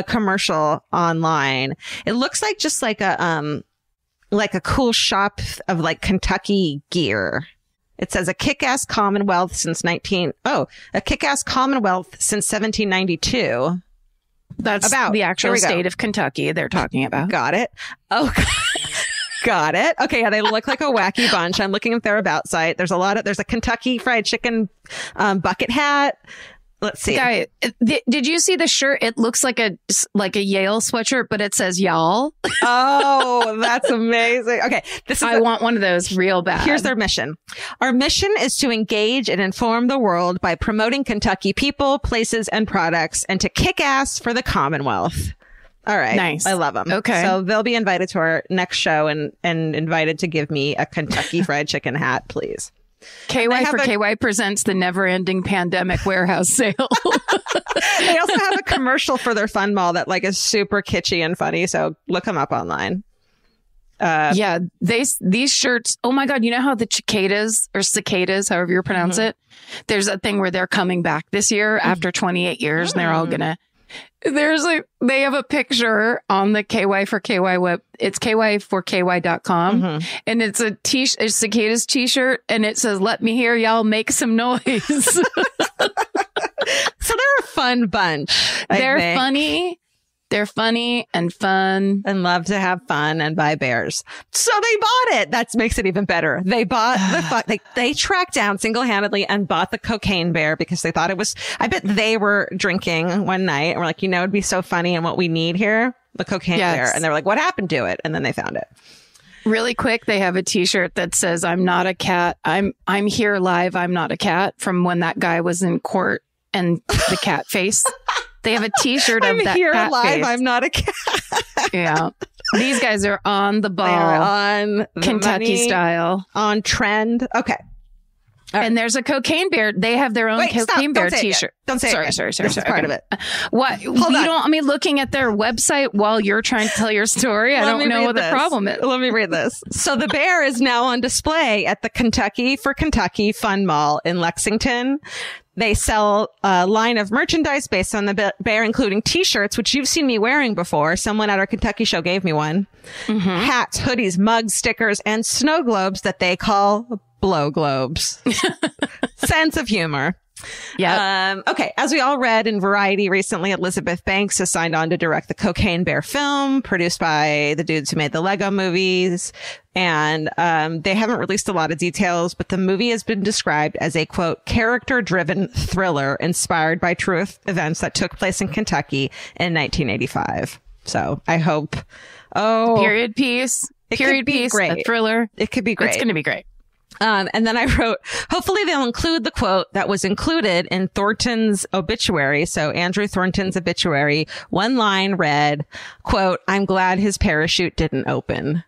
Speaker 2: commercial online. It looks like just like a cool shop of like Kentucky gear. It says a kick-ass Commonwealth since 1792.
Speaker 3: That's the actual state of Kentucky they're talking about.
Speaker 2: Got it. Oh, got it. Okay, yeah, they look like a wacky bunch. I'm looking at their about site. There's a Kentucky Fried Chicken bucket hat. Let's see.
Speaker 3: Guy, did you see the shirt? It looks like a Yale sweatshirt, but it says y'all.
Speaker 2: Oh, that's amazing. Okay.
Speaker 3: I want one of those real bad.
Speaker 2: Here's their mission. Our mission is to engage and inform the world by promoting Kentucky people, places, and products, and to kick ass for the Commonwealth. All right.
Speaker 3: Nice.
Speaker 2: I love them.
Speaker 3: Okay.
Speaker 2: So they'll be invited to our next show and invited to give me a Kentucky Fried Chicken hat, please.
Speaker 3: KY for KY presents the never-ending pandemic warehouse sale.
Speaker 2: They also have a commercial for their Fun Mall that is super kitschy and funny. So look them up online.
Speaker 3: Yeah, these shirts. Oh my God! You know how the cicadas, however you pronounce it. There's a thing where they're coming back this year after 28 years, and they're all gonna. They have a picture on the KY for KY web. It's KY4KY.com. And it's a cicadas t-shirt, and it says, "Let me hear y'all make some noise." So
Speaker 2: they're a fun bunch.
Speaker 3: They're funny. They're funny and fun
Speaker 2: and love to have fun and buy bears. So they bought it. That makes it even better. They bought they tracked down single-handedly and bought the cocaine bear because they thought it was, I bet they were drinking one night and were like, it'd be so funny and what we need here, the cocaine bear. And they were like, what happened to it? And then they found it.
Speaker 3: Really quick, they have a t-shirt that says, "I'm not a cat. I'm here live. I'm not a cat," from when that guy was in court and the cat face. They have a t-shirt of that
Speaker 2: here
Speaker 3: cat
Speaker 2: live.
Speaker 3: face.
Speaker 2: I'm not a cat.
Speaker 3: Yeah. These guys are on the ball.
Speaker 2: They're on
Speaker 3: Kentucky style.
Speaker 2: On trend. Okay.
Speaker 3: And there's a cocaine bear. They have their own cocaine bear t-shirt.
Speaker 2: Don't say it.
Speaker 3: Sorry.
Speaker 2: This is part of it.
Speaker 3: What? Looking at their website while you're trying to tell your story, I don't know what the problem is.
Speaker 2: Let me read this. So the bear is now on display at the Kentucky for Kentucky Fun Mall in Lexington. They sell a line of merchandise based on the bear, including t-shirts, which you've seen me wearing before. Someone at our Kentucky show gave me one. Hats, hoodies, mugs, stickers, and snow globes that they call blow globes. Sense of humor.
Speaker 3: Yeah.
Speaker 2: Okay. As we all read in Variety recently, Elizabeth Banks has signed on to direct the Cocaine Bear film produced by the dudes who made the Lego movies. And they haven't released a lot of details, but the movie has been described as a, quote, character-driven thriller inspired by true events that took place in Kentucky in 1985. So I hope.
Speaker 3: Period piece. Period piece.
Speaker 2: Great.
Speaker 3: A thriller.
Speaker 2: It could be great.
Speaker 3: It's going to be great.
Speaker 2: And then I wrote, hopefully they'll include the quote that was included in Thornton's obituary. So Andrew Thornton's obituary, one line read, quote, "I'm glad his parachute didn't open."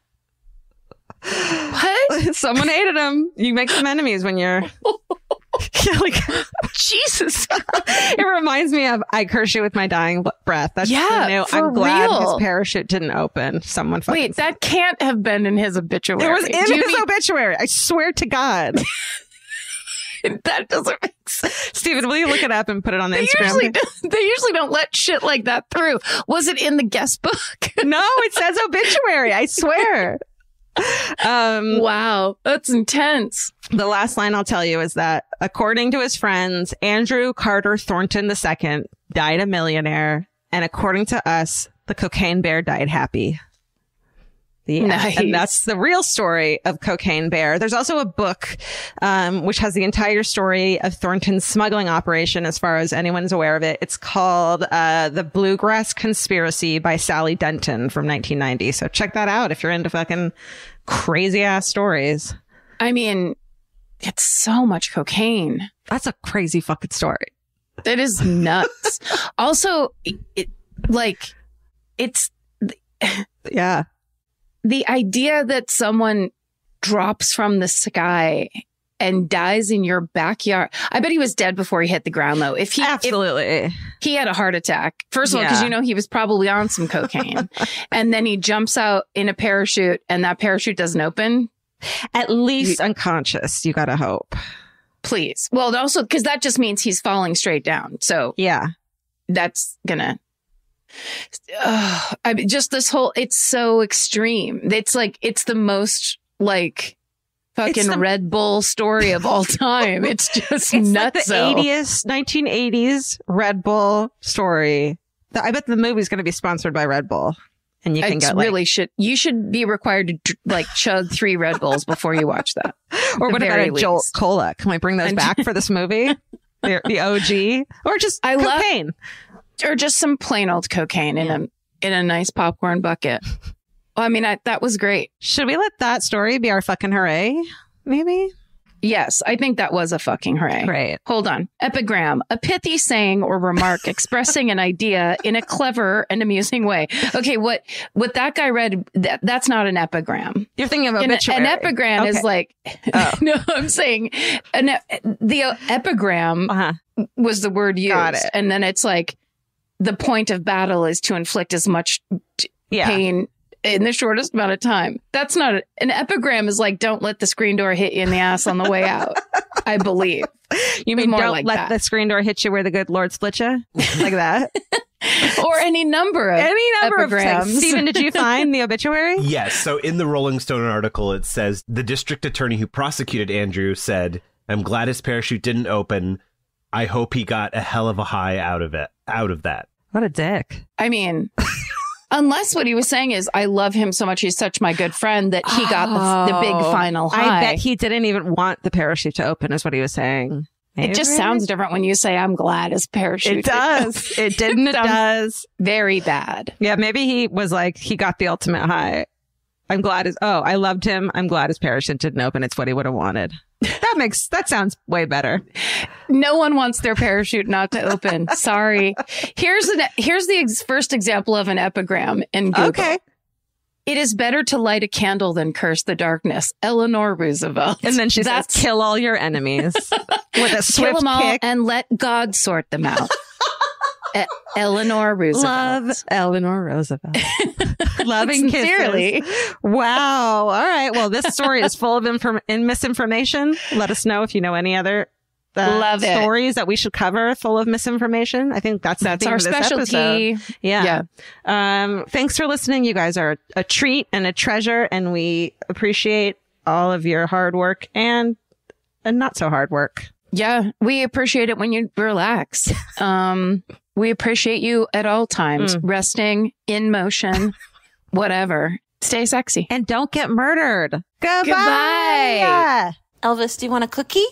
Speaker 3: What?
Speaker 2: Someone hated him. You make some enemies when you're
Speaker 3: Jesus.
Speaker 2: It reminds me of "I curse you with my dying breath." That's I'm glad his parachute didn't open. Someone fucking
Speaker 3: Wait, that can't have been in his obituary.
Speaker 2: It was in his obituary. I swear to God.
Speaker 3: That doesn't make sense.
Speaker 2: Stephen, will you look it up and put it on the Instagram?
Speaker 3: They usually don't let shit like that through. Was it in the guest book?
Speaker 2: No, it says obituary. I swear.
Speaker 3: Wow, that's intense.
Speaker 2: The last line I'll tell you is that, according to his friends, Andrew Carter Thornton II died a millionaire, and according to us, the Cocaine Bear died happy.
Speaker 3: Nice.
Speaker 2: And that's the real story of Cocaine Bear. There's also a book, which has the entire story of Thornton's smuggling operation, as far as anyone's aware of it. It's called The Bluegrass Conspiracy by Sally Denton from 1990. So check that out if you're into fucking crazy ass stories.
Speaker 3: I mean, it's so much cocaine.
Speaker 2: That's a crazy fucking story.
Speaker 3: It is nuts. Also,
Speaker 2: yeah.
Speaker 3: The idea that someone drops from the sky and dies in your backyard. I bet he was dead before he hit the ground, though. If he had a heart attack, first of all, because he was probably on some cocaine, and then he jumps out in a parachute, and that parachute doesn't open.
Speaker 2: At least unconscious. You gotta hope.
Speaker 3: Please. Well, also because that just means he's falling straight down. So
Speaker 2: yeah,
Speaker 3: that's gonna. I mean, just this whole, it's so extreme. It's the most fucking Red Bull story of all time. It's just nuts.
Speaker 2: Like the 1980s Red Bull story. I bet the movie's going to be sponsored by Red Bull. And you can
Speaker 3: you should be required to chug 3 Red Bulls before you watch that.
Speaker 2: Or what about a Jolt Cola? Can we bring those back for this movie? the OG, or just cocaine,
Speaker 3: or just some plain old cocaine in a nice popcorn bucket. Well, I mean, that was great.
Speaker 2: Should we let that story be our fucking hooray? Maybe.
Speaker 3: Yes, I think that was a fucking hooray.
Speaker 2: Great.
Speaker 3: Hold on. Epigram, a pithy saying or remark expressing an idea in a clever and amusing way. Okay, what that guy read, that's not an epigram.
Speaker 2: You're thinking of obituary.
Speaker 3: An epigram is like, no, I'm saying the epigram was the word used.
Speaker 2: Got it.
Speaker 3: And then it's like, the point of battle is to inflict as much pain in the shortest amount of time. That's not an epigram is like, don't let the screen door hit you in the ass on the way out. I believe.
Speaker 2: You mean
Speaker 3: more
Speaker 2: don't
Speaker 3: like
Speaker 2: let
Speaker 3: that.
Speaker 2: the screen door hit you where the good Lord split you? Like that?
Speaker 3: Or any number of epigrams.
Speaker 2: Of things. Stephen, did you find the obituary?
Speaker 1: Yes. So in the Rolling Stone article, it says the district attorney who prosecuted Andrew said, "I'm glad his parachute didn't open. I hope he got a hell of a high out of that."
Speaker 2: What a dick.
Speaker 3: I mean, unless what he was saying is, I love him so much, he's such my good friend, that he got the big final high.
Speaker 2: I bet he didn't even want the parachute to open, is what he was saying. Maybe?
Speaker 3: It just sounds different when you say, I'm glad his parachute.
Speaker 2: It does. It didn't. It does.
Speaker 3: Very bad.
Speaker 2: Yeah, maybe he was like, he got the ultimate high. I'm glad I loved him. I'm glad his parachute didn't open. It's what he would have wanted. That sounds way better.
Speaker 3: No one wants their parachute not to open. Sorry. Here's the first example of an epigram in Google.
Speaker 2: Okay.
Speaker 3: It is better to light a candle than curse the darkness. Eleanor Roosevelt.
Speaker 2: And then she says, kill all your enemies with a swift
Speaker 3: kill them all
Speaker 2: kick.
Speaker 3: and let God sort them out. Eleanor Roosevelt.
Speaker 2: Love Eleanor Roosevelt. Loving
Speaker 3: Sincerely.
Speaker 2: Kisses. Wow. All right. Well, this story is full of misinformation. Let us know if you know any other stories that we should cover full of misinformation. I think that's
Speaker 3: our specialty.
Speaker 2: Yeah. Thanks for listening. You guys are a treat and a treasure, and we appreciate all of your hard work and not so hard work.
Speaker 3: Yeah, we appreciate it when you relax. We appreciate you at all times, resting, in motion, whatever. Stay sexy.
Speaker 2: And don't get murdered. Goodbye.
Speaker 3: Goodbye.
Speaker 5: Elvis, do you want a cookie?